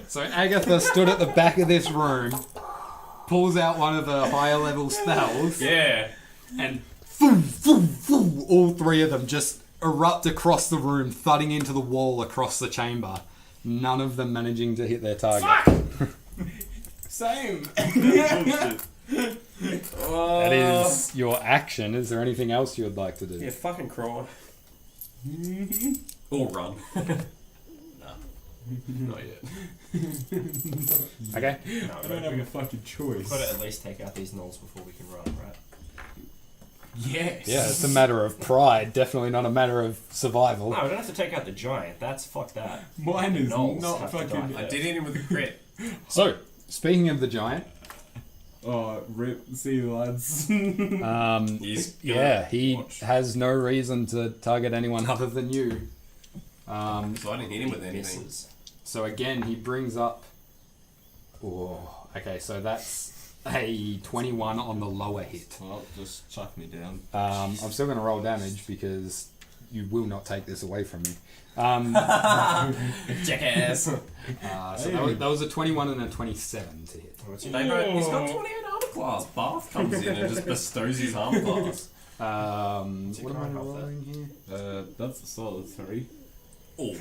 S3: So Agatha stood at the back of this room, pulls out one of the higher level spells,
S5: Yeah.
S3: and boom, boom, boom, all 3 of them just erupt across the room, thudding into the wall across the chamber. None of them managing to hit their target.
S2: Same.
S5: Bullshit.
S3: That is your action. Is there anything else you would like to do?
S5: Yeah, fucking cry. Or run. Nah. Not yet.
S3: Okay.
S4: No,
S2: I don't have a fucking choice.
S4: We've got to at least take out these knolls before we can run, right?
S5: Yes.
S3: Yeah, it's a matter of pride, definitely not a matter of survival.
S4: No, we don't have to take out the giant. That's fuck that.
S2: Mine is
S4: Knolls
S2: not
S4: have to
S2: fucking.
S4: die.
S5: I did hit him with a crit.
S3: So, speaking of the giant,
S2: Oh, rip. See you, lads.
S5: He's
S3: yeah, he
S5: watch.
S3: has no reason to target anyone other than you.
S5: So I didn't hit him with anything.
S4: Misses.
S3: So again, he brings up. Oh, okay. So that's a 21 on the lower hit.
S2: Well, just chuck me down.
S3: I'm still going to roll damage because you will not take this away from me.
S5: Jackass.
S3: So that was a 21 and a 27 to hit.
S4: What's
S5: He's
S4: your
S5: got 28 armor class. Bath comes in and just bestows his armor class.
S3: What am I
S4: card off
S3: rolling here?
S2: That's a solid 3.
S5: Oh.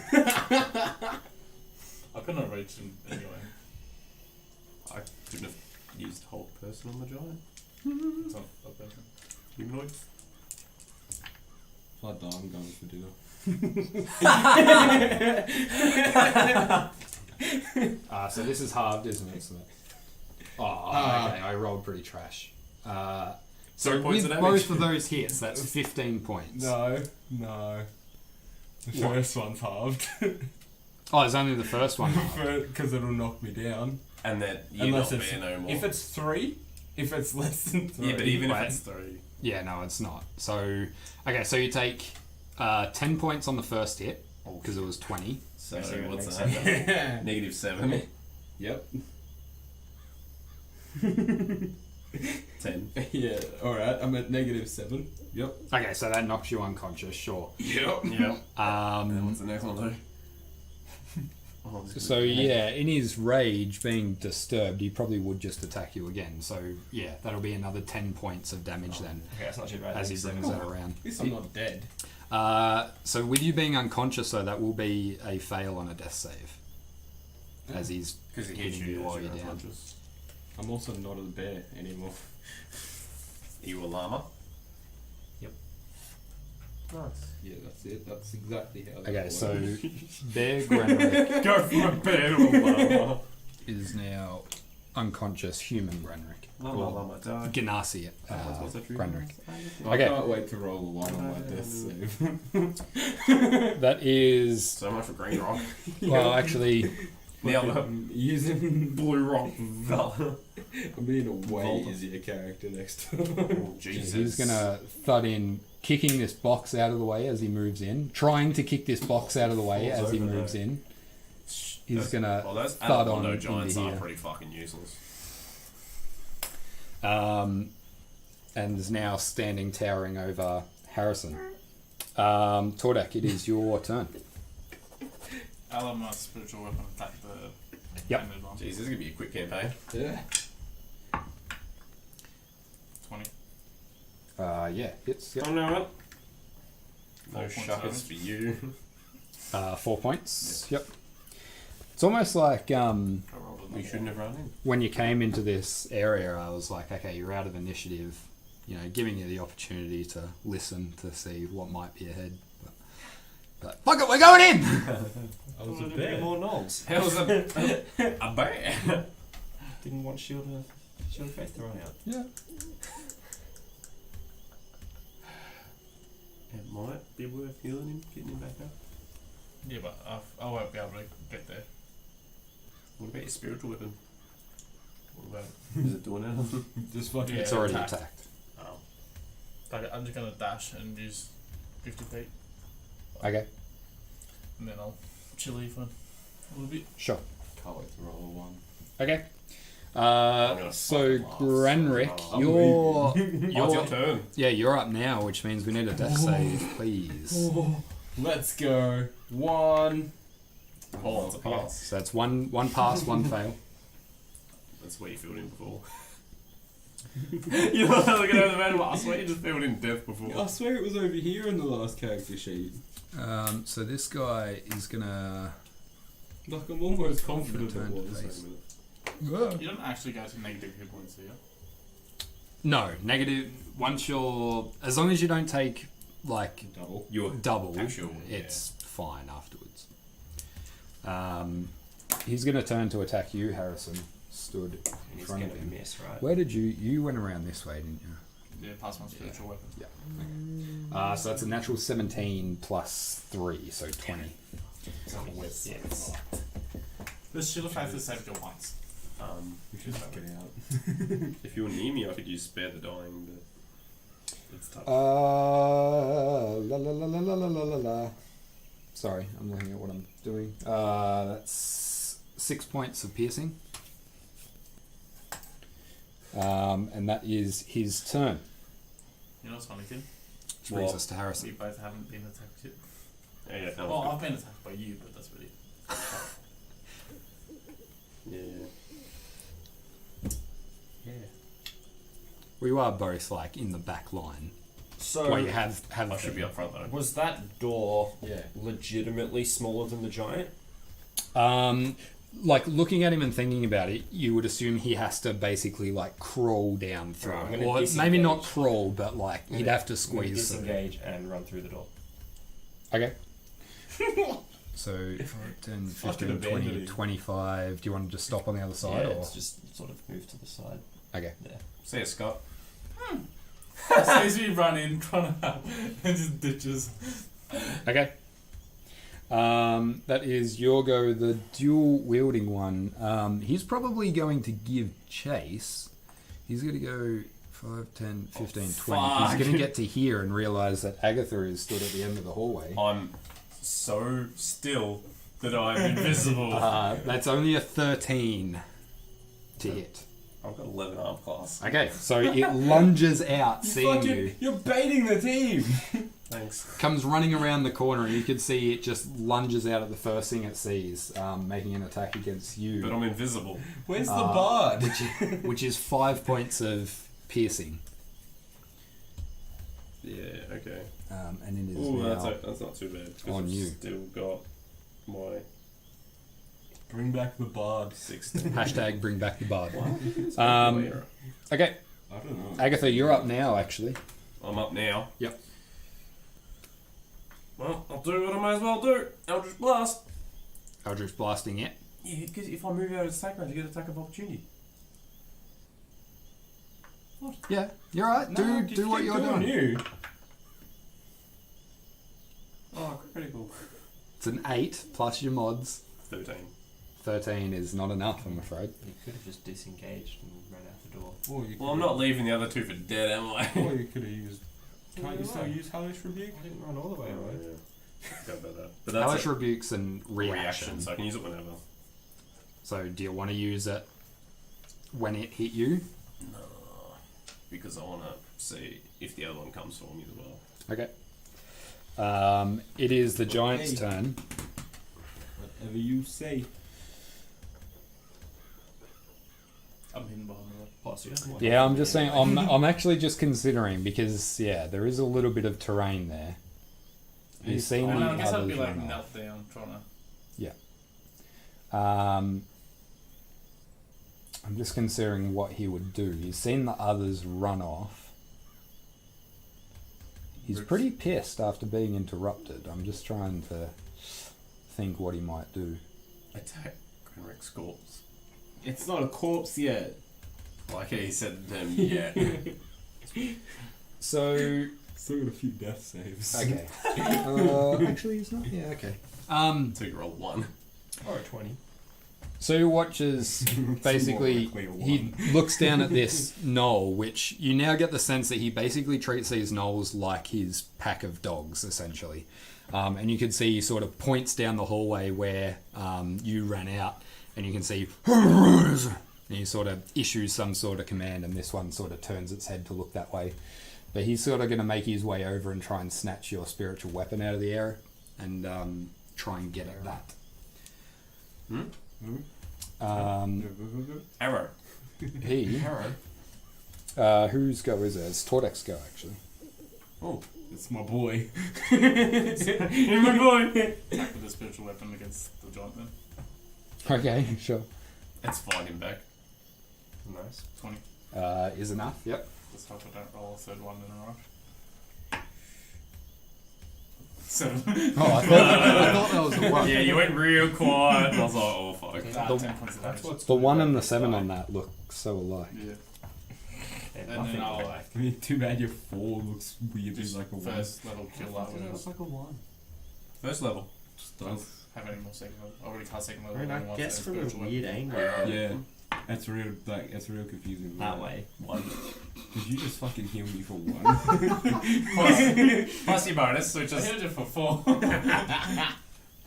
S1: I couldn't have reached him anyway.
S5: I couldn't have used Hulk person on the giant.
S1: It's not a person.
S5: Humanoid.
S2: If I die, I'm going for dinner.
S3: So this is halved, isn't it? So okay, I rolled pretty trash. So
S5: 3 points
S3: with
S5: of
S3: both
S5: damage.
S3: of those hits, that's 15 points.
S2: No. The first one's halved.
S3: Oh, it's only the first one.
S2: Because it'll knock me down.
S5: And that you
S2: Unless
S5: not
S2: it's.
S5: bear no more.
S2: If it's 3, if it's less than 3.
S5: yeah, but even
S3: Wait.
S5: if it's 3.
S3: Yeah, no, it's not. So, okay, so you take 10 points on the first hit, because it was 20.
S5: So
S4: I see what
S5: what's
S4: makes
S5: that?
S2: Yeah.
S5: -7.
S2: Yep.
S5: 10.
S2: Yeah, alright, I'm at -7. Yep.
S3: Okay, so that knocks you unconscious, sure.
S2: Yep.
S5: Yep. And what's the next one do? Oh, this
S3: So
S5: is-
S3: yeah, in his rage, being disturbed, he probably would just attack you again. So yeah, that'll be another 10 points of damage then,
S4: Okay, that's not too bad.
S3: as he brings that around.
S2: At least I'm not dead.
S3: So with you being unconscious, though, that will be a fail on a death save, as he's
S5: Because it hits
S3: hitting
S5: you
S3: while
S5: as
S3: you're
S5: you're
S3: down.
S5: unconscious.
S2: I'm also not a bear anymore.
S5: You a llama?
S2: Nice. Yeah, that's it. That's exactly how that
S3: Okay,
S2: works.
S3: so Bear Grenrick
S5: Go from a bear to a llama.
S3: is now unconscious human Grenrick.
S5: Llama,
S3: Or
S5: llama, dog.
S3: Ganassi
S5: What's that true?
S3: Grenrick.
S2: I
S3: Okay.
S2: can't wait to roll a 1 on my death save.
S3: That is...
S5: So much for green rock.
S3: Well, actually...
S5: The other
S2: Using
S5: blue rock. Valor.
S2: I'm being a way
S5: Volta.
S2: easier character next time.
S5: Oh, Jesus.
S3: He's gonna thud in, kicking this box out of the way as he moves in, trying to kick this box out of the way
S4: Falls
S3: as he
S4: over
S3: moves
S4: there.
S3: in. He's gonna
S5: Well, those
S3: thud on
S5: Anaconda
S3: into
S5: giants are
S3: here.
S5: pretty fucking useless.
S3: And is now standing towering over Harrison. Tordek, it is your turn.
S1: I'll have my spiritual weapon attack the
S3: Yep.
S1: banded one.
S5: Jeez, this is gonna be a quick campaign.
S2: Yeah.
S1: 20.
S3: Yeah, hits. Yep.
S5: Oh no, what?
S1: 4
S5: No
S1: points
S5: shuckers
S1: damage.
S5: for you.
S3: 4 points. Yep. It's almost like
S1: I rolled
S5: We
S1: another
S5: shouldn't have run in.
S3: when you came into this area, I was like, okay, you're out of initiative. You know, giving you the opportunity to listen to see what might be ahead. But fuck it, we're going in.
S2: I was a
S4: Wanted to
S2: bear.
S4: be more knolls.
S5: How's a bear?
S4: Didn't want Shield of Faith to run out.
S3: Yeah.
S5: It might be worth healing him, getting him back up.
S1: Yeah, but I won't be able to get there.
S5: What about your spiritual weapon? What about is it doing anything?
S2: Just fucking.
S1: Yeah.
S3: It's already
S1: attack.
S3: attacked.
S5: Oh.
S1: Like, I'm just gonna dash and use 50 feet,
S3: Okay,
S1: and then I'll chili for a little bit.
S3: sure.
S2: Can't wait to roll a 1.
S3: Okay.
S5: gonna
S3: So
S5: fucking laugh.
S3: Granrick,
S5: Oh,
S3: you're
S5: It's your
S3: you're
S5: turn.
S3: yeah, you're up now, which means we need a death save, please.
S2: Let's go. 1.
S5: Oh, it's a pass.
S3: So that's one pass, one fail.
S5: That's where you filled in before. You're not looking at the man. I swear you just filled in death before.
S2: I swear it was over here in the last character sheet.
S3: So this guy is gonna.
S2: Like, I'm almost confident it
S3: Turn
S2: was.
S3: face.
S1: You don't actually go to negative hit points, do you?
S3: No, negative. Once you're, as long as you don't take like
S2: Double.
S5: You're
S3: double,
S5: actual,
S3: it's fine afterwards. He's gonna turn to attack you, Harrison. Stood in
S4: He's
S3: front
S4: gonna
S3: of him.
S4: miss, right?
S3: Where did you went around this way, didn't you?
S1: Yeah, pass my spiritual weapon.
S3: So that's a natural 17 plus 3, so 20.
S4: Yes.
S1: The shield of faith has saved you once.
S2: We should just get out.
S5: If you were near me, I could use spare the dying, but it's tough.
S3: La la la la la la la la la. Sorry, I'm looking at what I'm doing. That's 6 points of piercing. And that is his turn.
S1: You know what's funny, kid?
S3: Which brings
S5: What?
S3: us to
S1: We
S3: Harrison.
S1: both haven't been attacked yet.
S5: Yeah, that
S1: Well,
S5: was
S1: I've been attacked by you, but that's really.
S5: good. Yeah.
S3: We are both like in the back line.
S4: So
S3: Well, you have
S5: I should be up front though.
S4: was that door
S2: Yeah.
S4: legitimately smaller than the giant?
S3: Like looking at him and thinking about it, you would assume he has to basically like crawl down through
S4: Right, I'm
S3: it.
S4: gonna
S3: Or maybe not
S4: disengage.
S3: crawl, but like he'd have to squeeze through.
S4: Disengage and run through the door.
S3: Okay. So 5, 10, 15,
S2: Fucking
S3: 20,
S2: abandoning.
S3: 25. Do you want to just stop on the other side?
S4: Yeah,
S3: or?
S4: it's just sort of move to the side.
S3: Okay.
S4: There.
S5: See ya, Scott.
S1: Sees me run in, trying to help, and just ditches.
S3: Okay. That is your go, the dual wielding one. He's probably going to give chase. He's going to go 5, 10, 15, 20.
S1: fuck.
S3: He's going to get to here and realise that Agatha is stood at the end of the hallway.
S5: I'm so still that I'm invisible.
S3: That's only a 13 to hit.
S5: I've got 11 arm class.
S3: Okay, so it lunges out, seeing you.
S2: You're baiting the team!
S5: Thanks.
S3: Comes running around the corner, and you can see it just lunges out at the first thing it sees, making an attack against you.
S5: But I'm invisible.
S2: Where's the bard?
S3: which is 5 points of piercing.
S5: Yeah, okay.
S3: And it is
S5: Ooh,
S3: now
S5: that's not too bad. 'cause
S3: on
S5: I've
S3: you.
S5: Still got my
S2: Bring back the bard.
S5: 16.
S3: hashtag bring back the bard.
S5: What?
S3: Okay,
S2: I don't know.
S3: Agatha, you're up now, actually.
S5: I'm up now.
S3: Yep.
S5: Well, I'll do what I may as well do. Eldritch Blast.
S3: Eldritch blasting it.
S5: Yeah, because if I move out of the attack range, you get attack of opportunity.
S3: Yeah, you're right. Do what you're doing.
S2: You.
S5: Oh, critical.
S3: It's an 8 plus your mods.
S5: 13.
S3: 13 is not enough, I'm afraid.
S4: You could have just disengaged and ran out the door.
S2: Or you
S5: Well, I'm not leaving the other two for dead, am I?
S2: Or you could have used. Can't you
S4: Yeah.
S2: still use Hellish Rebuke?
S4: I didn't run all the way, right?
S5: Go about that. But that's
S3: Hellish
S5: a
S3: Rebuke's and reaction.
S5: so I can use it whenever.
S3: So do you want to use it when it hit you?
S5: No, because I want to see if the other one comes for me as well.
S3: Okay. It is the giant's
S2: Okay.
S3: turn.
S2: Whatever you say.
S1: I'm hidden behind the rock.
S4: Plus, you have one.
S3: Yeah, I'm just saying. I'm actually just considering because there is a little bit of terrain there. You've seen
S1: I
S3: the
S1: know, I guess I'd
S3: others
S1: be like
S3: run off.
S1: knelt down trying to.
S3: I'm just considering what he would do. He's seen the others run off. He's pretty pissed after being interrupted. I'm just trying to think what he might do.
S5: Attack Grenrick's corpse.
S2: It's not a corpse yet.
S5: Like he said to them, yeah.
S3: So
S2: Still got a few death saves.
S3: okay. Actually, he's not. Yeah. Okay.
S5: So you roll 1.
S4: Or a 20.
S3: So he watches, basically,
S2: More likely a
S3: he
S2: one.
S3: looks down at this knoll, which you now get the sense that he basically treats these knolls like his pack of dogs, essentially. And you can see he sort of points down the hallway where you ran out, and you can see, and he sort of issues some sort of command, and this one sort of turns its head to look that way. But he's sort of going to make his way over and try and snatch your spiritual weapon out of the air and try and get at that.
S5: Arrow.
S3: He...
S5: Arrow.
S3: whose go is it? It's Tordek's go, actually.
S5: Oh.
S2: It's my boy.
S5: My boy.
S1: Attack with the spiritual weapon against the giant then.
S3: Okay, sure.
S5: Let's find him back.
S4: Nice.
S1: 20.
S3: Is enough, yep.
S1: Let's hope I don't roll a third one in a rush. 7.
S3: Oh, I thought that was a 1.
S5: Yeah, you went real quiet. I was like, oh fuck.
S1: Ah,
S3: The-
S1: 10 points of
S4: That's
S1: damage.
S4: what's
S3: The 1 and the 7 on that look so alike.
S1: Yeah.
S4: And
S1: And
S4: nothing
S1: then I'll
S4: like
S1: like
S2: I mean, too bad your 4 looks weirdly
S1: just
S2: like a 1.
S1: first level kill that
S4: It
S1: one.
S4: looks like a 1.
S5: First level.
S2: Just
S1: Don't
S2: does.
S1: have any more second level. I already cast second level.
S4: I mean,
S1: and
S4: I
S1: one
S4: guess
S1: for
S4: from a
S1: spiritual
S4: weird
S1: weapon.
S4: angle.
S2: Yeah. That's real, like, it's real confusing.
S4: That way.
S5: 1.
S2: Did you just fucking heal me for 1?
S1: Plus your bonus, so
S5: I
S1: just.
S5: healed you for 4.
S1: Well,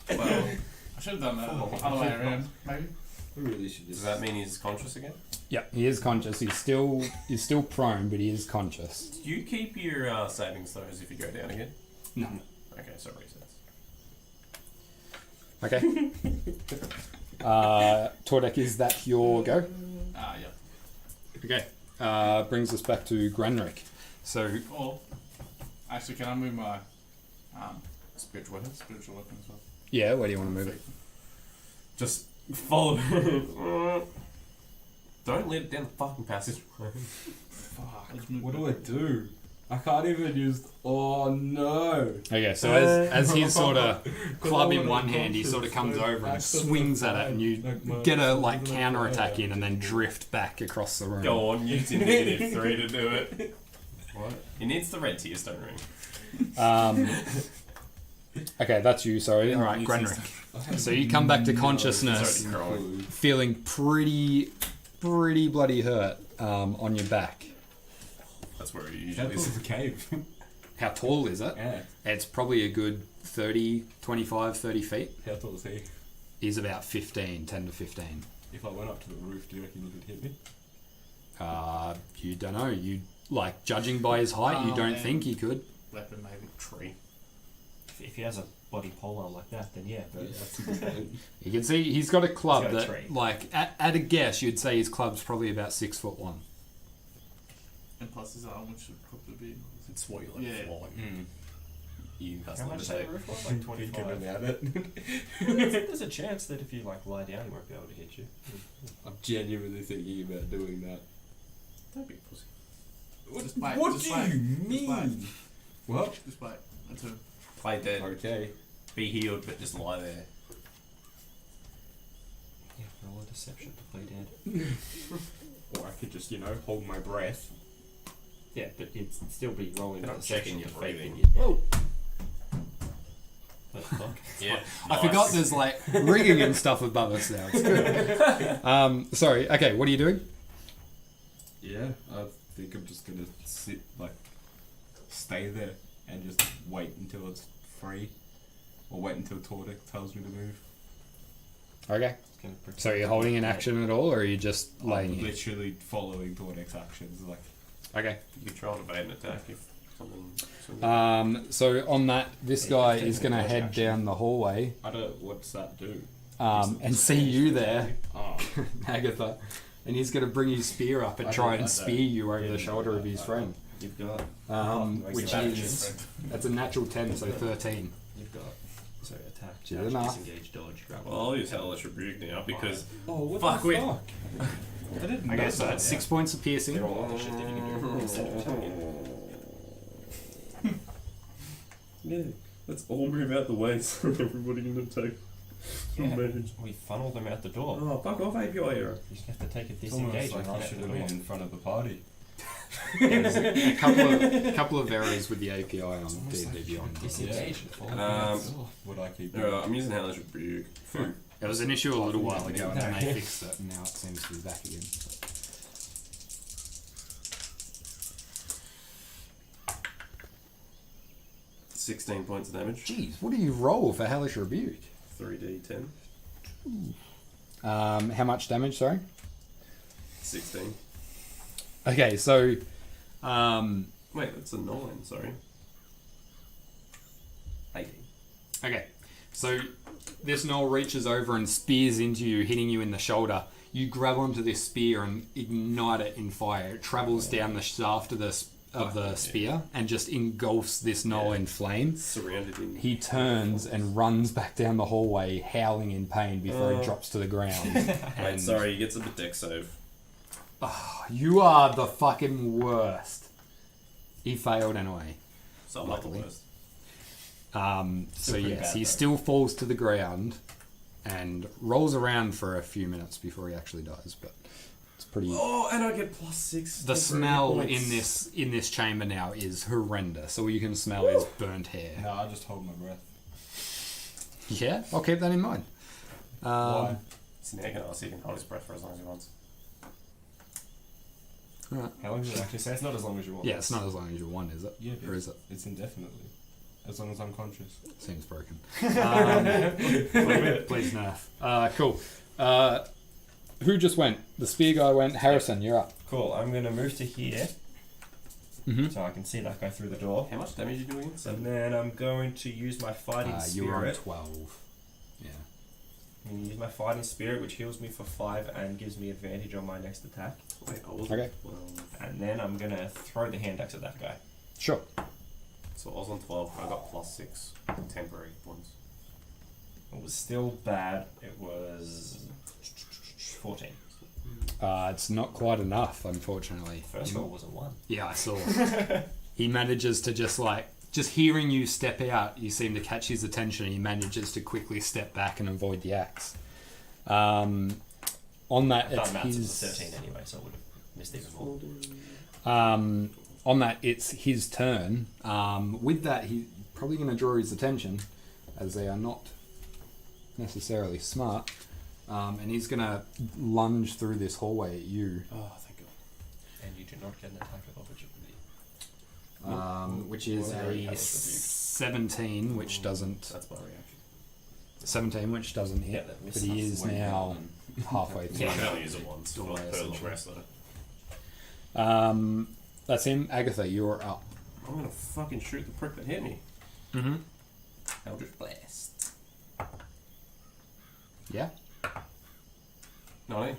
S1: I should have done that other way around, maybe.
S2: I really should
S5: Does
S2: just...
S5: that mean he's conscious again?
S3: Yeah, he is conscious. He's still prone, but he is conscious.
S5: Do you keep your savings throws if you go down again?
S3: No.
S5: Okay, so resets.
S3: Okay. Tordek, is that your go?
S1: Yeah.
S3: Okay. Brings us back to Grenrick. So,
S1: Or, actually, can I move my
S5: Spiritual weapons.
S1: spiritual weapon as well?
S3: yeah, where do you want to move it?
S5: Just follow. Don't let it down the fucking passage.
S1: Fuck. Let's move
S2: What do I do? I can't even use... Oh, no.
S3: Okay, so as he's sort of club in one hand, he sort of comes over and swings at it, and you get a counter attack in, and then drift back across the room.
S5: Go on, use your -3 to do it.
S4: What?
S5: He needs the red tear stone ring.
S3: Okay, that's you. Sorry. All right, Grenrick. So you come back to consciousness,
S5: He's already crying.
S3: feeling pretty bloody hurt on your back.
S5: That's where he
S2: How
S5: usually
S2: tall is
S5: is.
S2: the cave?
S3: How tall is it?
S2: Yeah.
S3: It's probably a good 30 feet.
S2: How tall is he?
S3: He's about 10 to 15.
S2: If I went up to the roof, do you reckon you could hit me?
S3: You don't know. You like judging by his height, you
S1: Oh,
S3: don't
S1: man.
S3: think he could.
S1: weapon, maybe.
S5: Tree.
S4: If he has a body polar like that, then yeah. But
S3: You can see he's got a club
S4: He's got a
S3: that,
S4: tree.
S3: like, at a guess, you'd say his club's probably about 6'1".
S1: And plus his arm, which should probably be.
S5: It's what you like
S1: Yeah.
S5: flying. You can
S4: how
S5: custom
S4: much
S5: say.
S4: that roof was? Like 25.
S2: about it.
S4: There's a chance that if you like lie down, he won't be able to hit you.
S2: I'm genuinely thinking about doing that.
S5: Don't be a pussy.
S1: Just wait,
S2: What
S1: just
S2: do
S1: wait,
S2: you
S1: just
S2: mean?
S1: wait.
S2: What?
S1: Just wait until.
S5: Play dead.
S2: Okay.
S5: Be healed, but just lie there.
S4: Yeah, roll a deception to play dead.
S2: Or I could just, hold my breath.
S4: Yeah, but you'd still be rolling
S5: They're
S4: a
S5: not
S4: deception
S5: checking
S4: to
S5: your
S4: fake
S5: breathing.
S4: that you're dead.
S3: Whoa.
S4: But
S5: Yeah.
S3: I forgot there's like rigging and stuff above us now. It's good. Sorry. Okay, what are you doing?
S2: Yeah, I think I'm just gonna stay there and just wait until it's free, or wait until Tordek tells me to move.
S3: Okay. So are you holding an action at all, or are you just laying
S2: I'm
S3: here?
S2: literally following Tordek's actions. Like,
S3: Okay.
S5: You could try and evade an attack if something.
S3: So on that, this guy is going to head down the hallway
S2: I don't. What's that do?
S3: and see you there,
S2: Oh,
S3: Agatha, and he's going to bring his spear up and
S2: I
S3: try
S2: don't
S3: and
S2: like that.
S3: spear you over the shoulder of his friend.
S4: You've got.
S3: Which is that's a natural 10, so 13.
S4: You've got. So attack,
S3: Good
S4: dash,
S3: enough.
S4: disengage, dodge, grab.
S5: Well, I'll use Hellish Rebuke now because
S2: oh, what
S5: Fuck,
S2: the
S5: wait.
S2: fuck? I didn't know
S3: Okay, so that's 6 points of piercing.
S4: They're all other shit that you can do instead of attacking.
S6: Yeah, let's all move out the way so everybody can take
S4: Yeah.
S6: advantage.
S4: We funnel them out the door.
S6: Oh, fuck off, API era.
S4: You just have to take a
S2: It's almost
S4: disengage
S2: like
S4: and run
S2: I
S4: out
S2: should
S4: the
S2: have
S4: door.
S2: been in front of the party.
S3: There's a couple of errors with the API on D&D Beyond.
S4: Disengage.
S2: Would I keep?
S5: I'm using Hellish Rebuke.
S3: There was an issue a little while ago, and then they fixed it, and now it seems to be back again.
S5: $16 points of damage.
S3: Jeez, what do you roll for Hellish Rebuke?
S5: 3d10.
S3: How much damage, sorry?
S5: 16.
S3: Okay, so...
S5: Wait, that's a 9, sorry. 18.
S3: Okay, so this gnoll reaches over and spears into you, hitting you in the shoulder. You grab onto this spear and ignite it in fire. It travels down the shaft of the spear and just engulfs this gnoll in flame.
S5: Surrounded in.
S3: He turns and runs back down the hallway, howling in pain before he drops to the ground.
S5: Wait, sorry, he gets a deck save.
S3: You are the fucking worst. He failed anyway.
S5: So I'm not the
S3: Luckily.
S5: worst.
S3: So
S2: pretty
S3: yes,
S2: bad,
S3: he
S2: though.
S3: still falls to the ground and rolls around for a few minutes before he actually dies. But it's pretty.
S5: Oh, and I get +6.
S3: The smell in this chamber now is horrendous. All you can smell is burnt hair.
S2: No, I just hold my breath.
S3: Yeah, I'll keep that in mind.
S2: Why?
S5: It's an egg, so he can hold his breath for as long as he wants.
S4: How long does it actually say? It's not as long as you want.
S3: Yeah, it's not as long as you want, is it?
S2: Yeah,
S3: Or is it?
S2: It's indefinitely. As long as I'm conscious.
S3: Seems broken. Please nerf. Cool. Who just went? The spear guy went. Harrison, you're up.
S4: Cool. I'm going to move to here
S3: Mhm.
S4: so I can see that guy through the door.
S5: How much damage are you doing?
S4: And then I'm going to use my fighting
S3: You were on
S4: spirit.
S3: 12. Yeah.
S4: I'm going to use my fighting spirit, which heals me for 5 and gives me advantage on my next attack.
S5: Wait, I was
S3: Okay.
S5: 12.
S4: And then I'm going to throw the hand axe at that guy.
S3: Sure.
S5: So I was on 12, I got +6 temporary points.
S4: It was still bad. It was 14.
S3: It's not quite enough, unfortunately.
S4: First roll was a 1.
S3: Yeah, I saw. He manages to just hearing you step out, you seem to catch his attention. He manages to quickly step back and avoid the axe. On that,
S4: I
S3: it's
S4: thought maths was
S3: his.
S4: a 13 anyway, so I would have missed even more.
S3: On that, it's his turn. With that, he's probably going to draw his attention, as they are not necessarily smart. And he's going to lunge through this hallway at you,
S5: Oh, thank God.
S4: And you do not get an attack of opportunity.
S3: which is
S4: Well,
S3: a
S4: very hellish
S3: 17, which doesn't.
S5: That's my reaction.
S3: 17, which doesn't hit,
S4: Yeah, that
S3: but
S4: misses.
S3: he is now halfway
S5: I
S3: through.
S5: can only use it once
S3: Door
S5: for
S3: way,
S5: per long
S3: essentially.
S5: rest though.
S3: That's him. Agatha, you're up.
S5: I'm gonna fucking shoot the prick that hit me.
S3: Mm-hmm.
S5: Eldritch Blast.
S3: Yeah.
S5: 19.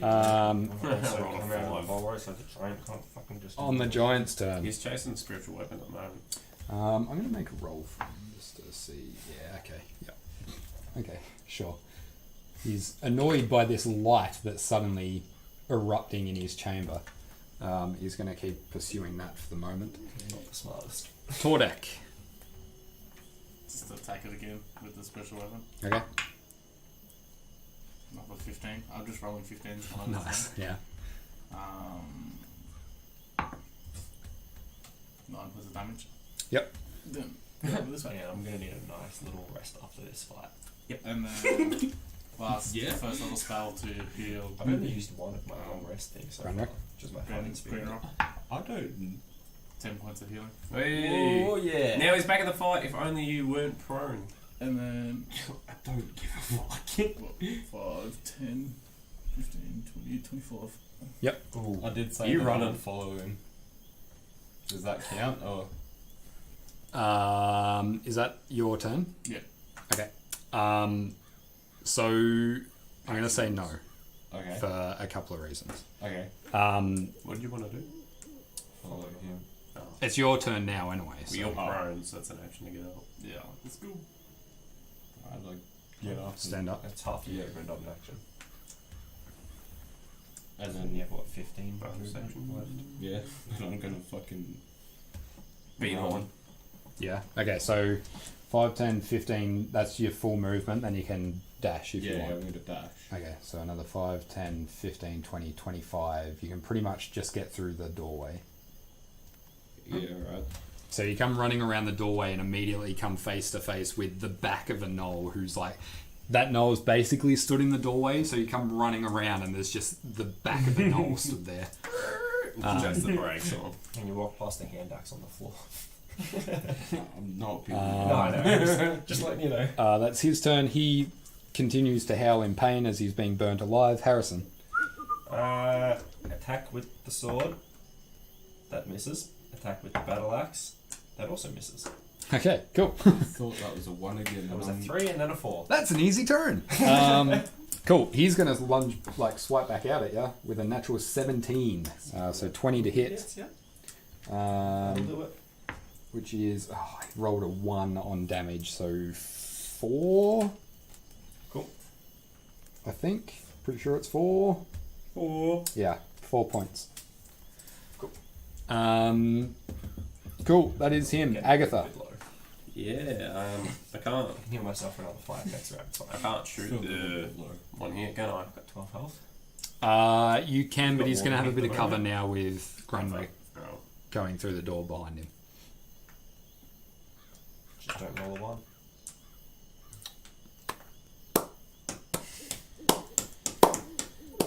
S3: Um,
S4: Also,
S5: Roll a
S4: come around
S5: five.
S4: the hallway so the giant can't fucking just.
S3: on the giant's turn.
S5: He's chasing the spiritual weapon at the moment.
S3: I'm going to make a roll for him just to see. Yeah, okay. Yep. Okay, sure. He's annoyed by this light that's suddenly erupting in his chamber. He's going to keep pursuing that for the moment.
S4: Not the smartest.
S3: Tordek.
S1: Just attack it again with the special weapon.
S3: Okay.
S1: Not with 15. I'm just rolling 15s.
S3: Nice. Yeah.
S1: 9 points of damage.
S3: Yep.
S1: Then Go this way.
S4: Yeah, I'm gonna need a nice little rest after this fight.
S1: And then last
S6: Yeah.
S1: first level spell to heal.
S4: I've only used one of my long rest things so
S3: Green rock?
S4: far, just my
S1: Green,
S4: fighting spirit.
S1: green rock.
S6: I don't.
S1: 10 points of healing.
S5: Hey.
S4: Oh yeah.
S5: Now he's back in the fight. If only you weren't prone.
S1: And then
S6: I don't give a fuck.
S1: 5, 10, 15, 20, 25.
S4: Ooh.
S6: I did say
S5: You
S6: that
S5: run
S6: I would
S5: it.
S6: follow him. Does that count? Or
S3: Is that your turn?
S1: Yeah.
S3: Okay. So I'm gonna say no
S6: okay,
S3: for a couple of reasons.
S6: okay,
S5: What did you want to do?
S6: follow him.
S5: Oh.
S3: It's your turn now anyway.
S5: Well,
S3: So.
S5: you're prone, so that's an action to get out.
S1: Yeah, let's go.
S6: I'd like get off.
S3: Stand up.
S4: It's half a year of a double action.
S6: As
S4: And
S6: in,
S4: you have what, 15
S5: Bonus
S4: movement
S5: action.
S4: left?
S6: yeah. And I'm gonna fucking
S5: Beat
S6: run.
S5: on.
S3: Yeah. Okay. So 5, 10, 15. That's your full movement. Then you can dash if you
S6: Yeah, I'm
S3: want.
S6: gonna dash.
S3: Okay. So another 5, 10, 15, 20, 25. You can pretty much just get through the doorway.
S6: Yeah, right.
S3: So you come running around the doorway and immediately come face to face with the back of a gnoll who's like, that gnoll's basically stood in the doorway. So you come running around and there's just the back of a gnoll stood there.
S5: Just the brakes on.
S4: And you walk past the hand axe on the floor.
S6: I'm not being.
S4: No, I know. Just letting you know.
S3: That's his turn. He continues to howl in pain as he's being burnt alive. Harrison.
S4: Attack with the sword. That misses. Attack with the battle axe. That also misses.
S3: Okay, cool.
S6: I thought that was a 1 again.
S4: That was a
S6: and
S4: 3 and then a 4.
S3: That's an easy turn. Cool. He's going to lunge, like, swipe back out at you with a natural 17. So 20 to hit.
S4: Yes, yeah. That'll
S3: Um,
S4: do it.
S3: which is, oh, he rolled a 1 on damage, so 4.
S4: Cool.
S3: I think. Pretty sure it's 4.
S4: 4.
S3: Yeah, 4 points.
S4: Cool.
S3: Cool. That is him.
S4: Getting
S3: Agatha.
S4: a bit low.
S5: Yeah, I can't.
S4: I can heal myself for another 5 next round. It's fine.
S5: I can't shoot
S6: still a
S5: the
S6: little bit low.
S5: one here, can I?
S4: I've got 12 health.
S3: You can, but
S4: Got
S3: he's going to have a
S4: warning
S3: bit of
S4: at the
S3: cover
S4: moment.
S3: now with Grunwick
S5: Oh.
S3: going through the door behind him.
S4: Just don't roll a 1.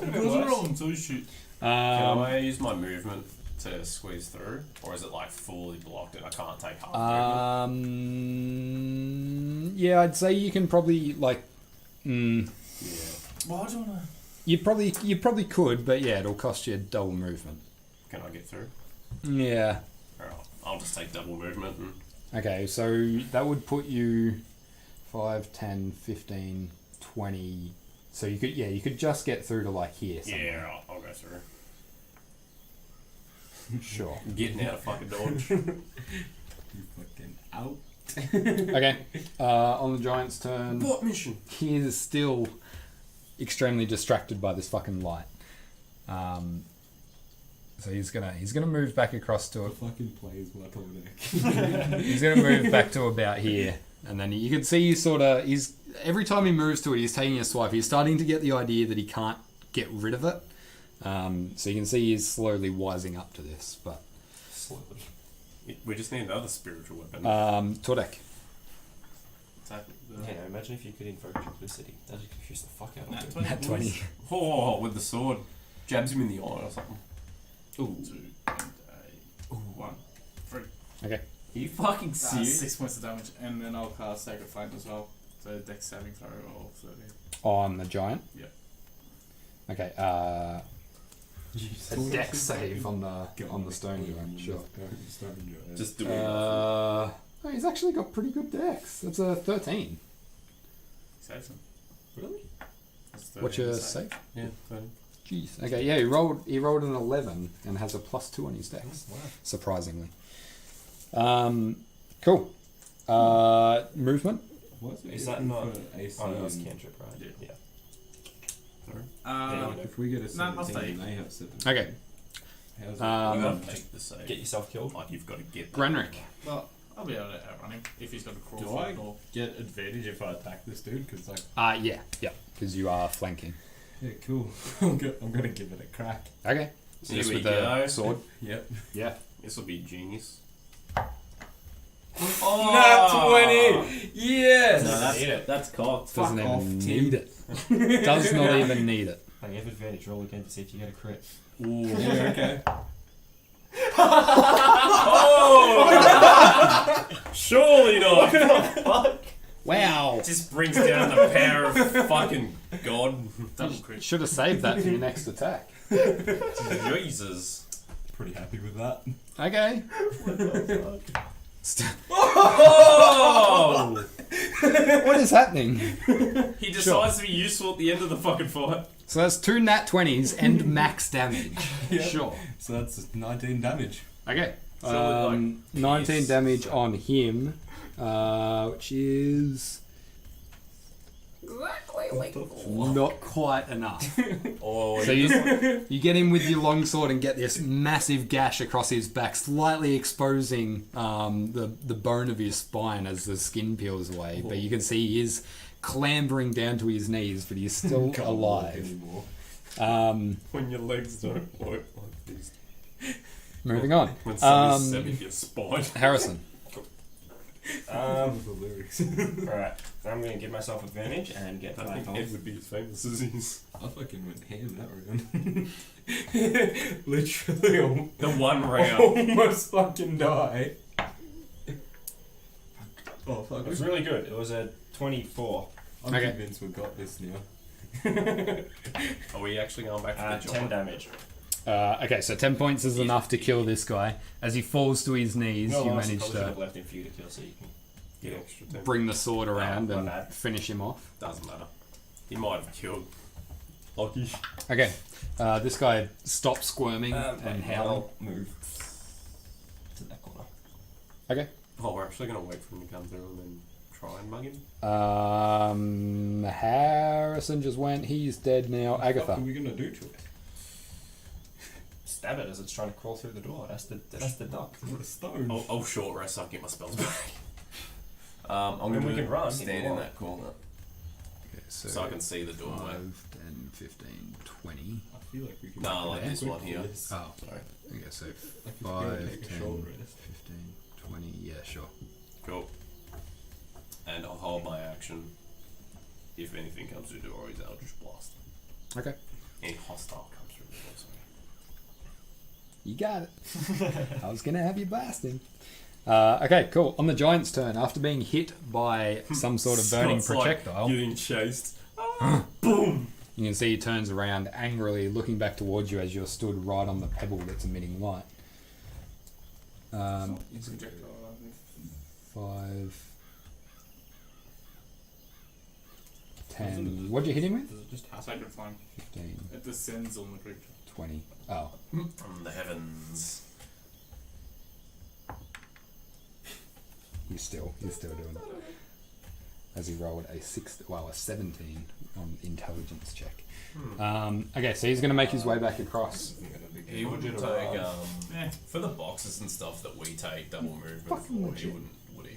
S1: It wasn't rolling 2 shoot.
S5: Can I use my movement to squeeze through, or is it like fully blocked and I can't take half movement?
S3: Yeah, I'd say you can probably like.
S5: Yeah.
S1: Why do you want to?
S3: You probably could, but yeah, it'll cost you double movement.
S5: Can I get through?
S3: Yeah.
S5: Alright, I'll just take double movement and
S3: Okay, so that would put you 5, 10, 15, 20. So you could just get through to like here. Somewhere.
S5: yeah, I'll go through.
S3: Sure.
S5: Getting out of fucking dodge.
S6: You fucking out.
S3: Okay. On the giant's turn,
S5: What mission?
S3: he is still extremely distracted by this fucking light. So he's gonna move back across to
S6: The
S3: it.
S6: fucking plays my deck.
S3: He's gonna move back to about here, and then you can see he's every time he moves to it, he's taking a swipe. He's starting to get the idea that he can't get rid of it. So you can see he's slowly wising up to this. But
S4: Slowly.
S5: We just need another spiritual weapon.
S3: Tordek.
S1: Attack the
S4: Yeah, imagine if you could invoke duplicity. That would confuse the fuck out of
S1: Nat
S4: me.
S1: 20.
S3: Nat 20.
S5: Oh, with the sword. Jabs him in the eye or something.
S1: 2 and a 1. 3.
S3: Okay.
S5: Are you fucking serious?
S1: 6 points of damage, and then I'll cast Sacred Flame as well. So Dex saving throw or 30.
S3: On the giant.
S1: Yeah.
S3: Okay. A dex save on the stone giant. Sure.
S5: Just do it.
S3: Oh, he's actually got pretty good dex. That's a 13.
S1: Saves him.
S4: Really?
S1: That's
S3: What's
S1: 13
S3: your
S1: to
S3: save?
S5: Yeah, 30.
S3: Jeez. Okay, yeah, he rolled an 11 and has a +2 on his dex.
S4: Wow.
S3: Surprisingly. Cool. Movement.
S6: What's it
S4: Is that
S6: looking
S4: not-
S6: for AC
S4: Oh, no, it's
S6: and-
S4: cantrip, right?
S1: Yeah.
S4: Yeah.
S5: Sorry.
S6: If we get a
S1: No, I'll
S6: 17
S1: stay.
S6: and they have 7.
S3: Okay.
S6: How's
S5: You
S3: Um,
S5: gotta make the save.
S4: Get yourself killed.
S5: Like you've got to get that.
S3: Grenrick.
S1: well, I'll be able to outrun him if he's got a crawl
S6: Do
S1: foot
S6: I
S1: or
S6: get advantage if I attack this dude? Because, like,
S3: Yeah, because you are flanking.
S6: yeah, cool. I'm gonna give it a crack.
S3: Okay. So
S5: Here
S3: just
S5: we
S3: with the
S5: go.
S3: sword.
S6: Yep.
S3: Yeah.
S5: This will be genius.
S2: Nat 20! Yes!
S6: No,
S4: Need it.
S6: that's cocked.
S3: Doesn't
S2: Fuck
S3: even
S2: off, Tim.
S3: need it. Does not even need it.
S4: Like, have advantage roll again to see if you get a crit.
S2: Ooh, yeah, okay.
S6: Surely not.
S3: Wow.
S5: Just brings down the power of fucking God.
S1: Double crit.
S3: Should have saved that for your next attack.
S5: Jesus.
S2: Pretty happy with that.
S3: Okay.
S5: Oh!
S3: What is happening?
S5: He decides to be useful at the end of the fucking fight.
S3: So that's 2 nat 20s and max damage.
S2: Yeah.
S3: Sure.
S2: So that's 19 damage.
S3: Okay.
S5: So, like,
S3: 19
S5: pierce.
S3: damage on him, which is not quite enough.
S5: Oh,
S3: So you get him with your longsword and get this massive gash across his back, slightly exposing the bone of his spine as the skin peels away. But you can see he is clambering down to his knees, but he's still
S2: Can't walk
S3: alive.
S6: When your legs don't work like this.
S3: Moving on.
S5: when somebody's severing your spine.
S3: Harrison.
S6: The lyrics.
S4: Alright, I'm gonna give myself advantage and get
S6: I
S4: back
S6: think
S4: off.
S6: Ed would be as famous as he is.
S2: I fucking went ham that round. Literally
S5: The one round.
S2: almost fucking die. Oh fuck.
S4: It was really good. It was a 24.
S2: I'm
S3: Okay.
S2: convinced we've got this now.
S5: Are we actually going back to the
S4: 10
S5: job?
S4: damage.
S3: Okay, so 10 points is enough to kill this guy. As he falls to his knees,
S4: No,
S3: you
S4: I
S3: manage
S4: should have
S3: to
S4: left him for you to kill so you can
S6: Get extra 10.
S3: bring the sword around
S4: my
S3: and
S4: bad.
S3: finish him off.
S5: Doesn't matter. He might have killed.
S6: Lucky.
S3: Okay, this guy stops squirming and howling.
S4: I'll move to that corner.
S3: Okay.
S5: Oh, we're actually going to wait for him to come through and then try and mug him?
S3: Harrison just went. He's dead now.
S2: What are
S3: Agatha.
S2: we gonna do to it?
S4: Stab it as it's trying to crawl through the door. That's the duck.
S2: What a stone.
S5: I'll short rest so I can get my spells back. I'm going
S4: we
S5: to
S4: can run if
S5: stand
S4: you
S5: in
S4: want.
S5: that corner
S3: Okay,
S5: so I can see the doorway.
S3: 5, 10, 15, 20.
S2: I feel like we can.
S5: No, like
S3: Yeah.
S5: this one here.
S3: Oh,
S5: Sorry.
S3: okay, so
S2: Like if we're
S3: 5,
S2: gonna
S3: 10,
S2: take a shoulder rest.
S3: 15, 20. Yeah, sure.
S5: Cool. And I'll hold my action if anything comes through the door. I'll just blast.
S3: Okay.
S5: Any hostile comes through the door. Sorry.
S3: You got it. I was going to have you blasting. Okay, cool. On the giant's turn, after being hit by some sort of burning
S6: Scott's like
S3: projectile,
S6: getting chased.
S3: you can see he turns around angrily, looking back towards you as you're stood right on the pebble that's emitting light.
S1: It's a projectile, I think.
S3: 5, 10. What'd you hit him with?
S2: Does it just happen?
S1: Sacred flame.
S3: 15,
S1: It descends on the creature.
S3: 20. Oh,
S5: From the heavens.
S3: he's still doing it. As he rolled a 17 on intelligence check. Okay, so he's going to make his way back across.
S5: He wouldn't take,
S1: Yeah.
S5: for the boxes and stuff that we take double movement
S3: Fucking
S5: for, he
S3: legit.
S5: wouldn't, would he?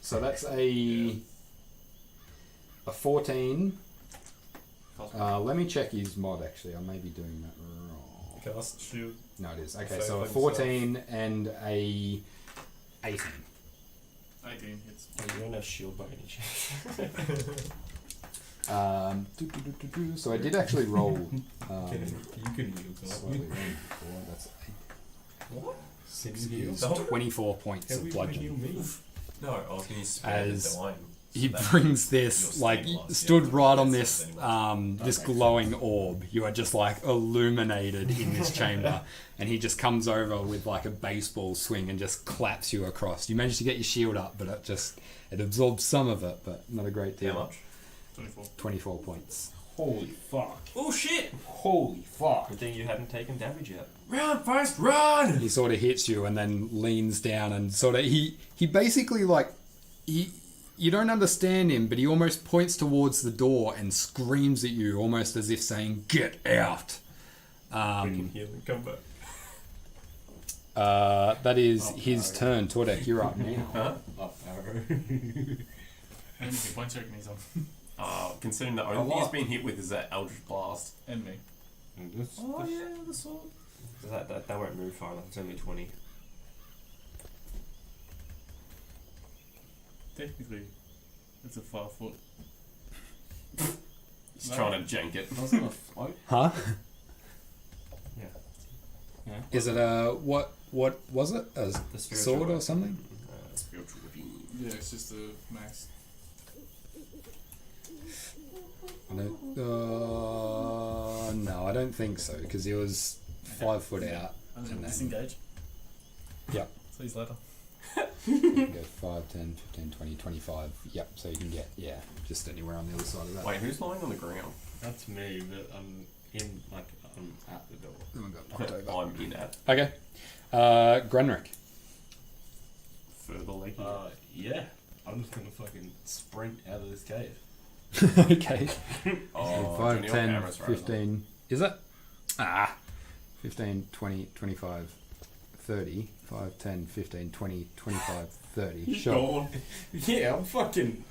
S3: So that's a 14. Let me check his mod actually. I may be doing that wrong.
S6: Cast shield.
S3: No, it is. Okay,
S6: Save
S3: so a
S6: himself.
S3: 14 and a 18.
S1: 18 hits.
S4: Oh, you don't have shield by any chance.
S3: So I did actually roll
S2: You can heal.
S3: slightly wrong before. That's
S4: What?
S2: 6 heals.
S3: 24 points
S2: How
S3: of
S2: we
S3: bludgeon.
S2: heal me?
S5: No, I was going to spare
S3: As
S5: the dime.
S3: He
S5: so that
S3: brings this,
S5: your
S3: like,
S5: stain lasts,
S3: stood
S5: yeah,
S3: right on
S5: that's
S3: this,
S5: anyway.
S3: this glowing orb. You are just, like, illuminated in this chamber. And he just comes over with, like, a baseball swing and just claps you across. You manage to get your shield up, but it absorbs some of it, but not a great deal.
S5: How much?
S1: 24.
S3: 24 points.
S2: Holy fuck.
S5: Oh shit!
S2: Holy fuck.
S4: Good thing you hadn't taken damage yet.
S5: Run, first, run!
S3: He sort of hits you and then leans down and sort of, he basically, like, you don't understand him, but he almost points towards the door and screams at you, almost as if saying, "Get out!"
S6: We can heal and come back.
S3: That is his turn. Tordek, you're up now.
S5: Huh?
S2: Up arrow.
S1: How many hit points do you reckon he's on?
S5: Considering the only thing he's been hit with is that Eldritch Blast.
S1: And me.
S5: Oh yeah, the sword.
S4: So that won't move far enough. It's only 20.
S1: Technically, it's a 5 foot.
S5: He's trying to jank it.
S6: That's not a float.
S3: Huh?
S4: Yeah.
S3: Is it a what was it? A
S4: The spiritual
S3: sword or
S4: weapon.
S3: something?
S5: Spiritual weapon.
S1: Yeah, it's just a max.
S3: No, I don't think so because he was 5 foot out.
S1: And
S3: then-
S1: then disengage.
S3: Yep.
S1: See you later.
S3: You can go 5, 10, 15, 20, 25. Yep, so you can get, just anywhere on the other side of that.
S5: Wait, who's lying on the ground?
S6: That's me, but I'm in, like, I'm at the door.
S3: Then we got knocked over.
S5: I'm in at
S3: Okay. Grenrick.
S5: further leg.
S6: Yeah. I'm just gonna fucking sprint out of this cave.
S3: Okay.
S5: Oh,
S3: 5,
S5: Johnny,
S3: 10,
S5: your camera's right
S3: 15. Is it? 15, 20, 25, 30. 5, 10, 15, 20, 25, 30. Sure.
S6: Yeah, I'm fucking.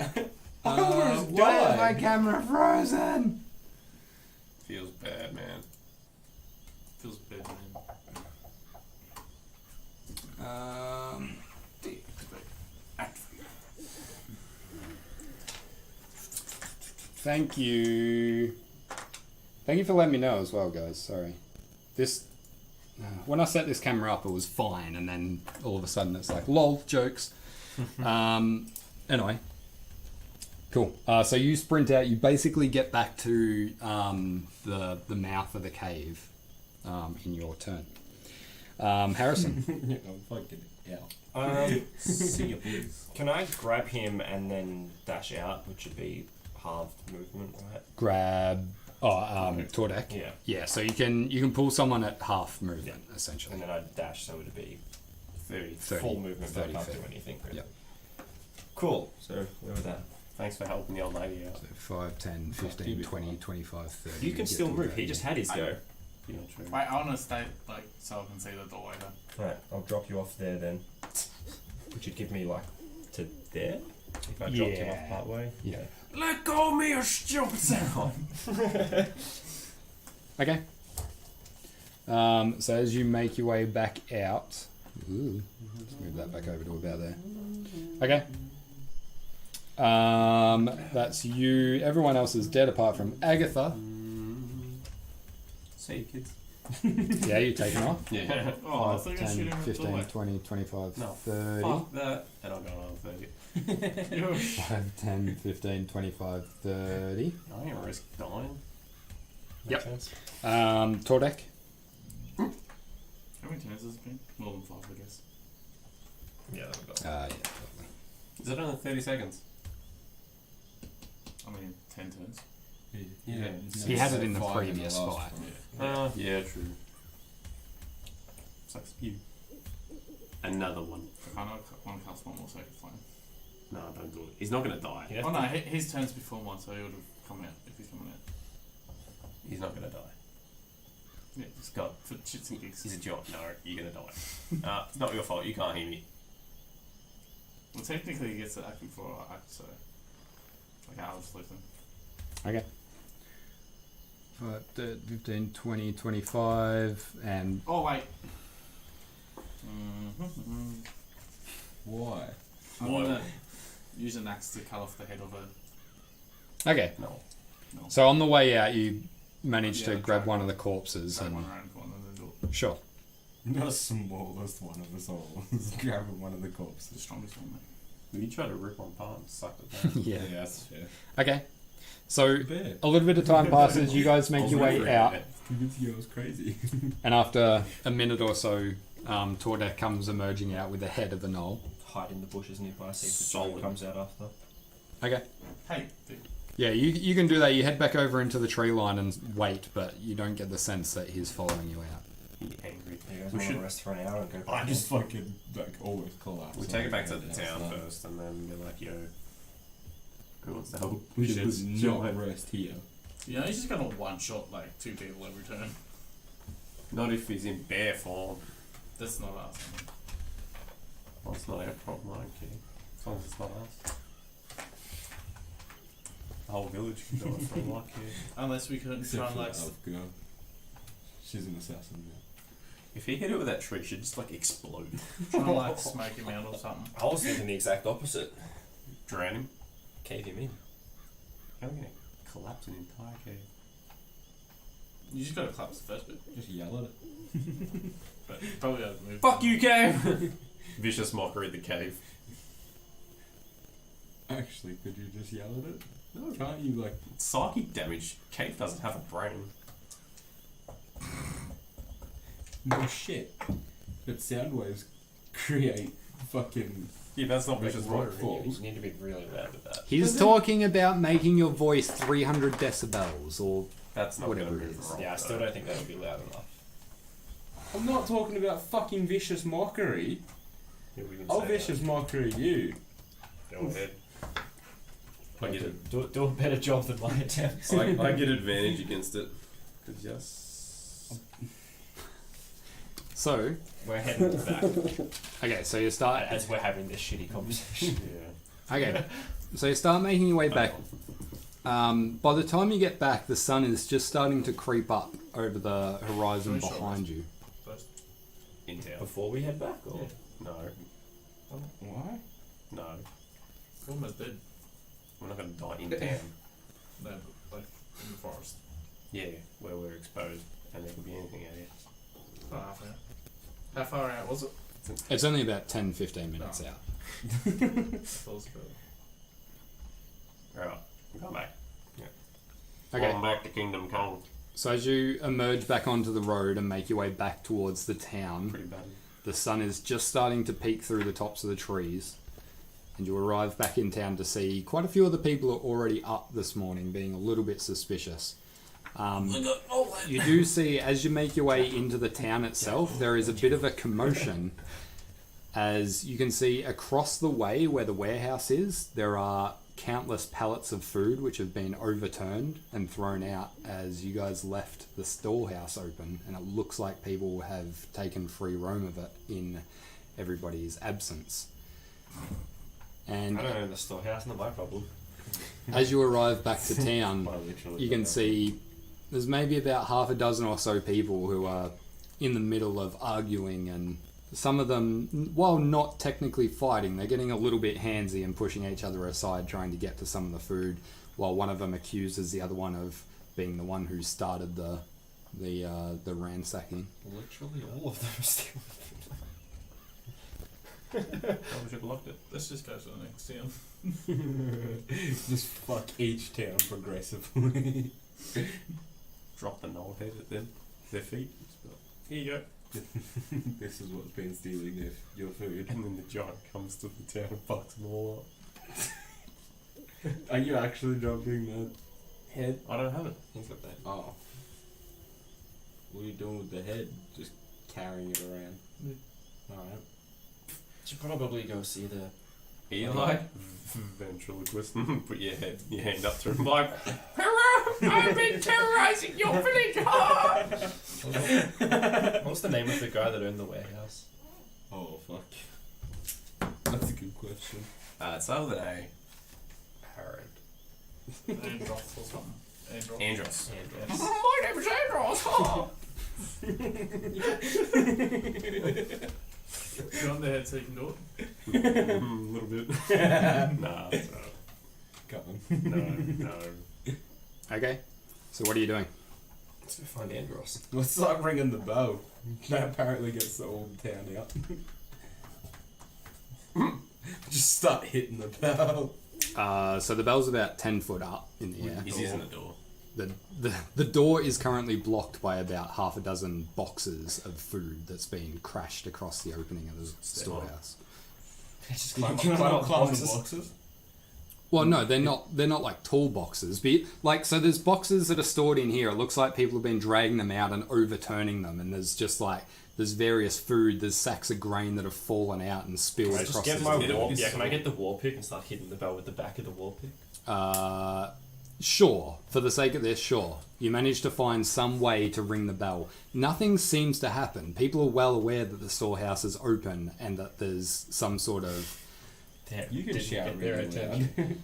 S3: Why is my camera frozen?
S5: Feels bad, man.
S1: Feels bad, man.
S3: Thank you. Thank you for letting me know as well, guys. Sorry. This. When I set this camera up, it was fine, and then all of a sudden it's like, lol, jokes. Anyway. Cool. So you sprint out. You basically get back to the mouth of the cave in your turn. Harrison.
S6: I'm fucking out. See you, please.
S4: Can I grab him and then dash out, which would be halved movement, right?
S3: Grab. Tordek.
S4: Yeah.
S3: Yeah. So you can pull someone at half movement essentially.
S4: And then I'd dash, so it'd be
S5: 30.
S3: 30,
S4: full movement, but I
S3: 30,
S4: can't
S3: 30.
S4: do anything. Really.
S3: Yep.
S4: Cool. So where was that?
S5: Thanks for helping the old lady out.
S3: So 5, 10, 15, 20, 25, 30.
S4: You can
S3: get
S4: still
S3: to
S4: move.
S3: that,
S4: He
S3: yeah.
S4: just had his go.
S5: Yeah, true.
S1: Wait, I want to stay, like, so I can see the doorway then.
S4: Right, I'll drop you off there then. Which would give me like to there. If I dropped him
S3: Yeah.
S4: off part way.
S3: Yeah.
S5: Let go of me, you stupid sound!
S3: Okay. So as you make your way back out, let's move that back over to about there. Okay. That's you. Everyone else is dead apart from Agatha.
S5: See you, kids.
S3: Yeah, you're taking off.
S5: Yeah.
S1: Oh, I
S3: 5,
S1: think I
S3: 10,
S1: shoot him at the
S3: 15,
S1: doorway.
S5: 20,
S3: 25,
S5: No,
S3: 30.
S5: Fuck that. And I'll go another 30.
S3: 5, 10, 15, 25, 30.
S5: I ain't risk dying.
S3: Yep.
S4: Makes sense?
S3: Tordek.
S1: How many turns has it been? More than 5, I guess.
S4: Yeah, that'll go.
S3: Yeah, totally.
S5: Is that only 30 seconds?
S1: I mean, 10 turns.
S5: Yeah.
S3: He had it in the previous
S6: last
S3: fight.
S6: one.
S5: Yeah, true. Sucks for you. Another one.
S1: I know I want to cast one more Sacred Flame.
S5: No, don't do it. He's not going to die.
S4: Yeah.
S1: Oh no, his turn's before mine, so he would have come out if he's coming out.
S5: He's not going to die.
S1: Yeah, just got for shits and gigs.
S5: He's a jock. No, you're going to die. It's not your fault. You can't hear me.
S1: Well, technically he gets to act before I act, so. Okay, I'll just leave them.
S3: Okay. 5, 15, 20, 25, and
S1: Oh, wait.
S6: Why?
S1: I'm
S5: Why?
S1: gonna use an axe to cut off the head of a.
S3: okay.
S5: No.
S3: So on the way out, you managed to
S1: Yeah,
S3: grab
S1: try-
S3: one of the corpses
S1: Grab
S3: and
S1: one around the corner and then do it.
S3: sure.
S6: The smallest one of us all is grabbing one of the
S1: The
S6: corpses.
S1: strongest one, mate.
S5: You try to rip one apart and suck it down.
S3: Yeah.
S6: that's fair.
S3: Okay. So
S6: Bear.
S3: a little bit of time passes. You guys make your way out,
S6: Convinced you I was crazy.
S3: and after a minute or so, Tordek comes emerging out with the head of the knoll.
S4: Hide in the bushes nearby, see if the
S5: Solid.
S4: giant comes out after.
S3: Okay.
S1: Hey, dude.
S3: Yeah, you can do that. You head back over into the tree line and wait, but you don't get the sense that he's following you out.
S5: He angry.
S4: You guys
S5: We
S4: want
S5: should-
S4: to almost for an hour and go back?
S6: I just fucking like always collapse.
S5: We take it back to
S6: Yeah,
S5: the town
S6: so
S5: first and then be like, yo, who wants to help?
S6: We
S5: Shit,
S6: should
S5: shit,
S6: not
S5: mate.
S6: rest here.
S1: You know, he's just gonna one shot like 2 people every turn.
S5: Not if he's in bear form.
S1: That's not us. Man.
S5: Well, it's not our problem, I don't care. As long as it's not us. The whole village can do it for all I care.
S1: Unless we couldn't
S6: Except
S1: try
S6: for
S1: and like.
S6: the elf girl. She's an assassin now.
S5: If he hit it with that tree, she'd just like explode.
S1: Trying to like smoke him out or something.
S4: I was thinking the exact opposite.
S5: Drown him.
S4: Cave him in.
S5: How are we going to collapse an entire cave?
S1: You just gotta collapse the first bit.
S2: Just yell at it.
S1: But probably have to move.
S5: Fuck you, cave! Vicious mockery at the cave.
S2: Actually, could you just yell at it?
S5: No,
S2: Can't you, like...
S5: psychic damage. Cave doesn't have a brain.
S2: No shit. But sound waves create fucking...
S5: Yeah, that's not vicious
S2: rock
S5: mockery.
S2: falls.
S4: You need to be really loud with that.
S3: He's talking about making your voice 300 decibels or
S5: That's not
S3: Whatever
S5: going to
S3: it
S5: move
S3: is.
S5: the rock,
S4: Yeah, I still
S5: though.
S4: don't think that'll be loud enough.
S2: I'm not talking about fucking vicious mockery.
S4: Yeah, we can
S2: I'll
S4: say
S2: vicious mockery you.
S4: that. Go ahead.
S5: I get it.
S4: Do a better job than my attempts.
S5: I get advantage against it. Because yes.
S3: so.
S4: We're heading back
S3: Okay, so you start.
S4: as we're having this shitty conversation.
S5: Yeah.
S3: Okay, so you start making your way back. By the time you get back, the sun is just starting to creep up over the horizon
S1: Very short
S3: behind you.
S1: First.
S5: In town.
S4: Before we head back, or
S5: No.
S2: Why?
S5: No.
S1: We're almost dead.
S5: We're not going to die in town.
S1: No, but like in the forest.
S5: Yeah, where we're exposed. And there could be anything out here.
S1: About half an hour. How far out was it?
S3: It's only about 10-15 minutes
S1: No.
S3: out.
S1: I thought it was about-
S5: Alright. Come back.
S3: Okay,
S5: Welcome back to Kingdom Come.
S3: so as you emerge back onto the road and make your way back towards the town,
S5: Pretty bad.
S3: the sun is just starting to peek through the tops of the trees, and you arrive back in town to see quite a few of the people are already up this morning, being a little bit suspicious. You do see, as you make your way into the town itself, there is a bit of a commotion. As you can see across the way where the warehouse is, there are countless pallets of food which have been overturned and thrown out as you guys left the storehouse open, and it looks like people have taken free roam of it in everybody's absence. And
S4: I don't know the storehouse, not my problem.
S3: as you arrive back to town,
S6: I literally
S3: you
S6: don't
S3: can
S6: know.
S3: see there's maybe about half a dozen or so people who are in the middle of arguing, and some of them, while not technically fighting, they're getting a little bit handsy and pushing each other aside, trying to get to some of the food, while one of them accuses the other one of being the one who started the ransacking.
S4: Literally all of them are still.
S5: Probably should have locked it.
S1: Let's just go to the next town.
S2: Just fuck each town progressively.
S5: Drop the null head at them. Their feet.
S1: Here you go.
S2: This is what's been stealing your food.
S5: And then the giant comes to the town and fucks them all up.
S2: Are you actually dropping the head?
S5: I don't have it.
S4: He's got that.
S2: Oh. What are you doing with the head? Just carrying it around. Alright.
S4: Should probably go see the.
S5: Eli, ventriloquist, put your hand up to him like, "Hurrah! I've been terrorizing your village hard!"
S4: What's the name of the guy that owned the warehouse?
S2: Oh, fuck. That's a good question.
S5: So with an A.
S4: Harold.
S1: Andros or something. Andros.
S5: Andros.
S4: Andros.
S5: My name's Andros!
S1: You on the head so you can do it?
S5: A little bit. Nah, that's
S2: Come on.
S5: no.
S3: Okay, so what are you doing?
S4: Let's go find Andros.
S2: Let's start ringing the bell. That apparently gets the old town out. Just start hitting the bell.
S3: So the bell's about 10 foot up in the air.
S5: He's using the door.
S3: The door is currently blocked by about half a dozen boxes of food that's been crashed across the opening of the storehouse.
S4: Just
S2: Can
S4: climb
S2: I
S4: up
S2: climb
S4: boxes.
S2: the boxes?
S3: Well, no, they're not like tall boxes. But like, so there's boxes that are stored in here. It looks like people have been dragging them out and overturning them, and there's just like there's various food. There's sacks of grain that have fallen out and spilled
S4: Can I
S3: across
S4: just get
S3: the
S4: my
S5: hit it
S4: war?
S5: with
S4: Yeah,
S5: his
S4: can I
S5: sword.
S4: get the war pick and start hitting the bell with the back of the war pick?
S3: Sure, for the sake of this, sure. You manage to find some way to ring the bell. Nothing seems to happen. People are well aware that the storehouse is open and that there's some sort of...
S4: Damn,
S2: You can
S4: didn't
S2: shout
S4: get their
S2: really
S4: attention.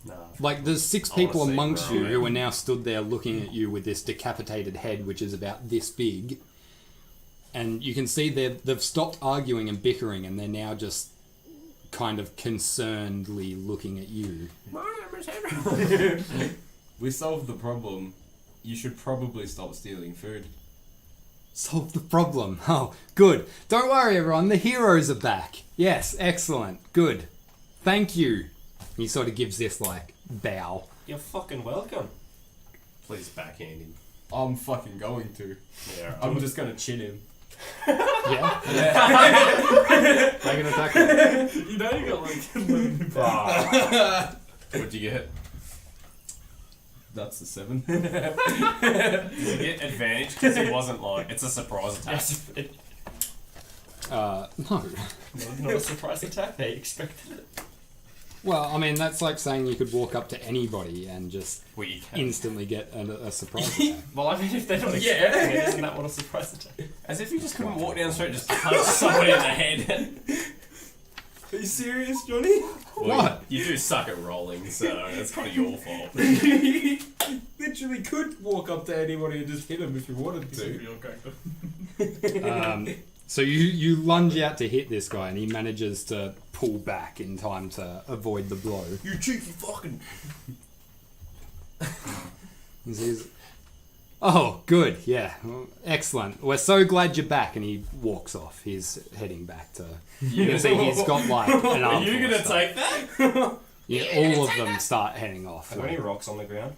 S5: Nah.
S3: Like, there's 6
S5: I wanna
S3: people
S5: see
S3: amongst you
S5: Rowan.
S3: who are now stood there looking at you with this decapitated head, which is about this big. And you can see they've stopped arguing and bickering, and they're now just kind of concernedly looking at you.
S5: My name is Henry.
S2: We solved the problem. You should probably stop stealing food.
S3: Solve the problem. Oh, good. Don't worry, everyone. The heroes are back. Yes, excellent. Good. Thank you. He sort of gives this, like, bow.
S4: You're fucking welcome.
S5: Please backhand him.
S2: I'm fucking going to.
S5: Yeah.
S2: I'm just gonna chin him.
S3: Yeah? Make an attack.
S1: You know you got like.
S5: What'd you get?
S2: That's the 7.
S5: Did you get advantage because it wasn't like it's a surprise attack?
S3: No.
S4: Not a surprise attack. They expected it.
S3: Well, I mean, that's like saying you could walk up to anybody and just
S5: Well, you can.
S3: instantly get a surprise attack.
S4: Well, I mean, if they're not expecting it, isn't that what a surprise attack?
S5: As if you just couldn't walk down the street and just punch somebody in the head.
S2: Are you serious, Johnny?
S5: Well,
S3: What?
S5: You do suck at rolling, so it's kind of your fault.
S2: You literally could walk up to anybody and just hit him if you wanted
S1: This is
S2: to.
S1: your character.
S3: So you lunge out to hit this guy, and he manages to pull back in time to avoid the blow.
S5: You cheeky fucking.
S3: He says, "Oh, good, yeah, well, excellent. We're so glad you're back." And he walks off. He's heading back to. You can see he's got like an arm.
S5: Are you gonna take that?
S3: Yeah, all of them start heading off.
S4: Are there any rocks on the ground?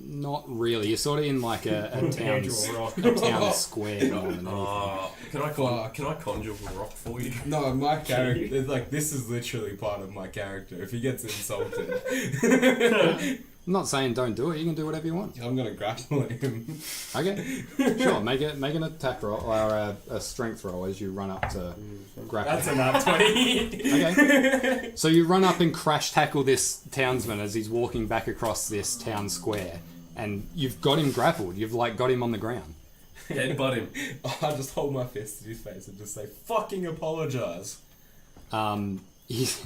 S3: Not really. You're sort of in like a town,
S4: Draw a rock.
S3: a town square more than anything.
S5: Can I conjure a rock for you?
S2: No, my character, like, this is literally part of my character. If he gets insulted,
S3: I'm not saying don't do it. You can do whatever you want.
S2: I'm gonna grapple at him.
S3: Okay, sure. Make an attack roll or a strength roll as you run up to grapple.
S2: That's a nat 20.
S3: Okay. So you run up and crash tackle this townsman as he's walking back across this town square, and you've got him grappled. You've like got him on the ground.
S5: Headbutt him.
S2: I just hold my fist in his face and just say, fucking apologise.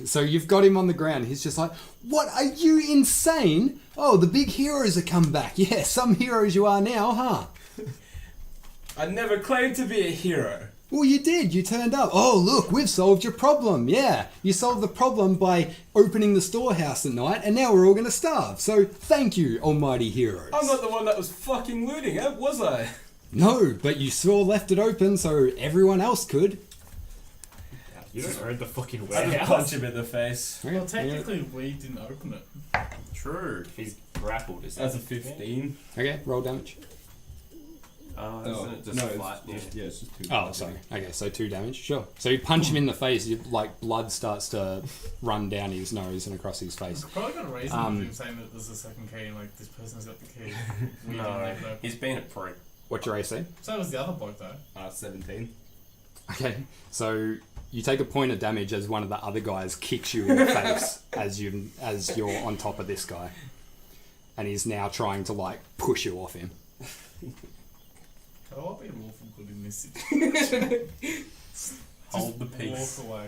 S3: So you've got him on the ground. He's just like, "What? Are you insane? Oh, the big heroes are come back. Yeah, some heroes you are now, huh?
S2: I never claimed to be a hero.
S3: Well, you did. You turned up. Oh, look, we've solved your problem. Yeah, you solved the problem by opening the storehouse at night, and now we're all going to starve. So thank you, almighty heroes."
S2: I'm not the one that was fucking looting it, was I?
S3: No, but you still left it open so everyone else could.
S4: You don't own the fucking
S2: I just
S4: warehouse.
S2: punch him in the face.
S1: Well, technically, we didn't open it.
S5: True.
S4: If he's grappled, is that
S2: That's a 15.
S3: Okay, roll damage.
S5: Isn't it just
S2: no,
S5: flat?
S2: yeah, it's just 2.
S3: Oh, sorry. Okay, so 2 damage. Sure. So you punch him in the face. You, like blood starts to run down his nose and across his face.
S1: Probably got a reason for him saying that there's a second key and like this person's got the key. We didn't
S5: No,
S1: leave it open.
S5: he's been a prick.
S3: What's your AC?
S1: So was the other bloke though.
S2: 17.
S3: Okay, so you take a point of damage as one of the other guys kicks you in the face as you're on top of this guy, and he's now trying to like push you off him.
S1: I'll be awful good in this situation.
S5: Hold the peace.
S1: Walk away.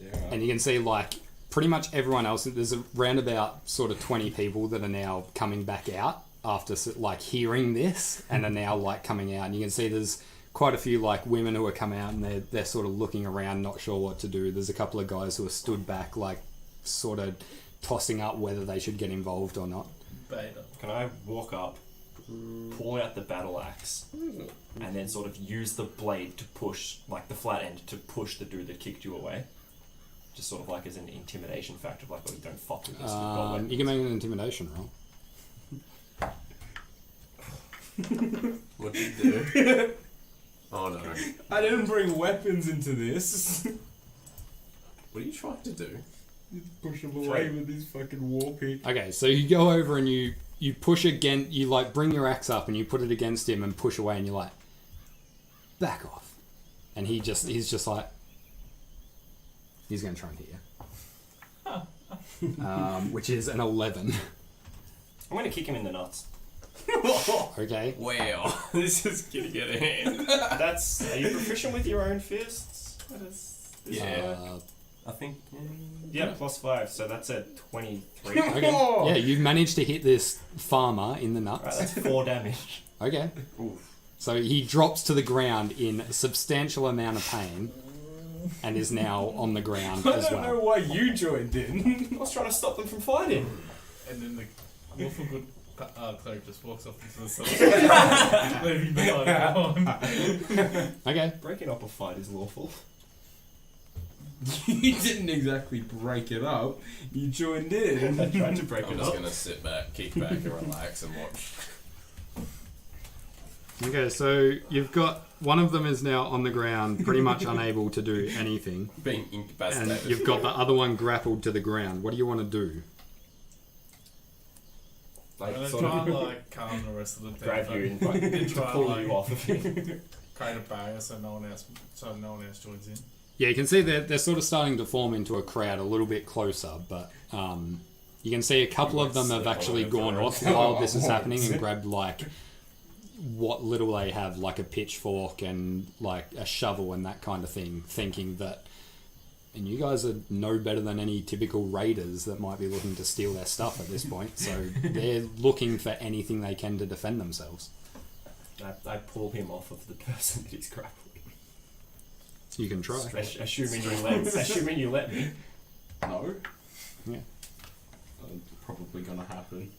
S2: Yeah.
S3: And you can see like pretty much everyone else. There's around about sort of 20 people that are now coming back out after like hearing this and are now like coming out. And you can see there's quite a few like women who are coming out and they're sort of looking around, not sure what to do. There's a couple of guys who are stood back, like sort of tossing up whether they should get involved or not.
S1: Beta.
S4: Can I walk up, pull out the battle axe, and then sort of use the blade to push, like the flat end, to push the dude that kicked you away? Just sort of like as an intimidation factor of like, oh, you don't fuck with this. We've got weapons.
S3: You can make an intimidation roll.
S5: What did you do? Oh no.
S2: I didn't bring weapons into this.
S5: What are you trying to do?
S2: Push him away with his fucking war pick.
S3: Okay, so you go over and you push again. You like bring your axe up and you put it against him and push away, and you're like, back off. And he's just like, he's going to try and hit you. Which is an 11.
S4: I'm going to kick him in the nuts.
S3: Okay.
S5: Wow, this is gonna get a hand.
S4: Are you proficient with your own fists?
S5: Yeah. I think.
S4: Yeah, +5, so that's a 23.
S3: Okay. Yeah, you've managed to hit this farmer in the
S4: Right,
S3: nuts.
S4: that's 4 damage.
S3: Okay.
S5: Oof.
S3: So he drops to the ground in a substantial amount of pain and is now on the ground
S2: I
S3: as
S2: don't know
S3: well.
S2: why you joined in.
S4: I was trying to stop them from fighting.
S1: And then the lawful good cleric just walks off into the sun, leaving behind everyone.
S3: Okay.
S4: Breaking up a fight is lawful.
S2: You didn't exactly break it up. You joined in.
S4: I tried to break
S5: I'm
S4: it
S5: just
S4: up.
S5: gonna sit back, kick back, and relax and watch.
S3: Okay, so you've got one of them is now on the ground, pretty much unable to do anything.
S5: Being
S3: And
S5: incapacitated.
S3: you've got the other one grappled to the ground. What do you want to do?
S1: I'm gonna
S4: Sort
S1: try
S4: of
S1: and like calm the rest of the
S4: grab you and
S1: and
S4: like,
S1: try
S4: pull
S1: and
S4: you
S1: like
S4: off of him.
S1: create a barrier so no one else joins in.
S3: Yeah, you can see they're sort of starting to form into a crowd a little bit closer, but you can see a couple of them have actually gone off while this is happening and grabbed like what little they have, like a pitchfork and like a shovel and that kind of thing, thinking that. And you guys are no better than any typical raiders that might be looking to steal their stuff at this point. So they're looking for anything they can to defend themselves.
S4: I pull him off of the person that he's grappling.
S3: You can try.
S4: Assuming you let me.
S2: No.
S3: Yeah.
S2: Probably gonna happen.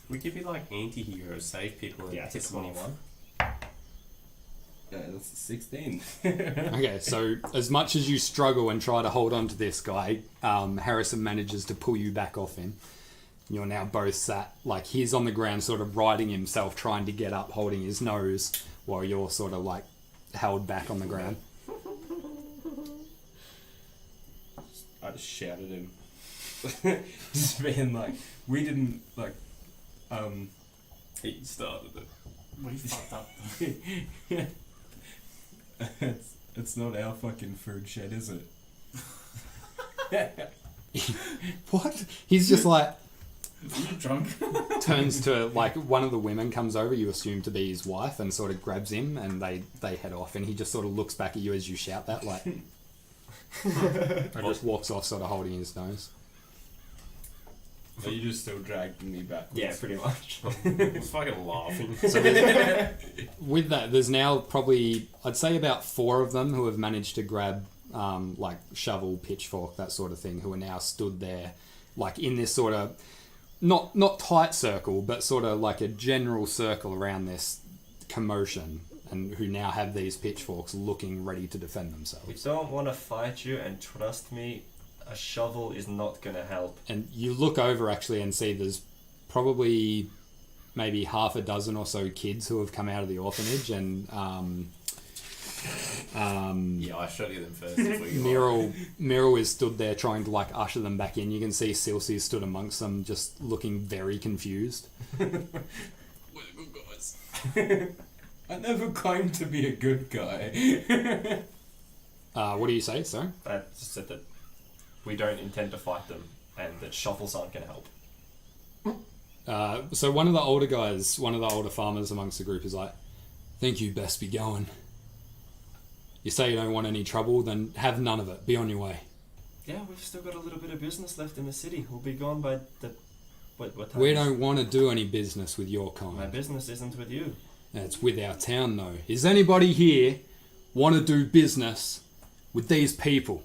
S5: We could be like anti-heroes, save people and
S4: Yeah, it's
S5: piss
S4: a
S5: them off.
S4: 21.
S2: Yeah, that's a 16.
S3: Okay, so as much as you struggle and try to hold on to this guy, Harrison manages to pull you back off him. You're now both sat, like he's on the ground sort of riding himself, trying to get up, holding his nose, while you're sort of like held back on the ground.
S2: I just shouted him. Just being like, we didn't, like,
S5: He started it.
S1: We fucked up.
S2: it's not our fucking food shed, is it?
S3: What? He's just like,
S1: Are you drunk?
S3: turns to like one of the women comes over, you assume to be his wife, and sort of grabs him and they head off, and he just sort of looks back at you as you shout that, like, and just walks off sort of holding his nose.
S2: Are you just still dragging me back?
S4: Yeah, pretty much.
S5: I was fucking laughing.
S3: So with that, there's now probably, I'd say about 4 of them who have managed to grab like shovel, pitchfork, that sort of thing, who are now stood there like in this sort of not tight circle, but sort of like a general circle around this commotion, and who now have these pitchforks looking ready to defend
S4: We
S3: themselves.
S4: don't want to fight you, and trust me, a shovel is not going to help.
S3: And you look over actually and see there's probably maybe half a dozen or so kids who have come out of the orphanage, and
S5: Yeah, I should get them first if we
S3: Meryl is stood there trying to like usher them back in. You can see Silsey stood amongst them, just looking very confused.
S5: We're the good guys.
S2: I never claimed to be a good guy.
S3: What do you say, sir?
S4: I just said that we don't intend to fight them, and that shovels aren't going to help.
S3: So one of the older guys, one of the older farmers amongst the group is like, "Think you best be going. You say you don't want any trouble, then have none of it. Be on your way."
S4: Yeah, we've still got a little bit of business left in the city. We'll be gone by the... What time
S3: We
S4: is it?
S3: don't want to do any business with your
S4: My
S3: kind.
S4: business isn't with you.
S3: It's with our town, though. Is anybody here want to do business with these people?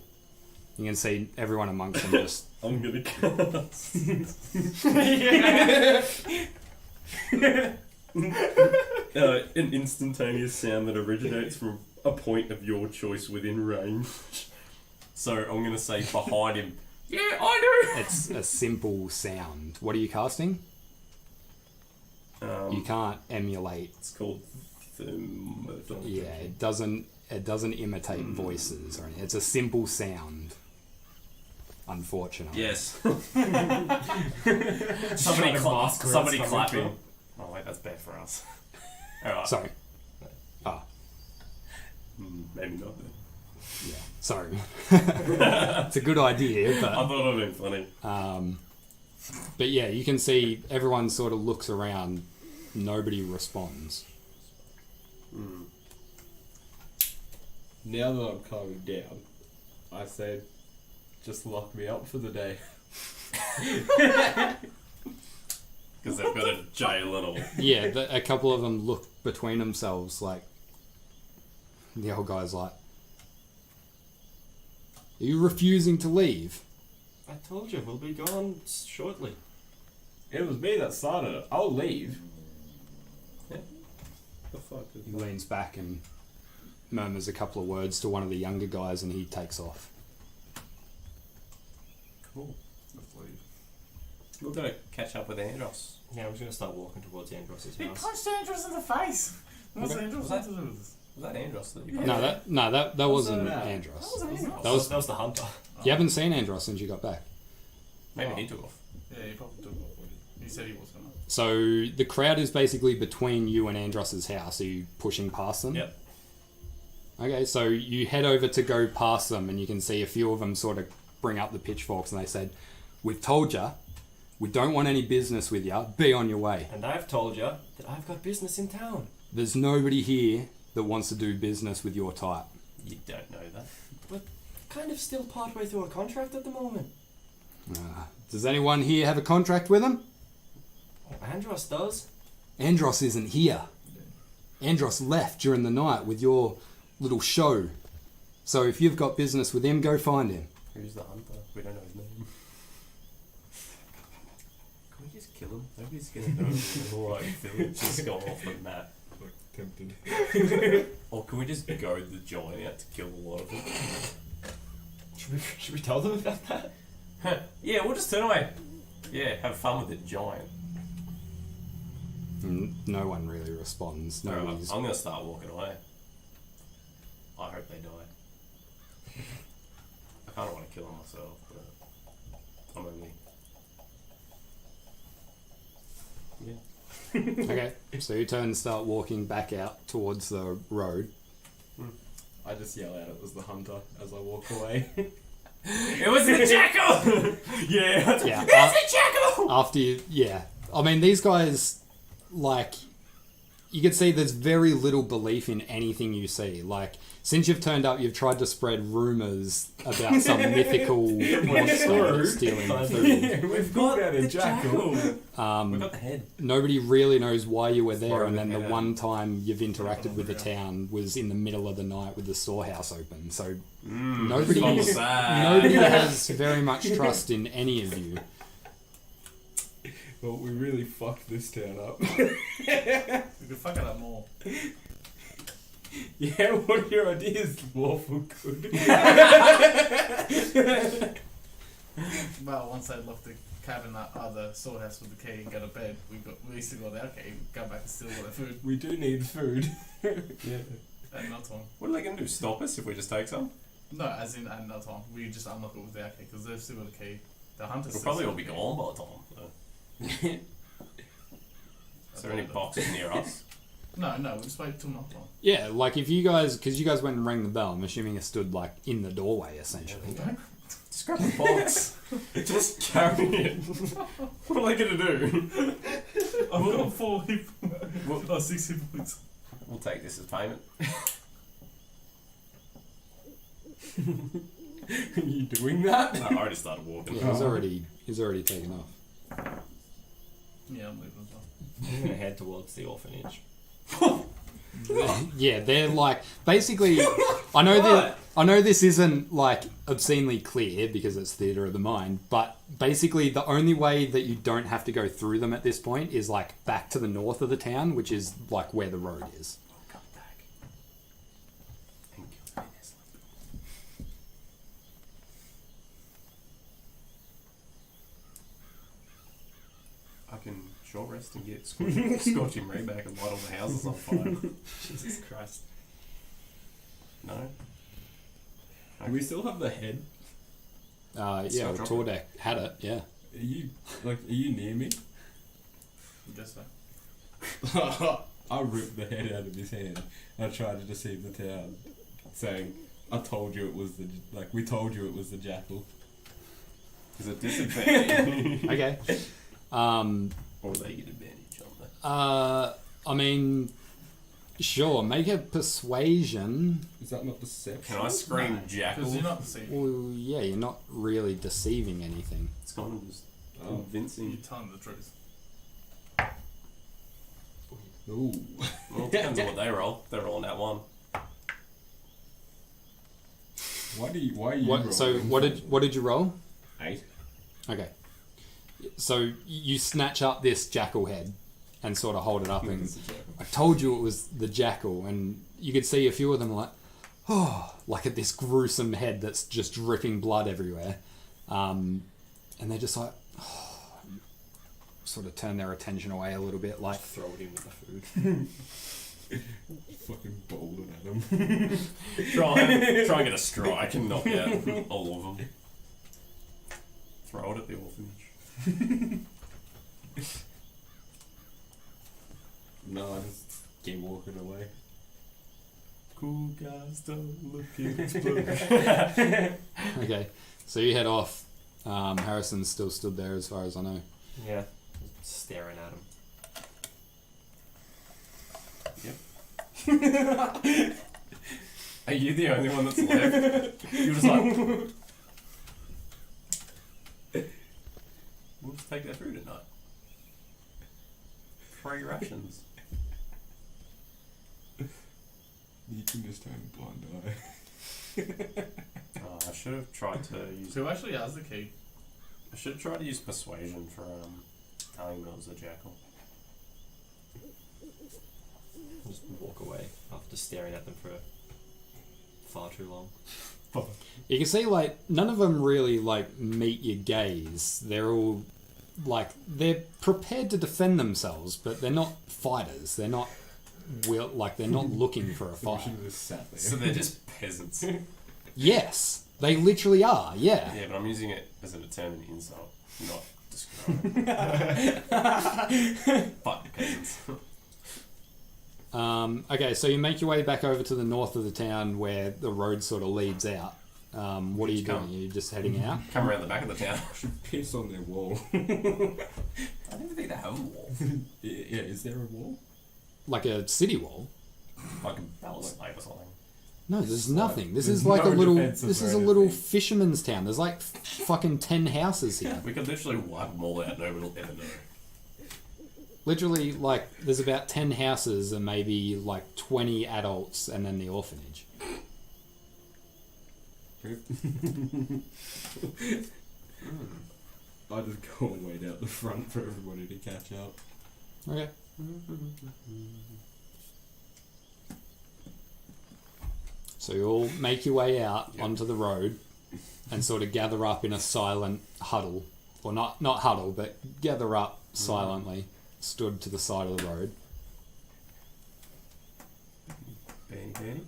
S3: You can see everyone amongst them just...
S6: I'm gonna cast. An instantaneous sound that originates from a point of your choice within range.
S5: So I'm gonna say behind him. Yeah, I
S3: It's a simple sound. What are you casting? You can't emulate.
S6: It's called thermodynamics.
S3: Yeah, it doesn't imitate voices or anything. It's a simple sound.
S5: do.
S3: Unfortunately.
S5: Yes.
S4: Somebody clap.
S5: Somebody clapping. Oh wait, that's bad for us. All right.
S3: Sorry.
S6: Maybe not then.
S3: Yeah. Sorry. It's a good idea,
S6: I
S3: but
S6: thought it would have been funny.
S3: but yeah, you can see everyone sort of looks around. Nobody responds.
S2: Now that I'm calming down, I say, just lock me up for the day.
S5: Because Because they've got a jail and all.
S3: Yeah, a couple of them look between themselves like. The old guy's like, "Are you refusing to leave?"
S4: I told you, we'll be gone shortly.
S2: It was me that started it. I'll leave.
S6: The fuck is
S3: He leans back and murmurs a couple of words to one of the younger guys, and he takes off.
S5: Cool.
S1: Let's leave.
S5: We're gonna catch up with Andros.
S4: Yeah, I'm just gonna start walking towards Andros'
S1: He
S4: house.
S1: punched Andros in the face. What's
S3: Okay.
S1: Andros
S5: Was
S1: got to do with this?
S5: Was that Andros that you
S3: That wasn't
S2: that?
S3: Andros.
S4: That was the hunter.
S3: You haven't seen Andros since you got back.
S5: Maybe he took off.
S1: Yeah, he probably took off with it. He said he was gonna.
S3: So the crowd is basically between you and Andros' house. Are you pushing past them?
S5: Yep.
S3: Okay, so you head over to go past them, and you can see a few of them sort of bring up the pitchforks, and they said, "We've told you, we don't want any business with you. Be on your way.
S4: And I've told you that I've got business in town.
S3: There's nobody here that wants to do business with your type."
S5: You don't know that.
S4: But kind of still partway through a contract at the moment.
S3: Does anyone here have a contract with him?
S4: Andros does.
S3: Andros isn't here. Andros left during the night with your little show. So if you've got business with him, go find him.
S5: Who's the hunter? We don't know his name. Can we just kill him? Nobody's gonna know. Alright, Phil, just go off the map.
S1: Like, tempted.
S5: Or can we just go the giant out to kill a lot of them?
S4: Should we tell them about that?
S5: Yeah, we'll just turn away. Yeah, have fun with the giant.
S3: No one really responds.
S5: Alright,
S3: Nobody's.
S5: I'm gonna start walking away. I hope they die. I kinda wanna kill them myself, but I'm only. Yeah.
S3: Okay, so you turn and start walking back out towards the road.
S2: I just yell out it was the hunter as I walk away.
S5: It was the jackal! Yeah.
S3: Yeah.
S5: It's the jackal!
S3: After you, yeah. I mean, these guys, like, you can see there's very little belief in anything you see. Like, since you've turned up, you've tried to spread rumours about some mythical monster that's stealing food.
S2: We've got a jackal.
S5: We got the head.
S3: Nobody really knows why you were there,
S5: Throw
S3: and
S5: the
S3: then the
S5: head out.
S3: one time you've interacted with the town was in the middle of the night with the storehouse open. So nobody,
S5: so sad.
S3: nobody has very much trust in any of you.
S2: Well, we really fucked this town up.
S1: We could fuck it up more.
S2: Yeah, what are your ideas, lawful good?
S1: Well, once they left the cabin, the storehouse with the key and got a bed, we still got our key. Go back and steal all their food.
S2: We do need food.
S5: Yeah.
S1: At no time.
S5: What are they gonna do? Stop us if we just take some?
S1: No, as in at no time. We just unlock it with our key because they've still got a key. The hunters.
S5: We'll probably all be gone by the time. Though. Is there any boxes near us?
S1: No, we just wait till knock time.
S3: Yeah, like if you guys, because you guys went and rang the bell, I'm assuming it stood like in the doorway essentially.
S5: Just grab the box. Just carry it. What are they gonna do?
S1: I've got 4 people. 6 people.
S5: We'll take this as payment.
S2: Are you doing that?
S5: No, I already started walking.
S3: Yeah, he's already taken off.
S1: Yeah, I'm leaving as well.
S4: I'm gonna head towards the orphanage.
S3: Yeah, they're like basically. I know this isn't like obscenely clear because it's theater of the mind, but basically the only way that you don't have to go through them at this point is like back to the north of the town, which is like where the road is.
S5: Come back. And kill Ines. I can short rest and get scorching Ray back and light all the houses on fire.
S4: Jesus Christ.
S5: No?
S2: Do we still have the head?
S3: Yeah,
S5: Scott dropped
S3: Tordek had it. Yeah.
S2: Are you near me?
S1: I guess so.
S2: I ripped the head out of his hand. I tried to deceive the town, saying, "I told you it was we told you it was the jackal."
S5: There's a disadvantage.
S3: Okay.
S5: Or they get advantage on that.
S3: I mean, sure. Make a persuasion.
S2: Is that not deception?
S5: Can I scream jackal?
S1: Because you're not deceiving.
S3: Well, yeah, you're not really deceiving anything.
S5: It's kind of just
S2: Oh.
S1: You're
S5: convincing.
S1: telling the truth.
S2: Ooh.
S5: Well, it depends on what they roll. They're rolling that one.
S2: Why are you
S3: What? So
S2: rolling?
S3: what did you roll?
S2: 8.
S3: Okay. So you snatch up this jackal head and sort of hold it up, and I told you it was the jackal, and you could see a few of them like, oh, like at this gruesome head that's just dripping blood everywhere, and they're just like, oh, sort of turn their attention away a little bit, like
S4: Throw it in with the food.
S2: Fucking bowl it at them.
S5: Try and get a strike and knock out all of them. Throw it at the orphanage.
S2: No, I just keep walking away.
S5: Cool guys don't look at
S3: okay. So you head off. Harrison's still stood there, as far as I know.
S4: Yeah. Staring at him.
S5: Are you the only one that's left? You're just like, we'll just take their food at night. Free rations.
S2: You can just turn a blind eye.
S5: Oh, I should have tried to use.
S1: Who actually has the key?
S5: I should have tried to use persuasion for telling them it was a jackal.
S4: Just walk away after staring at them for far too long.
S3: You can see, like, none of them really, like, meet your gaze. They're all, like, they're prepared to defend themselves, but they're not fighters. They're not, they're not looking for a fight.
S2: She just sat there.
S5: So they're just peasants.
S3: Yes, they literally are, yeah.
S5: Yeah, but I'm using it as an determined insult, not describing. Fuck peasants.
S3: Okay, so you make your way back over to the north of the town where the road sort of leads out. What are you doing? Are you just heading out?
S5: Come around the back of the town.
S2: Piss on their wall.
S5: I don't even think they have a wall.
S2: Yeah, is there a wall?
S3: Like a city wall?
S5: Like a ballast plate or something.
S3: No, there's nothing. This
S2: there's
S3: is like
S2: no
S3: a little.
S2: defenses
S3: This
S2: or
S3: is a little
S2: anything.
S3: fisherman's town. There's like fucking 10 houses here.
S5: We could literally wipe them all out, nobody will ever know.
S3: Literally, like, there's about 10 houses and maybe like 20 adults, and then the orphanage.
S2: I just go and wait out the front for everybody to catch up.
S3: Okay. So you all make your way out onto the road and sort of gather up in a silent huddle. Or not huddle, but gather up silently, stood to the side of the road.
S5: Benny.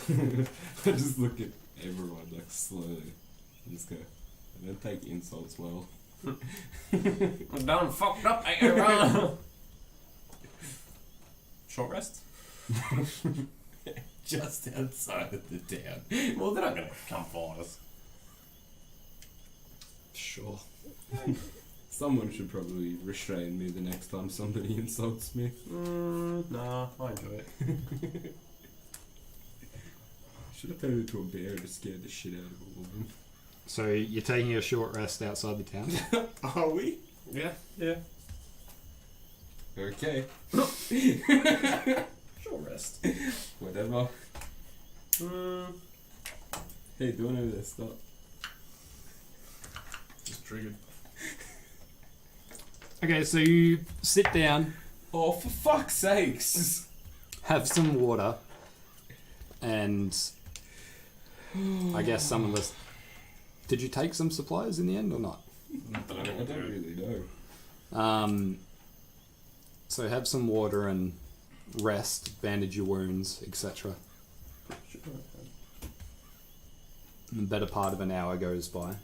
S2: I just look at everyone like slowly. I just go, I don't take insults well.
S5: I'm done fucked up, ain't I wrong? Short rest?
S2: Just outside of the town.
S5: Well, they're not gonna come for us.
S3: Sure.
S2: Someone should probably restrain me the next time somebody insults me.
S5: Nah, I enjoy it.
S2: Should have turned into a bear to scare the shit out of all of them.
S3: So you're taking a short rest outside the town?
S2: Are we?
S5: Yeah.
S2: Okay.
S5: Short rest.
S2: Whatever. Hey, doing over there, stop.
S1: Just triggered.
S3: Okay, so you sit down,
S2: Oh, for fuck's sakes!
S3: have some water, and I guess some of the... Did you take some supplies in the end or not?
S2: I don't really know.
S3: So have some water and rest, bandage your wounds, etc. The better part of an hour goes by.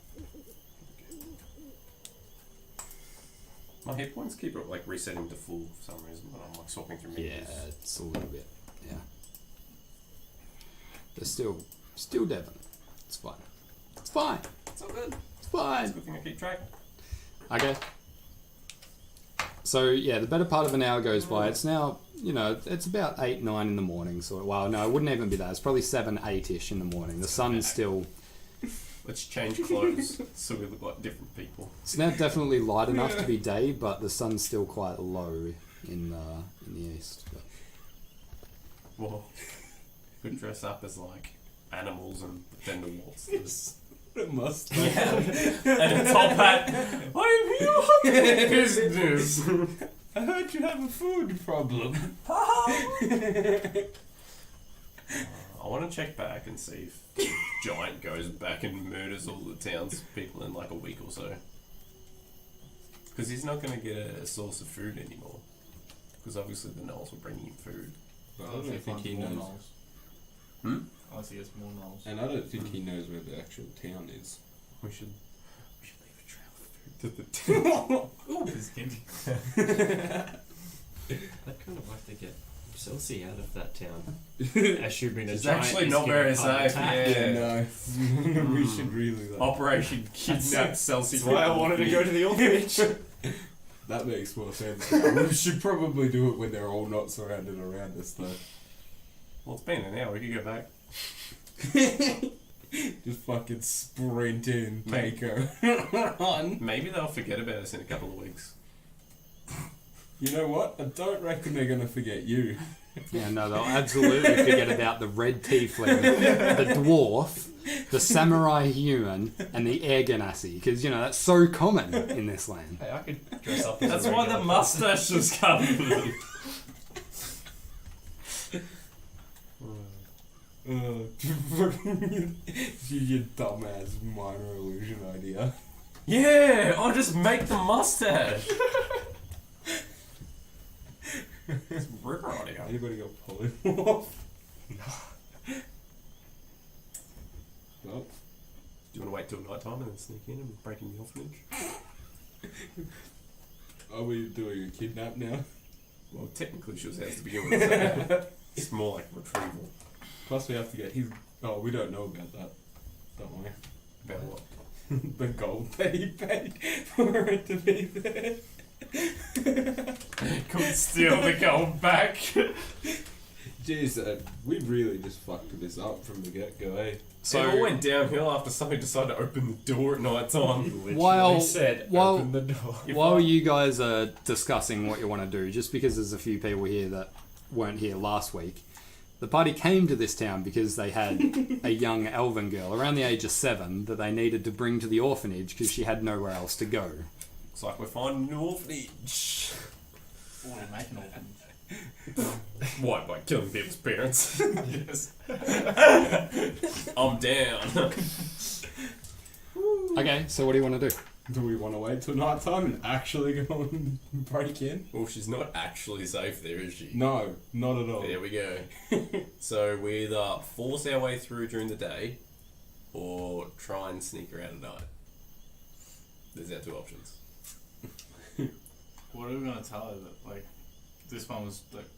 S5: My hit points keep like resetting to full for some reason when I'm like swapping through
S3: Yeah,
S5: menus.
S3: it's a little bit. Yeah. They're still Devon. It's fine. It's fine.
S5: It's all good.
S3: It's
S5: It's a
S3: fine.
S5: good thing I keep track.
S3: Okay. So yeah, the better part of an hour goes by. It's now, it's about 8, 9 in the morning. So well, no, it wouldn't even be that. It's probably 7, 8ish in the morning. The sun's still.
S5: Let's change clothes so we look like different people.
S3: It's now definitely light enough to be day, but the sun's still quite low. in the east. But.
S5: Well, could dress up as like animals and pretend to waltz this.
S2: A mustache.
S5: Yeah. And a top hat. I'm here. Business.
S2: I heard you have a food problem.
S5: I want to check back and see if the giant goes back and murders all the townspeople in like a week or so. Because he's not going to get a source of food anymore. Because obviously the gnolls were bringing him food.
S2: But I don't think he knows.
S1: Unless he gets more gnolls.
S2: And I don't think he knows where the actual town is.
S5: We should leave a trail of food to the town.
S1: Ooh, this candy.
S4: I'd kind of like to get Celsi out of that town. As she'd been a
S5: It's
S4: giant
S5: actually
S4: is
S5: not
S4: getting
S5: very
S4: heart
S5: safe.
S4: attack.
S5: Yeah.
S2: No. We should really like.
S5: Operation Kidnap Celsi.
S4: That's why I wanted to go to the orphanage.
S2: That makes more sense. We should probably do it when they're all not surrounded around us, though.
S5: Well, it's been an hour. We could go back.
S2: Just fucking sprint in, take her. Run.
S5: Maybe they'll forget about us in a couple of weeks.
S2: You know what? I don't reckon they're gonna forget you.
S3: Yeah, no, they'll absolutely forget about the red tiefling, the dwarf, the samurai human, and the air ganassi, because, you know, that's so common in this land.
S4: Hey, I could dress up as
S5: That's
S4: a
S5: why the
S4: regular
S5: mustache was coming.
S2: Your dumbass minor illusion idea.
S5: Yeah, I'll just make the mustache. It's River audio.
S2: Anybody got polymorph? Well,
S5: Do you want to wait till night time and then sneak in and break in the orphanage?
S2: are we doing a kidnap now?
S5: Well, technically she was ours to begin with, so it's more like retrieval.
S2: Plus we have to get his... Oh, we don't know about that. Don't worry.
S5: About what?
S2: The gold that he paid for it to be there.
S5: Could steal the gold back.
S2: Jeez, we really just fucked this up from the get-go, eh?
S5: So it all went downhill after somebody decided to open the door at night time.
S3: While while
S4: open the door.
S3: while you guys are discussing what you want to do, just because there's a few people here that weren't here last week, the party came to this town because they had a young elven girl around the age of 7 that they needed to bring to the orphanage because she had nowhere else to go.
S5: Looks like we're finding an orphanage.
S1: Or make an orphanage.
S5: Why? By killing people's parents?
S1: Yes.
S5: I'm down.
S3: Okay, so what do you want to do?
S2: Do we want to wait till night time and actually go and break in?
S5: Well, she's not actually safe there, is she?
S2: No, not at all.
S5: There we go. So we either force our way through during the day or try and sneak her out at night. There's our two options.
S1: What are we gonna tell her that, like, this one was like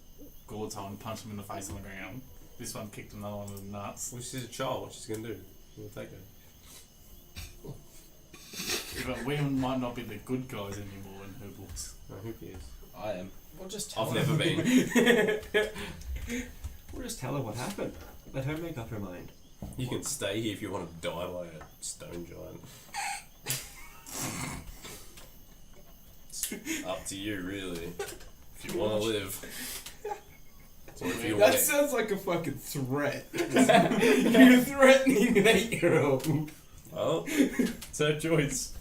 S1: Gorto and punched him in the face on the ground. This one kicked another one in the nuts.
S5: Well, she's a child. What's she gonna do? We'll take her.
S1: Yeah, but we might not be the good guys anymore in her books.
S5: Oh, who cares?
S2: I am.
S4: We'll just tell
S5: I've
S4: her.
S5: never been.
S4: We'll just tell her what happened. Let her make up her mind.
S5: You can stay here if you want to die by a stone giant. It's up to you, really. If you want to live. Or if you
S2: That
S5: want
S2: sounds like a fucking threat. You're threatening an 8-year-old.
S5: Well, it's her choice.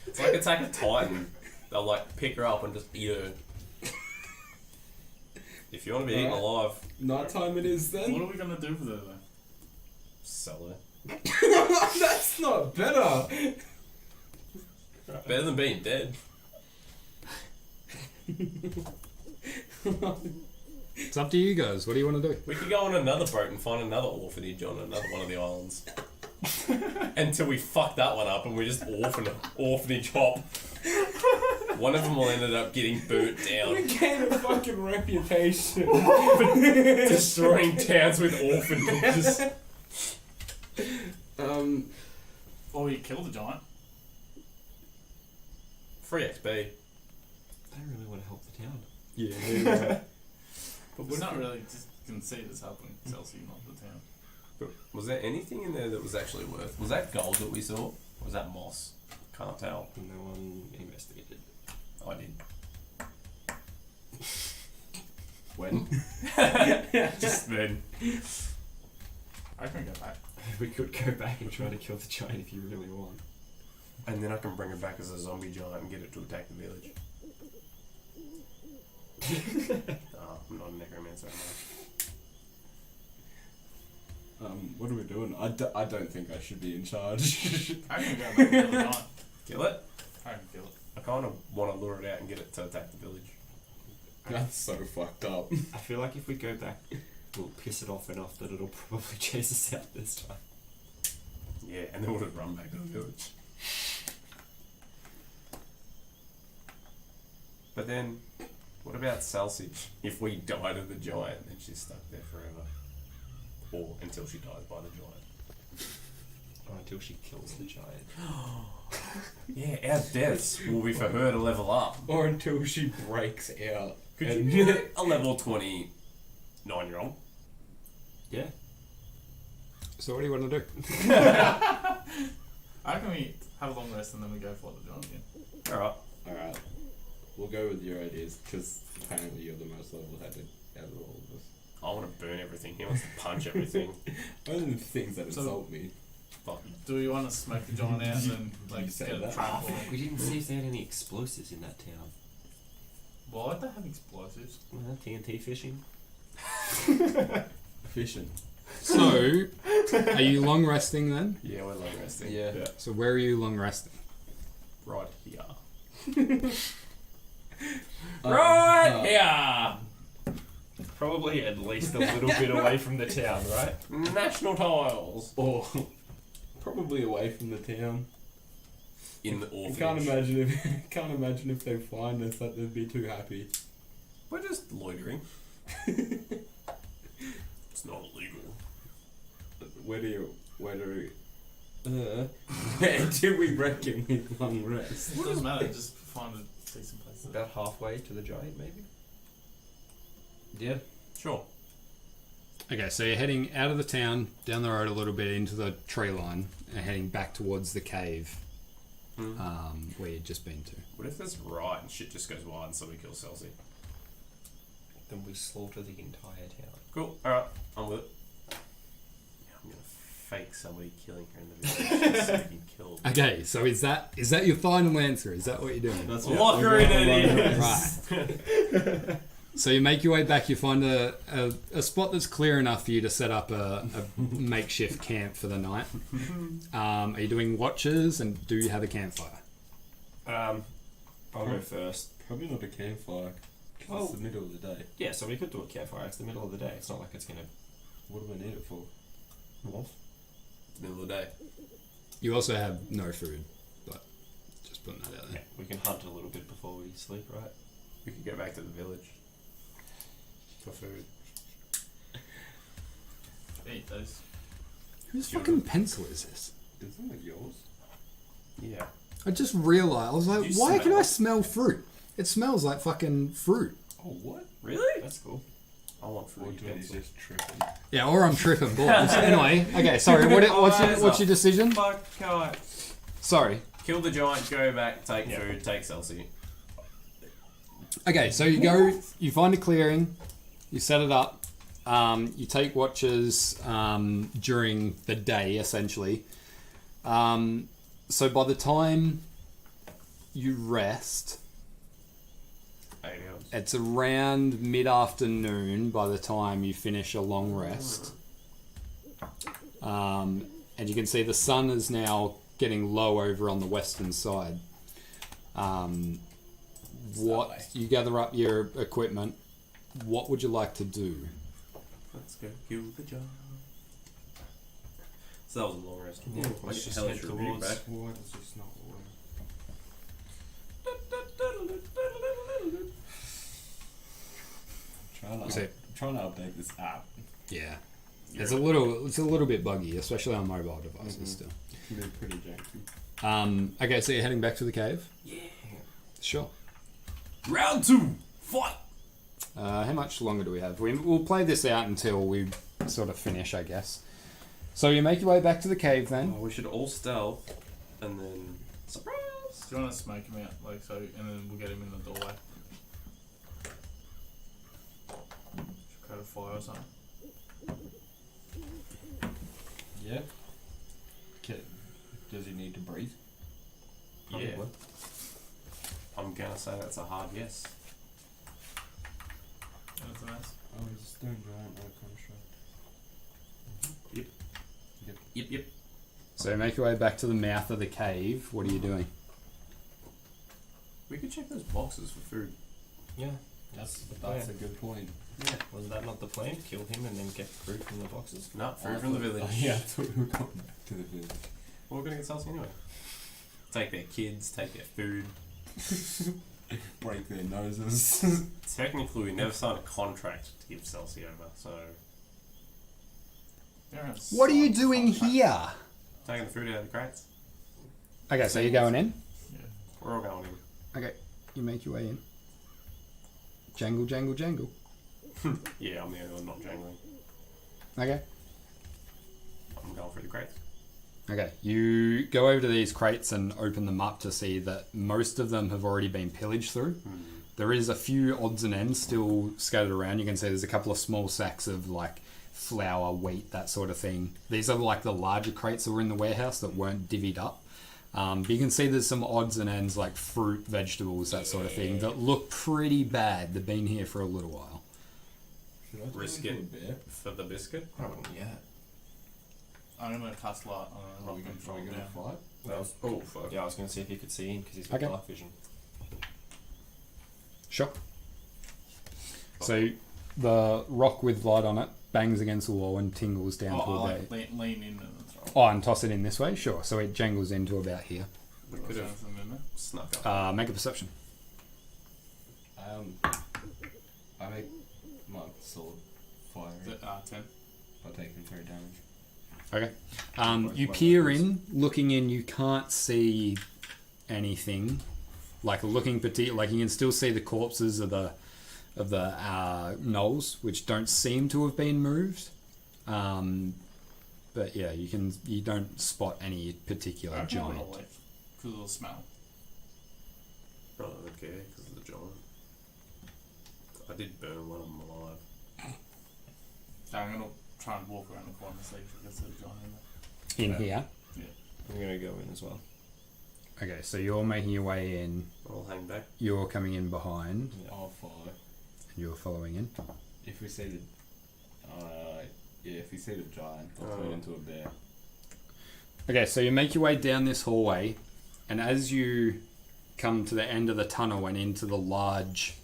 S5: It's like Attack of Titan. They'll like pick her up and just eat her. If you want to be eaten alive,
S2: Nighttime it is then.
S1: What are we gonna do with her though?
S5: sell her.
S2: That's not better.
S5: Better than being dead.
S3: It's up to you guys. What do you want to do?
S5: We could go on another boat and find another orphanage on another one of the islands. Until we fuck that one up and we just orphanage hop. One of them will end up getting burnt down.
S2: We gain a fucking reputation.
S5: Destroying towns with orphanages.
S1: Or you kill the giant.
S5: Free XP.
S4: I really want to help the town.
S2: Yeah.
S1: But we're not really just can see this helping Chelsea, not the town.
S5: But was there anything in there that was actually worth? Was that gold that we saw? Or was that moss? Can't tell.
S4: No one investigated.
S5: I did. then. Just then.
S1: I can go back.
S4: We could go back and try to kill the giant if you really want.
S5: And then I can bring it back as a zombie giant and get it to attack the village. Oh, I'm not a necromancer, am I?
S2: What are we doing? I don't think I should be in charge.
S1: I can go back and kill the giant.
S5: Kill it?
S1: I can kill it.
S5: I kind of want to lure it out and get it to attack the village.
S2: That's so fucked up.
S4: I feel like if we go back, we'll piss it off enough that it'll probably chase us out this time.
S5: Yeah, and then we'll just run back to the village. But then, what about Celsi? If we die to the giant, then she's stuck there forever. Or until she dies by the giant.
S4: Or until she kills the giant.
S5: Yeah, our deaths will be for her to level up.
S2: Or until she breaks out.
S5: Could you get a level 29-year-old?
S4: Yeah.
S3: So what do you want to do?
S1: I can we have a long rest and then we go for the giant again.
S5: Alright.
S2: Alright. We'll go with your ideas, because apparently you're the most level-headed out of all of us.
S5: I want to burn everything. He wants to punch everything.
S2: Only the things that insult me.
S5: Fuck.
S1: Do we want to smoke the giant out and then like
S2: You say
S1: get a
S2: that.
S1: trap or
S4: We didn't see if they had any explosives in that town.
S1: why do they have explosives?
S4: TNT fishing.
S2: Fishing.
S3: So, are you long resting then?
S5: Yeah, we're long resting.
S2: Yeah.
S3: So where are you long resting?
S5: Right here.
S2: Right
S5: here!
S4: Probably at least a little bit away from the town, right?
S5: National tiles.
S2: Or probably away from the town.
S5: In the
S2: I
S5: orphanage.
S2: can't imagine if they find us that they'd be too happy.
S5: We're just loitering. It's not illegal.
S2: Where do we reckon with long rest?
S1: It doesn't matter, just find a decent place to
S4: About halfway to the giant, maybe?
S2: Yeah.
S5: Sure.
S3: Okay, so you're heading out of the town, down the road a little bit into the tree line, and heading back towards the cave where you'd just been to.
S5: What if that's right and shit just goes wild and somebody kills Celsi?
S4: Then we slaughter the entire town.
S5: Cool. Alright, I'm with it. Yeah, I'm gonna fake somebody killing her in the village so they can kill them.
S3: Okay, so is that your final answer? Is that what you're doing?
S2: That's
S5: Lock her in it.
S3: Right. So you make your way back, you find a spot that's clear enough for you to set up a makeshift camp for the night. Are you doing watches, and do you have a campfire?
S4: I'll go first.
S2: Probably not a campfire. 'Cause
S4: Well-
S2: it's the middle of the day.
S4: Yeah, so we could do a campfire. It's the middle of the day. It's not like it's gonna
S2: What do we need it for?
S4: wolf.
S5: It's the middle of the day.
S3: You also have no food, but just putting that out
S4: Yeah,
S3: there.
S4: we can hunt a little bit before we sleep, right?
S5: We could go back to the village. For food.
S1: eat those.
S3: Whose fucking pencil is this?
S2: Isn't it yours?
S5: Yeah.
S3: I just realised, I was like,
S5: You
S3: why can
S5: smell
S3: I
S5: it?
S3: smell fruit? It smells like fucking fruit.
S5: Oh, what? Really?
S4: That's cool.
S5: I want
S2: Or
S5: fruit
S2: do you
S5: pencil.
S2: just tripping?
S3: Yeah, or I'm tripping balls. Anyway, okay, sorry. What's your decision?
S5: Fuck, guy.
S3: Sorry.
S5: Kill the giant, go back, take
S4: Yeah.
S5: food, take Celsi.
S3: Okay, so you go, you find a clearing, you set it up, you take watches during the day, essentially. So by the time you rest,
S5: 8 hours.
S3: it's around mid-afternoon by the time you finish a long rest. And you can see the sun is now getting low over on the western side. What you gather up your equipment, what would you like to do?
S5: Let's go kill the giant. So that was a long rest.
S4: Yeah,
S5: Like
S4: let's just
S5: hellish
S4: head
S5: review
S4: towards-
S5: back.
S2: Why does this not work? Trying to update this app.
S3: Yeah. It's a little bit buggy, especially on mobile devices still.
S2: It can be pretty janky.
S3: Okay, so you're heading back to the cave?
S5: Yeah.
S3: Sure.
S5: Round 2, fight!
S3: How much longer do we have? We'll play this out until we sort of finish, I guess. So you make your way back to the cave then.
S5: Oh, we should all stealth and then surprise.
S1: Do you want to smoke him out, like so, and then we'll get him in the doorway?
S5: say that's a hard yes.
S1: That's nice.
S2: Oh, he's stone giant or construct.
S5: Yep.
S3: So make your way back to the mouth of the cave. What are you doing?
S5: We could check those boxes for food.
S4: Yeah.
S2: That's
S4: Yeah.
S2: a good point.
S4: Yeah. Was that not the plan? Kill him and then get fruit from the boxes?
S5: No, food from the village.
S2: Oh, yeah, I thought we were going back to the village.
S5: Well, we're gonna get Celsius anyway. Take their kids, take their food.
S2: Break their noses.
S5: Technically, we never signed a contract to give Celsius over, so
S3: What are you doing here?
S5: taking the food out of the crates.
S3: Okay, so you're going in.
S5: We're all going in.
S3: Okay, you make your way in. Jangle, jangle, jangle.
S5: Yeah, I'm the only one not jangling.
S3: Okay.
S5: I'm going through the crates.
S3: Okay, you go over to these crates and open them up to see that most of them have already been pillaged through. There is a few odds and ends still scattered around. You can see there's a couple of small sacks of like flour, wheat, that sort of thing. These are like the larger crates that were in the warehouse that weren't divvied up. But you can see there's some odds and ends like fruit, vegetables, that sort of thing that look pretty bad. They've been here for a little while.
S2: Should I turn
S5: Risk
S2: into
S5: it.
S2: a bear?
S5: For the biscuit.
S4: I wouldn't yet.
S1: I'm gonna cast light on
S2: Are
S1: rock
S2: we
S1: and
S2: gonna,
S1: fall
S2: are we gonna
S1: down.
S2: fight?
S5: Oh, fuck.
S4: Yeah, I was going to see if you could see him because he's got
S3: Okay.
S4: dark vision.
S3: Sure. So the rock with light on it bangs against the wall and tingles down to
S1: I
S3: about.
S1: like lean in and throw.
S3: Oh, and toss it in this way? Sure. So it jangles into about here.
S5: We could have
S1: Something in there.
S5: snuck up.
S3: Make a perception.
S2: I make my sword fire
S1: Is it, 10.
S2: by taking 3 damage.
S3: Okay. You peer in, looking in, you can't see anything. Like looking like you can still see the corpses of the gnolls, which don't seem to have been moved. But yeah, you don't spot any particular
S1: I
S3: giant.
S1: want to wait because of the smell.
S5: Oh, okay, because of the giant. I did burn one of them alive.
S1: I'm gonna try and walk around the corner and see if I can see the giant in there.
S3: In here.
S4: I'm going to go in as well.
S3: Okay, so you're making your way in.
S5: I'll hang back.
S3: You're coming in behind.
S2: I'll follow.
S3: And you're following in.
S2: If we see the, if we see the giant, I'll turn into a bear.
S3: Okay, so you make your way down this hallway, and as you come to the end of the tunnel and into the large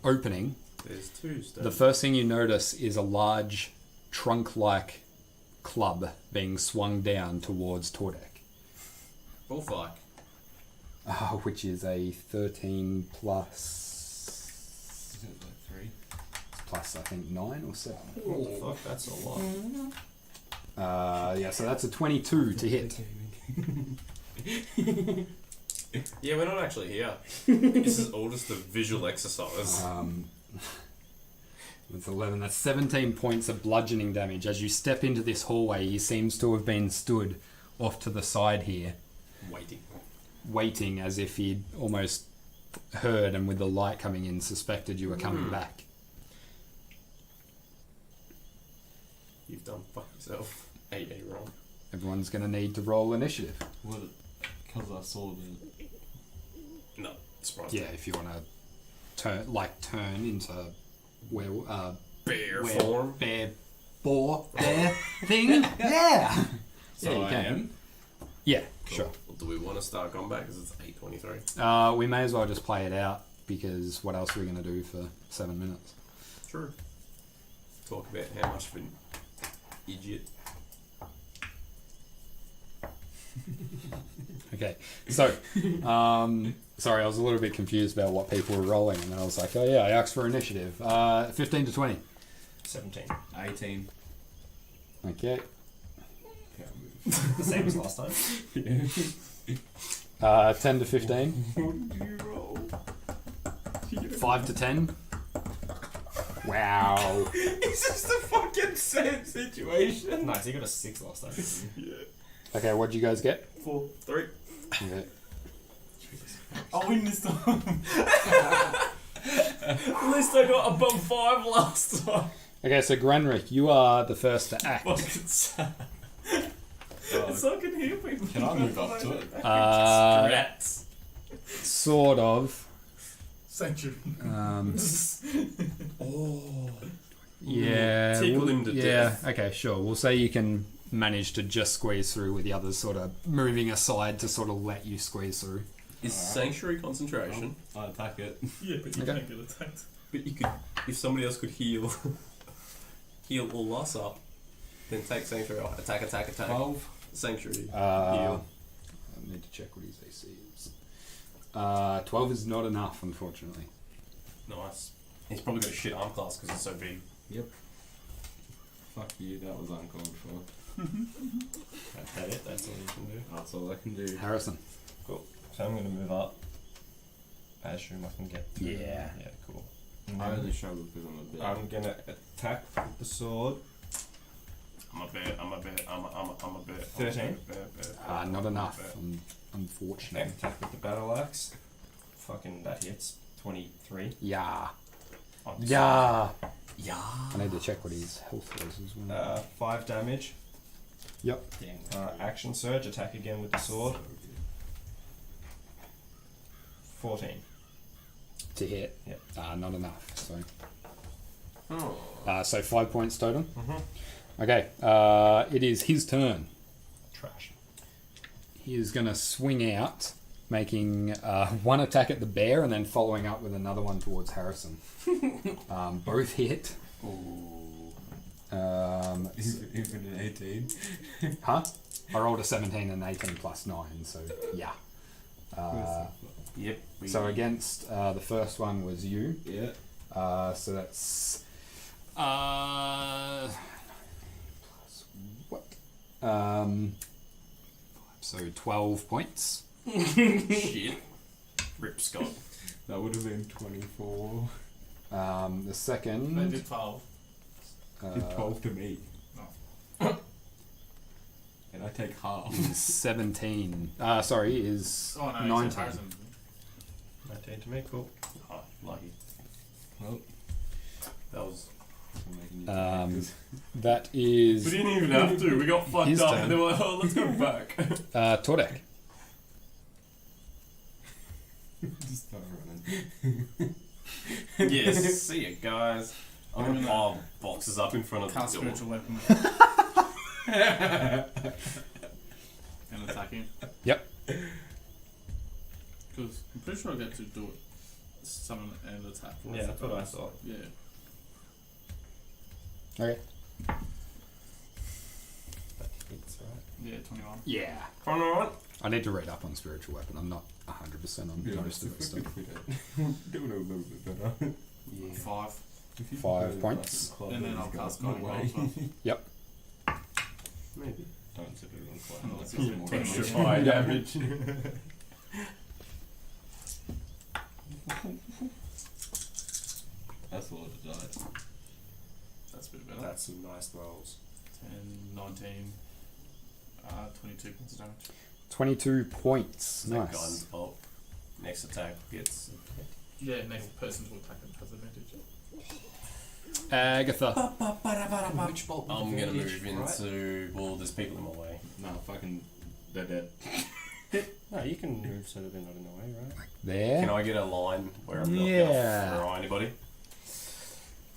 S3: opening,
S5: There's 2 stones.
S3: the first thing you notice is a large trunk-like club being swung down towards Tordek,
S5: Bullfuck.
S3: which is a 13 plus,
S2: Is it like 3?
S3: plus I think 9 or 7.
S4: Oh, fuck, that's a lot.
S3: Yeah, so that's a 22 to hit.
S5: Yeah, we're not actually here. This is all just a visual exercise.
S3: That's 11. That's 17 points of bludgeoning damage. As you step into this hallway, he seems to have been stood off to the side here, waiting as if he'd almost heard and with the light coming in suspected you were coming back.
S5: You've done fuck yourself. 8 wrong.
S3: Everyone's going to need to roll initiative.
S2: Because I saw the...
S5: No, surprise.
S3: Yeah, if you want to turn into
S5: Bear form.
S3: bear thing. Yeah.
S2: So
S3: yeah, you
S2: I
S3: can.
S2: am.
S3: Yeah, sure.
S5: Well, do we want to start combat? Because it's 8:23.
S3: We may as well just play it out because what else are we going to do for 7 minutes?
S5: True. Talk about how much of an idiot.
S3: Okay, so, sorry, I was a little bit confused about what people were rolling, and then I was like, oh yeah, I asked for initiative. 15 to 20.
S4: 17.
S2: 18.
S3: Okay.
S2: Can't move.
S4: The same as last time.
S3: 10 to 15.
S2: What did you roll?
S3: 5 to 10. Wow.
S2: It's just the fucking same situation.
S4: Nice, you got a 6 last time.
S3: Okay, what'd you guys get?
S5: 4, 3.
S3: Okay.
S1: I'll win this time.
S5: At least I got above 5 last time.
S3: Okay, so Granrick, you are the first to act.
S5: Fucking sad. It's so I can hear people.
S2: Can I move up to it?
S3: Uh,
S5: Rats.
S3: Sort of.
S1: Sanctuary.
S3: Yeah.
S6: Tickle him to death.
S3: Okay, sure. We'll say you can manage to just squeeze through with the others sort of moving aside to sort of let you squeeze through.
S5: Is Sanctuary concentration?
S2: I attack it.
S1: Yeah, but you
S3: Okay.
S1: can't get attacked.
S5: But you could, if somebody else could heal, heal all us up, then take Sanctuary off. Attack.
S2: 12.
S5: Sanctuary. Heal.
S3: I need to check what his AC is. 12 is not enough, unfortunately.
S5: Nice. He's probably got a shit arm class because it's so big.
S2: Yep. Fuck you, that was uncalled for.
S4: That's it. That's all you can do.
S2: That's all I can do.
S3: Harrison.
S4: Cool. So I'm going to move up. I assume I can get through.
S3: Yeah.
S4: Yeah, cool.
S2: I only struggle because I'm a bit.
S4: I'm going to attack with the sword.
S5: I'm a bit.
S4: 13?
S3: Not enough, unfortunately.
S4: Attack with the battle axe. Fucking that hits. 23.
S3: Yeah.
S4: Oh,
S3: Yeah.
S5: Yeah.
S3: I need to check what his health was as well.
S4: 5 damage.
S3: Yep.
S4: Action surge. Attack again with the sword. 14.
S3: To hit.
S4: Yep.
S3: Not enough. So.
S5: Oh.
S3: So 5 points total.
S4: Mm-hmm.
S3: Okay. It is his turn.
S4: Trash.
S3: He is going to swing out, making one attack at the bear and then following up with another one towards Harrison. Both hit.
S5: Ooh.
S2: Even an 18.
S3: Huh? I rolled a 17 and 18 plus 9, so yeah.
S5: Yep.
S3: So against the first one was you.
S2: Yeah.
S3: So that's plus what? So 12 points.
S5: Shit. Rip Scott.
S2: That would have been 24.
S3: The
S1: They
S3: second
S1: did 12.
S2: Did 12 to me.
S1: No.
S2: And I take half.
S3: is 17. Sorry, is
S1: Oh no,
S3: 19.
S1: it's Harrison.
S4: 19 to me. Cool.
S5: Oh, lucky.
S2: Well,
S5: That was.
S2: I'm making you take
S3: That is
S5: We didn't even have to. We got fucked
S3: His
S5: up
S3: turn.
S5: and they were like, oh, let's go back.
S3: Tordek.
S2: Just start running.
S5: Yes. See ya, guys. I'm gonna pile boxes up in front of
S1: Cast
S5: the door.
S1: spiritual weapon. And attack him.
S3: Yep.
S1: Because I'm pretty sure I get to do it. Summon and attack.
S4: Yeah, that's what I thought.
S1: Yeah.
S3: Okay.
S4: That hits, right?
S1: Yeah, 21.
S3: Yeah.
S5: Alright.
S3: I need to read up on spiritual weapon. I'm not 100% on
S2: Yeah,
S3: most of this stuff.
S2: if we do it a little bit better.
S1: 5.
S2: If you
S3: 5
S2: go
S3: points.
S2: like a club,
S1: And then
S2: he's
S1: I'll
S2: got
S1: cast
S2: no
S1: Guiding
S2: way.
S1: Bolt as well.
S3: Yep.
S5: Maybe.
S2: Don't set it on fire.
S1: Oh,
S2: That's
S1: that's
S2: more
S1: good.
S2: damage.
S5: Extra fire damage.
S2: That's a lot of dice.
S1: That's a bit better.
S4: That's some nice rolls.
S1: 10, 19, 22 points of damage.
S3: 22 points.
S5: That
S3: Nice.
S5: guidance bolt. Next attack gets.
S1: Yeah, next person to attack it has advantage.
S3: Agatha.
S5: Which bolt? I'm gonna move into. Well, there's people in my way.
S2: No, fucking. They're dead.
S4: No, you can move so that they're not in the way, right?
S5: Can
S3: There.
S5: I get a line where I'm not
S3: Yeah.
S5: gonna fry anybody?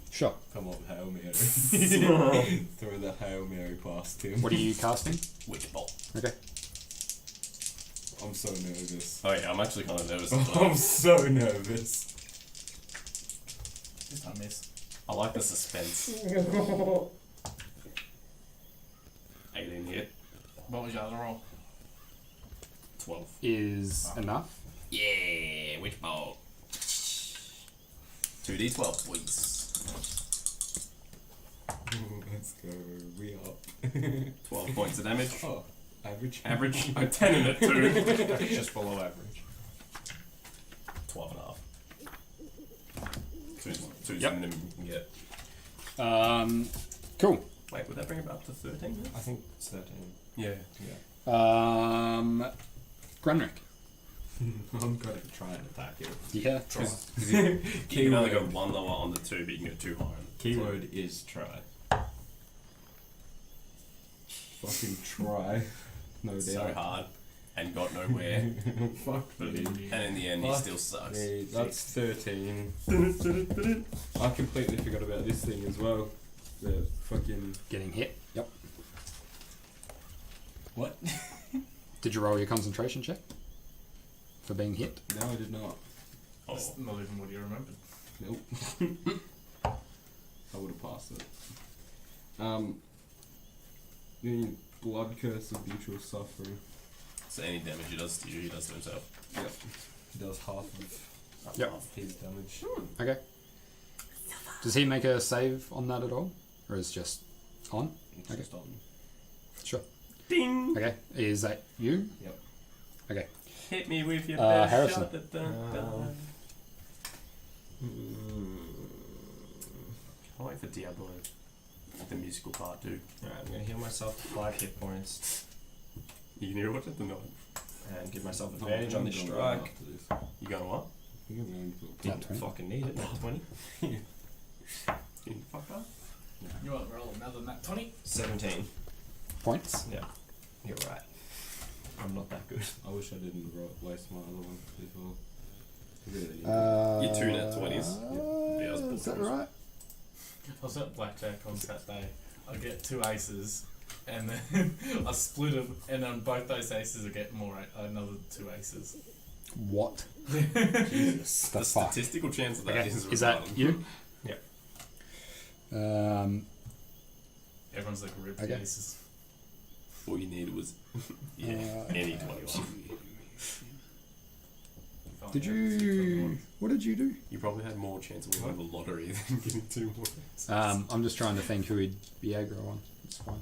S3: Sure.
S2: Come on, Hail Mary. Throw the Hail Mary past him.
S3: What are you casting?
S5: Which bolt?
S3: Okay.
S2: I'm so nervous.
S5: Oh yeah, I'm actually kind of nervous.
S2: I'm so nervous.
S1: This time miss.
S5: I like the suspense. 18 hit.
S1: What was your other roll?
S5: 12.
S3: Is enough.
S5: Yeah, which bolt? 2d12, please.
S2: Let's go. We up.
S5: 12 points of damage.
S2: Oh, average.
S5: Average. I'm 10 in it too.
S4: Just below average.
S5: 12 and a half. Two's
S3: Yep.
S5: the minimum you can get.
S3: Cool.
S5: Wait, would that bring it up to 13?
S4: I think it's 13.
S5: Yeah.
S3: Grunrick.
S2: I'm gonna try and attack it.
S3: Yeah.
S5: Try. You can only go one lower on the 2, but you can go 2 higher.
S2: Keyword is try. Fucking try. No doubt.
S5: So hard. and got nowhere.
S2: Fuck
S1: But
S2: me.
S5: And in the end, he
S2: Fuck
S5: still sucks.
S2: me, that's 13. I completely forgot about this thing as well. The fucking...
S3: Getting hit. Yep.
S2: What?
S3: Did you roll your concentration check for being hit?
S2: No, I did not.
S5: Oh,
S1: That's not even what you remembered.
S2: Nope. I would have passed it. The blood curse of mutual suffering.
S5: so any damage he does to you, he does to himself.
S2: Yep. He does half of
S3: Yep.
S2: his damage.
S3: Okay. Does he make a save on that at all? Or is it just on?
S2: It's
S3: Okay.
S2: just on.
S3: Sure.
S6: Ding!
S3: Okay. Is that you?
S2: Yep.
S3: Okay.
S6: Hit me with your
S3: Uh,
S6: best
S3: Harrison.
S6: shot at the
S4: I'll wait for Diablo. The musical part too. Alright, I'm gonna heal myself 5 hit points
S6: You can hear what at the night.
S4: and give myself advantage on this strike.
S5: You going what?
S3: Not 20.
S4: Fucking need it. Not 20.
S6: You fuck up.
S1: You want to roll another nat 20?
S4: 17.
S3: Points.
S4: Yeah. You're right. I'm not that good.
S2: I wish I didn't waste my other one before. Really.
S5: You're 2 nat 20s. Yeah, I was
S3: Is that
S5: bored.
S3: right?
S1: I was at blackjack on Saturday. I get 2 aces, and then I split them, and on both those aces I get another 2 aces.
S3: What?
S5: Jesus.
S3: The
S5: The
S3: fuck?
S5: statistical chance of that
S3: Okay.
S5: is
S3: Is that
S5: retarded.
S3: you?
S4: Yeah.
S1: Everyone's like ripped
S3: Okay.
S1: aces.
S5: All you needed was any 21.
S3: Did you? What did you do?
S5: You probably had more chance of winning the lottery than getting 2 more.
S3: I'm just trying to think who he'd be aggro on. It's fine.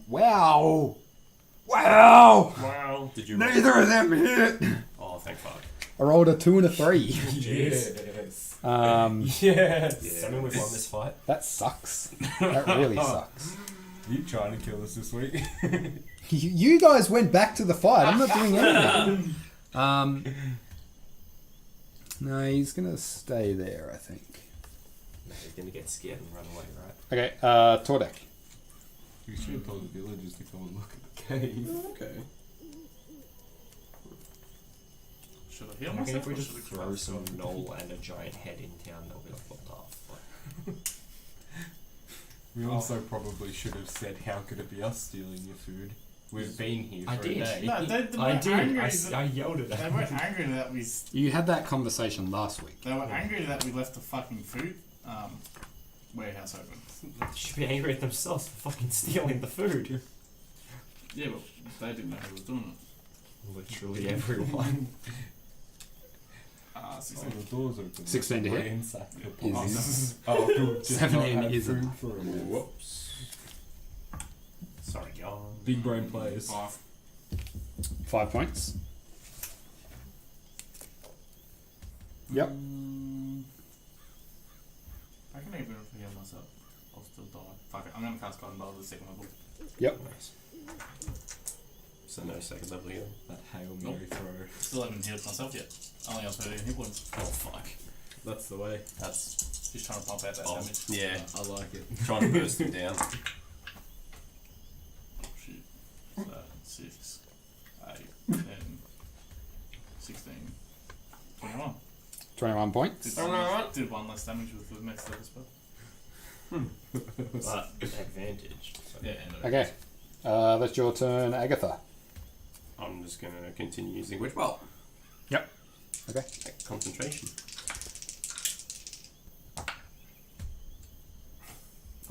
S3: Wow! Wow!
S5: Wow. Did you?
S3: Neither of them hit.
S5: Oh, thank fuck.
S3: I rolled a 2 and a 3.
S2: Yes.
S3: Yes.
S2: Yes.
S4: I mean, we've won this fight.
S3: That sucks. That really sucks.
S2: You trying to kill us this week?
S3: You guys went back to the fight. I'm not doing anything. No, he's gonna stay there, I think.
S4: No, he's gonna get scared and run away, right?
S3: Okay, Tordek.
S2: We should have told the villagers to come and look at the cave.
S5: Okay.
S1: Should I heal
S4: I reckon
S1: myself
S4: if we
S1: or
S4: just
S1: should I
S4: throw
S1: kill
S4: some
S1: myself?
S4: knoll and a giant head in town, they'll be like, what the fuck?
S2: We also probably should have said, how could it be us stealing your food? We've been here for
S4: I
S2: a
S4: did.
S2: day.
S1: No, they
S4: I
S1: weren't
S4: did.
S1: angry.
S4: I yelled at
S1: They
S4: them.
S1: weren't angry that we.
S3: You had that conversation last week.
S1: They were angry that we left the fucking food warehouse open.
S4: They should be angry at themselves for fucking stealing the food.
S1: Yeah, but they didn't know who was doing it.
S4: Literally everyone.
S2: Oh,
S1: 16.
S2: the door's open.
S3: 16 to hit.
S2: Ransack the
S3: Is-
S2: place. Oh, cool. Just
S3: 17
S2: not had
S3: isn't.
S2: food for a minute.
S5: Whoops. Sorry, John.
S2: Big brain players.
S1: 5.
S3: 5 points. Yep.
S1: I can even heal myself. I'll still die. Fuck it. I'm gonna cast Golden Bolt at the second level.
S3: Yep.
S4: Nice.
S5: So no second level healing.
S2: That Hail Mary throw.
S1: Still haven't healed myself yet. Only have 13 hit points.
S5: Oh fuck.
S2: That's the way.
S5: That's
S1: Just trying to pump out that damage.
S5: yeah.
S2: I like it.
S5: Trying to burst him down.
S1: Oh shit. 6, 8, 10, 16, 21.
S3: 21 points.
S1: Did 1 less damage with the next level spell.
S4: But advantage. So.
S1: Yeah, and
S3: Okay. That's your turn, Agatha.
S5: I'm just gonna continue using Witch Bolt.
S3: Yep. Okay.
S5: Concentration.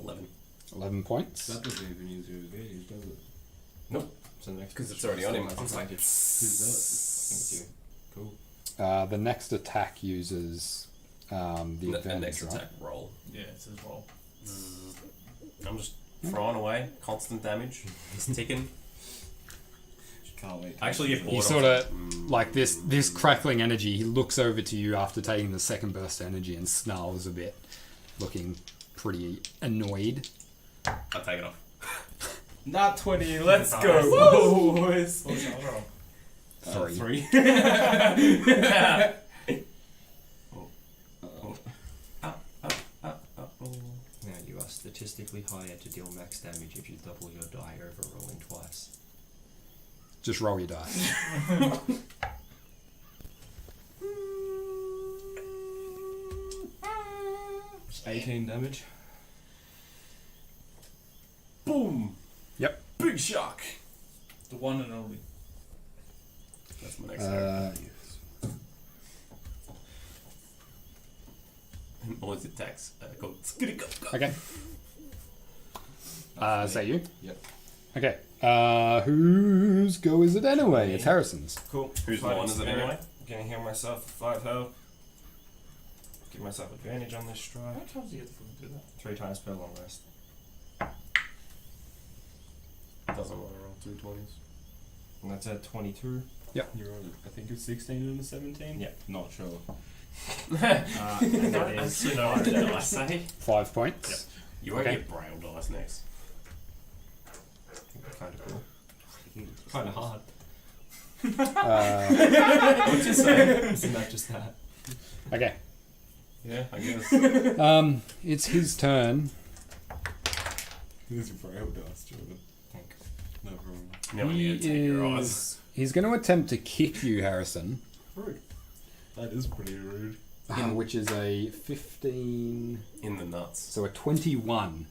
S5: 11.
S3: 11 points.
S2: That doesn't even use your advantage, does it?
S5: Nope.
S4: So the next
S5: 'Cause it's already on him.
S4: It's like it's
S2: Who's
S4: you.
S2: Cool.
S3: The next attack uses the
S5: An
S3: advantage,
S5: next
S3: right?
S5: attack roll.
S1: yeah, it says roll.
S5: I'm just throwing away constant damage. It's ticking.
S2: Can't wait.
S5: I actually get bored.
S3: You
S5: of
S3: sort
S5: it.
S3: of like this crackling energy. He looks over to you after taking the second burst of energy and snarls a bit, looking pretty annoyed.
S5: I take it off.
S2: Not 20, let's
S4: Nice.
S2: go, boys.
S1: What was the other roll?
S3: 3.
S2: 3.
S4: Now you are statistically higher to deal max damage if you double your die over rolling twice.
S3: Just roll your dice.
S6: 18 damage.
S5: Boom!
S3: Yep.
S5: Big shock!
S1: The one and only.
S5: That's my next arrow. And all his attacks go skitty go.
S3: Okay. Is that you?
S2: Yep.
S3: Okay. Whose go is it anyway? It's Harrison's.
S4: Cool.
S5: Whose
S4: Fighting
S5: one is it
S4: spirit.
S5: anyway?
S4: Gonna heal myself for 5 health. Give myself advantage on this strike.
S1: How many times do you get to fucking do that?
S4: 3 times per long rest.
S5: Doesn't want to roll 2 20s.
S4: And that's at 22.
S2: You're on, I think it's 16 and a 17?
S4: Yeah.
S2: Not sure.
S4: And that is
S5: Actually, no, I did I say.
S3: 5 points.
S5: You won't
S3: Okay.
S5: get braille dice next.
S4: kind of cool. Kind of hard.
S5: What'd you say?
S4: Isn't that just that?
S3: Okay.
S5: Yeah, I guess.
S3: It's his turn.
S2: Here's your braille dice, Jordan.
S4: Thanks.
S2: No problem.
S5: Now we need to take your eyes.
S3: He's going to attempt to kick you, Harrison,
S2: Rude. That is pretty rude.
S3: which is a 15.
S5: In the nuts.
S3: So a 21.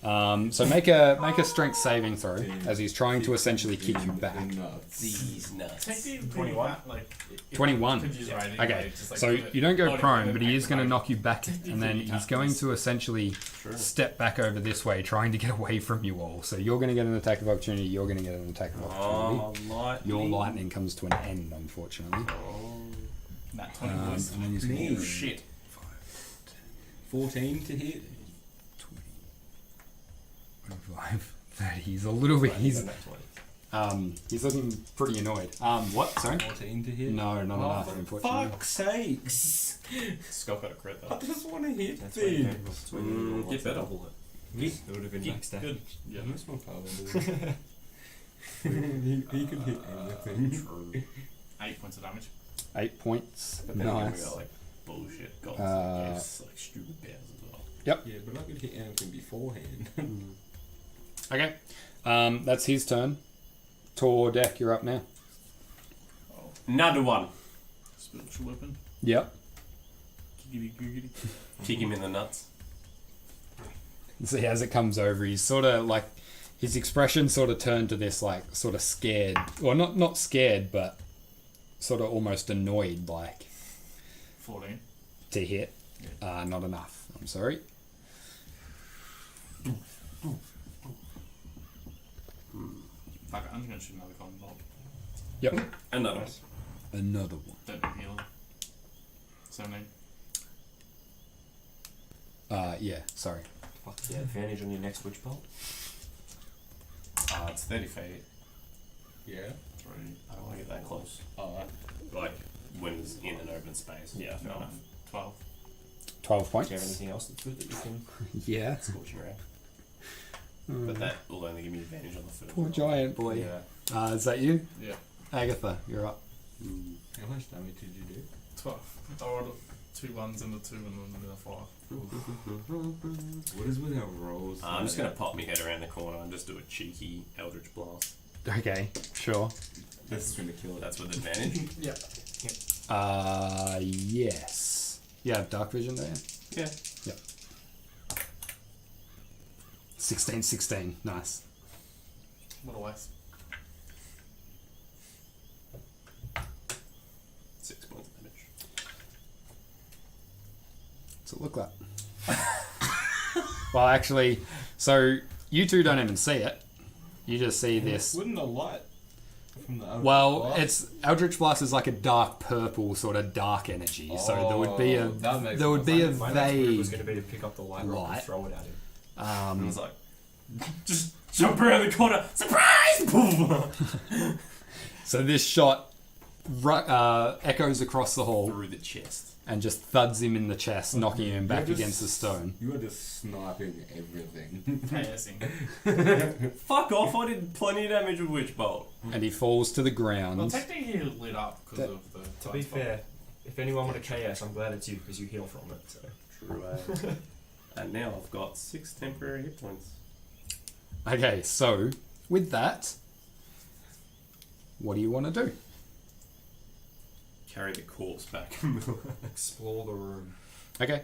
S3: So make a strength saving throw as he's trying to essentially kick you back.
S2: Nuts.
S5: These nuts.
S1: Technically,
S4: 21?
S1: Like, if
S3: 21.
S1: you could use right
S3: Okay,
S1: anyway, just like
S3: so
S1: put it
S3: you don't go
S1: body
S3: prone,
S1: weight
S3: but he is going to
S1: back,
S3: knock you back, and then he's going to essentially step back over this way, trying to get away from you all. So you're going to get an attack of opportunity. You're going to get an attack of opportunity.
S5: Oh, lightning.
S3: Your lightning comes to an end, unfortunately.
S1: Nat 20
S3: And
S1: was.
S3: then he's going
S5: Oh,
S3: to
S5: shit.
S2: 14 to hit.
S3: 25, 30. He's a little bit. He's looking pretty annoyed. What? Sorry.
S2: 14 to hit.
S3: No, not
S2: Oh,
S3: enough,
S2: for
S3: unfortunately.
S2: fuck's sakes.
S5: Scott got a crit
S2: I
S5: though.
S2: just want to hit
S4: That's where you
S2: things.
S4: that's where you roll
S5: Get better.
S4: double it. It would have been max damage.
S5: Good.
S2: Yeah, that's my father. he could hit anything.
S1: 8 points of damage.
S3: 8 points.
S5: But then again, we
S3: Nice.
S5: got like bullshit gods
S3: Uh,
S5: and gifts, like stupid bears as well.
S2: Yeah, but I could hit anything beforehand.
S3: Okay. That's his turn. Tor Deck, you're up now.
S5: Another one.
S1: Spiritual weapon.
S3: Yep.
S1: Giggity giggity.
S5: Kick him in the nuts.
S3: See, as it comes over, he's sort of like, his expression sort of turned to this, like, sort of scared, or not scared, but sort of almost annoyed, like,
S1: 14.
S3: to hit. Not enough. I'm sorry.
S1: Fuck it, I'm just gonna shoot another cotton bolt.
S3: Yep.
S5: Another one.
S3: Another one.
S1: Don't do heal. 17.
S3: Yeah, sorry.
S4: Fuck yeah, advantage on your next witch bolt.
S5: It's 30 feet.
S2: Yeah.
S1: 3.
S5: I don't want to get that close. Like, when it's in an open space.
S4: Yeah, fair enough.
S1: 12.
S3: 12
S4: Do
S3: points.
S4: you have anything else that's good that you can
S3: Yeah.
S5: Scorching ray. But that will only give me advantage on the first
S3: Poor
S5: roll.
S3: giant boy.
S4: Yeah.
S3: Is that you?
S1: Yeah.
S3: Agatha, you're up.
S2: How much damage did you do?
S1: 12. I rolled 2 1s and a 2 and then a 5.
S2: What is with our rolls?
S5: I'm just going to pop my head around the corner and just do a cheeky Eldritch Blast.
S3: Okay, sure.
S2: This is going to kill it.
S5: That's with advantage.
S1: Yeah.
S3: Yes. You have dark vision there?
S5: Yeah.
S3: Yep. 16. Nice.
S1: What a waste.
S5: 6 points of damage.
S3: What's it look like? Well, actually, so you two don't even see it. You just see this.
S2: Wouldn't the light from the
S3: Well, it's Eldritch Blast is like a dark purple sort of dark energy. So there would be a
S2: that makes
S3: there would be a
S4: My next move was
S3: vague
S4: going to be to pick up the light rock
S3: Light.
S4: and throw it at him.
S5: And I was like, just jump around the corner. Surprise! Boom!
S3: so this shot echoes across the hall
S5: Through the chest.
S3: and just thuds him in the chest, knocking him back
S2: You're just-
S3: against the stone.
S2: You are just sniping everything.
S1: KSing.
S5: Fuck off, I did plenty of damage with Witch Bolt.
S3: And he falls to the ground.
S1: Well, technically he lit up because
S3: That-
S1: of the.
S4: To be fair, if anyone would have KS, I'm glad it's you because you heal from it. So.
S5: True. And now I've got 6 temporary hit points.
S3: Okay, so with that, what do you want to do?
S5: Carry the corpse back.
S4: Explore the room.
S3: Okay.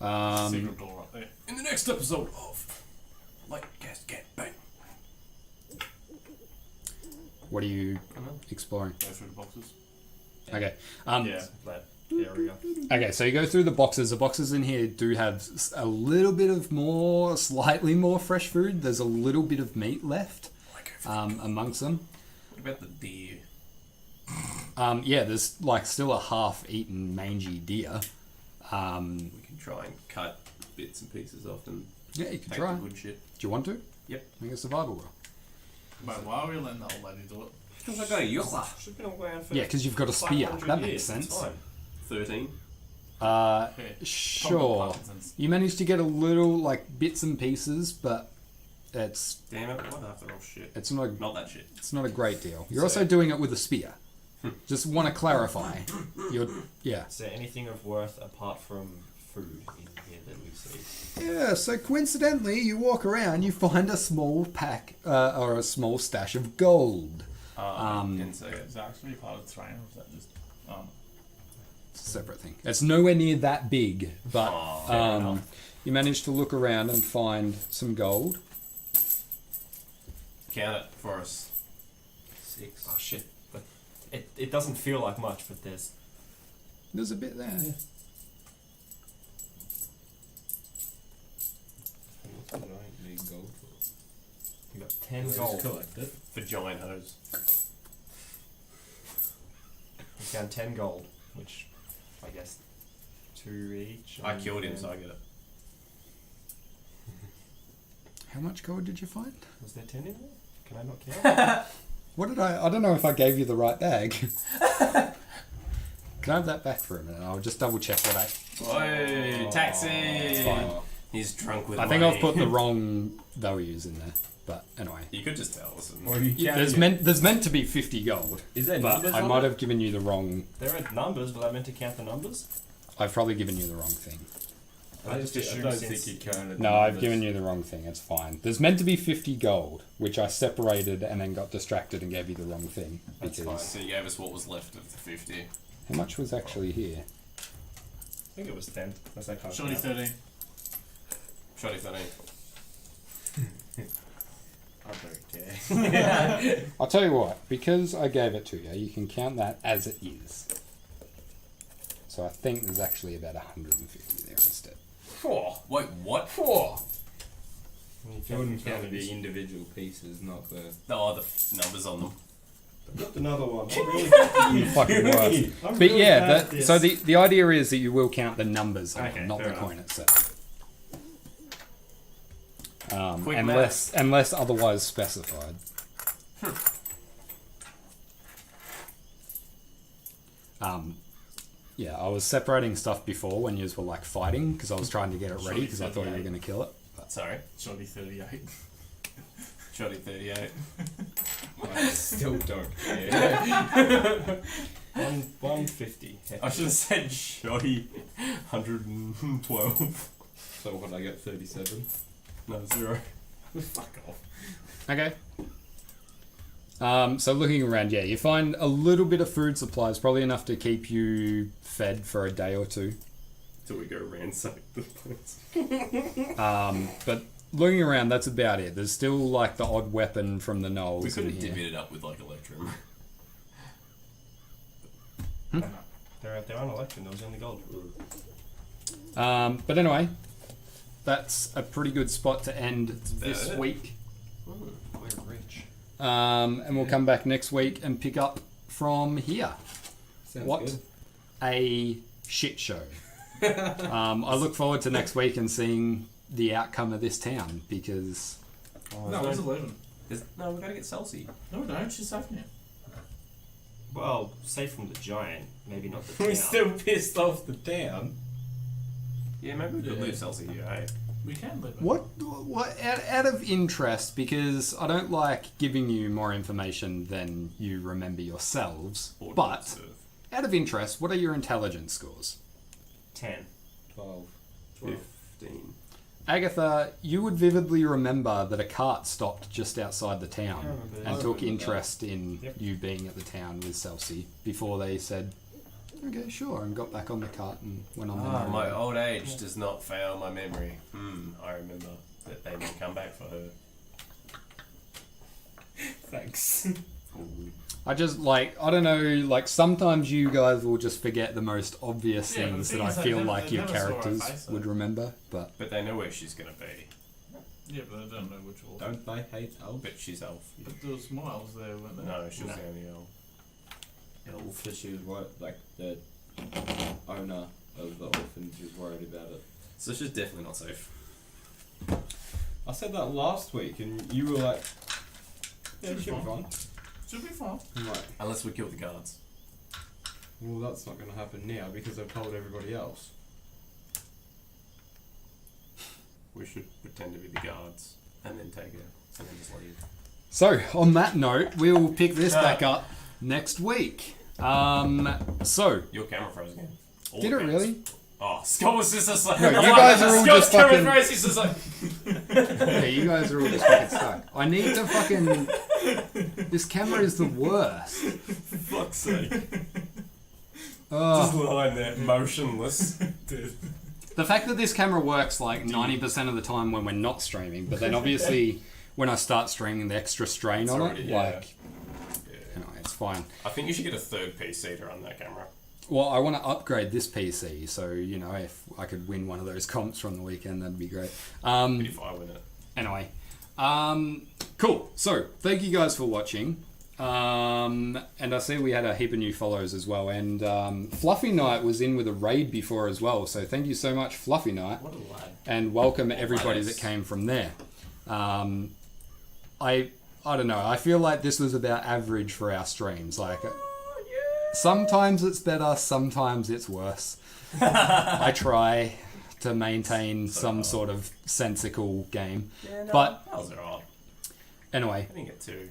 S5: Yeah.
S1: Secret door up there.
S5: In the next episode of Lightcast Get Bang.
S3: What are you
S5: I don't know.
S3: exploring?
S1: Go through the boxes.
S3: Okay.
S4: Yeah, that area.
S3: Okay, so you go through the boxes. The boxes in here do have a little bit of slightly more fresh food. There's a little bit of meat left amongst them.
S5: What about the deer?
S3: Yeah, there's like still a half-eaten mangy deer.
S5: We can try and cut bits and pieces off and
S3: Yeah, you can
S5: take
S3: try.
S5: the
S3: Do
S5: good shit.
S3: you want to?
S5: Yep.
S3: Make a survival roll.
S1: Wait, why are we letting the old lady do it?
S5: Because I got a yucca.
S4: Should have been around for
S3: Yeah, because you've got a spear.
S4: 500
S3: That makes
S4: years,
S3: sense.
S4: it's fine.
S5: 13.
S1: Yeah.
S3: Sure.
S1: Parkinson's.
S3: You managed to get a little like bits and pieces, but it's
S5: Damn it, why do I have to roll shit?
S3: it's not
S5: Not that shit.
S3: it's not a great deal. You're
S5: So-
S3: also doing it with a spear. Just want to clarify. Yeah.
S4: Is there anything of worth apart from food in here that we see?
S3: Yeah, so coincidentally, you walk around, you find a small pack or a small stash of gold.
S5: Didn't say it.
S1: Is that actually part of the terrain, or is that just...
S3: It's a separate thing. It's nowhere near that big, but
S5: fair enough.
S3: you managed to look around and find some gold.
S5: Count it for us.
S4: 6. Oh shit. But it doesn't feel like much, but there's...
S3: There's a bit there.
S2: What do I need gold for?
S4: You got 10 gold.
S2: Collect it.
S5: For giant hose.
S4: You found 10 gold, which I guess 2 each.
S5: I
S4: and
S5: killed him,
S4: then-
S5: so I get it.
S3: How much gold did you find?
S4: Was there 10 in there? Can I not count?
S3: What did I don't know if I gave you the right bag. Can I have that back for a minute? I'll just double check what
S5: Oi, taxi!
S3: It's fine.
S5: He's drunk with
S3: I think
S5: money.
S3: I've put the wrong values in there. But anyway.
S5: You could just tell us.
S2: Or you
S3: Yeah,
S2: can
S3: there's meant to be 50 gold.
S2: Is there
S3: But
S2: numbers
S3: I
S2: on
S3: might
S2: it?
S3: have given you the wrong.
S4: There are numbers, but I meant to count the numbers.
S3: I've probably given you the wrong thing.
S4: I just
S2: I
S4: assumed
S2: don't
S4: since...
S2: think you counted.
S3: No, I've given you the wrong thing. It's fine. There's meant to be 50 gold, which I separated and then got distracted and gave you the wrong thing.
S5: That's
S3: Because
S5: fine. So you gave us what was left of the 50.
S3: how much was actually here?
S4: I think it was 10. That's like half.
S1: Shorty 13.
S5: Shotty 13.
S2: I don't care.
S3: I'll tell you what, because I gave it to you, you can count that as it is. So I think there's actually about 150 there instead.
S5: Wait, what?
S2: You wouldn't count the individual pieces, not the.
S5: Oh, the numbers on them.
S6: Got another one. I'm really
S3: Fucking worse.
S6: I'm
S3: But
S6: really
S3: yeah,
S6: bad at
S3: that,
S6: this.
S3: so the idea is that you will count the numbers, on
S4: Okay,
S3: them, not
S4: fair
S3: the
S4: enough.
S3: coin itself.
S5: Quick
S3: Unless otherwise specified. Yeah, I was separating stuff before when you were like fighting because I was trying to get it ready because I thought you were going to kill it. But
S5: Sorry.
S1: Shorty 38.
S5: Shotty 38.
S2: I still don't care.
S4: 150.
S5: I should have said Shotty 112.
S2: So what, I get 37?
S5: No, 0. Fuck off.
S3: okay. So looking around, yeah, you find a little bit of food supplies, probably enough to keep you fed for a day or two.
S6: Till we go ransack the place.
S3: But looking around, that's about it. There's still like the odd weapon from the
S5: We
S3: gnolls
S5: could
S3: in
S5: have
S3: here.
S5: divvied it up with like Electrum.
S4: They're at their own election. There was only gold.
S3: But anyway, that's a pretty good spot to end this
S5: it.
S3: week.
S4: We're rich.
S3: And we'll come back next week and pick up from here.
S2: Sounds
S3: What
S2: good.
S3: a shit show. I look forward to next week and seeing the outcome of this town because
S1: No, it's 11.
S5: No, we gotta get Celsi.
S1: No, we don't. She's safe now.
S4: Well, safe from the giant, maybe not the
S2: We're
S4: town.
S2: still pissed off the town.
S5: Yeah, maybe we could
S1: Yeah.
S5: leave Celsi here, eh?
S1: We can live it.
S3: what out of interest, because I don't like giving you more information than you remember yourselves,
S5: Or
S3: but
S5: serve.
S3: out of interest, what are your intelligence scores?
S4: 10.
S2: 12.
S5: 15.
S3: Agatha, you would vividly remember that a cart stopped just outside the town and took interest in you being at the town with Celsi before they said, okay, sure, and got back on the cart and went on their merry
S5: My
S3: way.
S5: old age does not fail my memory. I remember that they may come back for her.
S2: Thanks.
S3: I just, like, I don't know, like, sometimes you guys will just forget the most obvious
S1: Yeah, but
S3: things
S1: the
S3: that
S1: thing
S3: I
S1: is,
S3: feel
S1: they
S3: like your
S1: never saw her
S3: characters
S1: face, though.
S3: would remember, but...
S5: But they know where she's gonna be.
S1: Yeah, but I don't know which order.
S2: Don't they hate elves?
S5: But she's elf.
S1: But there was more elves there, weren't there?
S5: No, she was the only elf.
S2: Elf. Because she was worried, like the owner of the orphanage was worried about it.
S5: So she's definitely not safe.
S2: I said that last week, and you were like, "Yeah,
S1: Should be
S2: she'll be
S1: fine.
S2: fine."
S1: Should be fine.
S2: I'm like,
S5: Unless we kill the guards.
S2: well, that's not going to happen now because I've told everybody else.
S5: We should pretend to be the guards and then take her and then just leave.
S3: So, on that note, we'll pick this back up next week. So,
S5: Your camera froze again. All
S3: did it
S5: the
S3: really?
S5: guards. Oh, Skull was just like.
S3: No, you guys are all just
S5: camera
S3: fucking-
S5: froze. He's just like.
S3: Yeah, you guys are all just fucking stuck. I need to fucking... This camera is the worst.
S5: Fuck's sake.
S3: Ugh.
S5: Just lying there, motionless.
S1: Dude.
S3: The fact that this camera works like 90% of the time when we're not streaming, but then obviously when I start streaming, the extra strain
S5: It's
S3: on
S5: already-
S3: it,
S5: yeah.
S3: like,
S5: Yeah.
S3: anyway, it's fine.
S5: I think you should get a third PC to run that camera.
S3: Well, I want to upgrade this PC, so, you know, if I could win one of those comps from the weekend, that'd be great.
S5: If I win it.
S3: Anyway, cool. So, thank you guys for watching. And I see we had a heap of new follows as well. And Fluffy Knight was in with a raid before as well. So thank you so much, Fluffy Knight.
S5: What a lad.
S3: And welcome everybody
S5: ladders.
S3: that came from there. I don't know. I feel like this was about average for our streams. Like, sometimes it's better, sometimes it's worse. I try to maintain some sort of sensical game.
S5: Yeah, no,
S3: But-
S5: that was alright.
S3: Anyway,
S5: I didn't get two.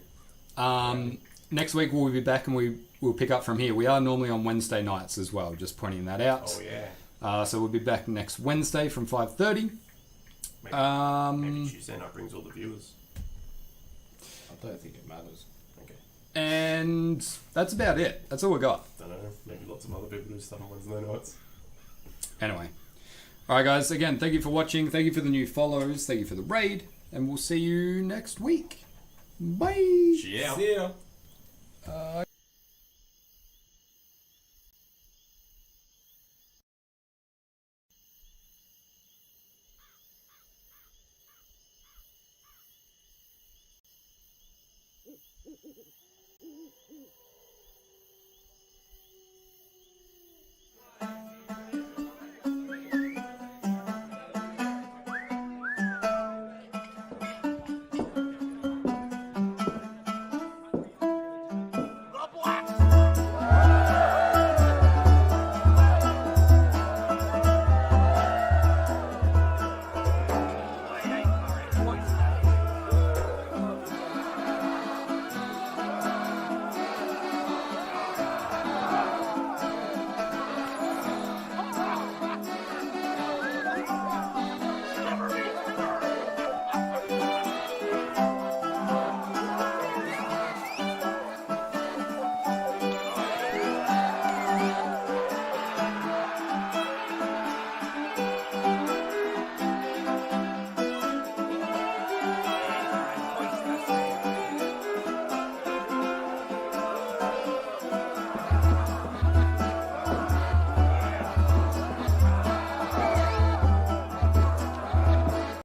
S3: next week we'll be back and we'll pick up from here. We are normally on Wednesday nights as well, just pointing that out.
S5: Oh yeah.
S3: So we'll be back next Wednesday from 5:30.
S5: Maybe Tuesday night brings all the viewers.
S2: I don't think it matters.
S5: Okay.
S3: And that's about it. That's all we got.
S5: Don't know. Maybe lots of other people do stuff on Wednesday nights.
S3: Anyway. Alright guys, again, thank you for watching. Thank you for the new follows. Thank you for the raid. And we'll see you next week. Bye!
S5: Yeah.
S2: See ya.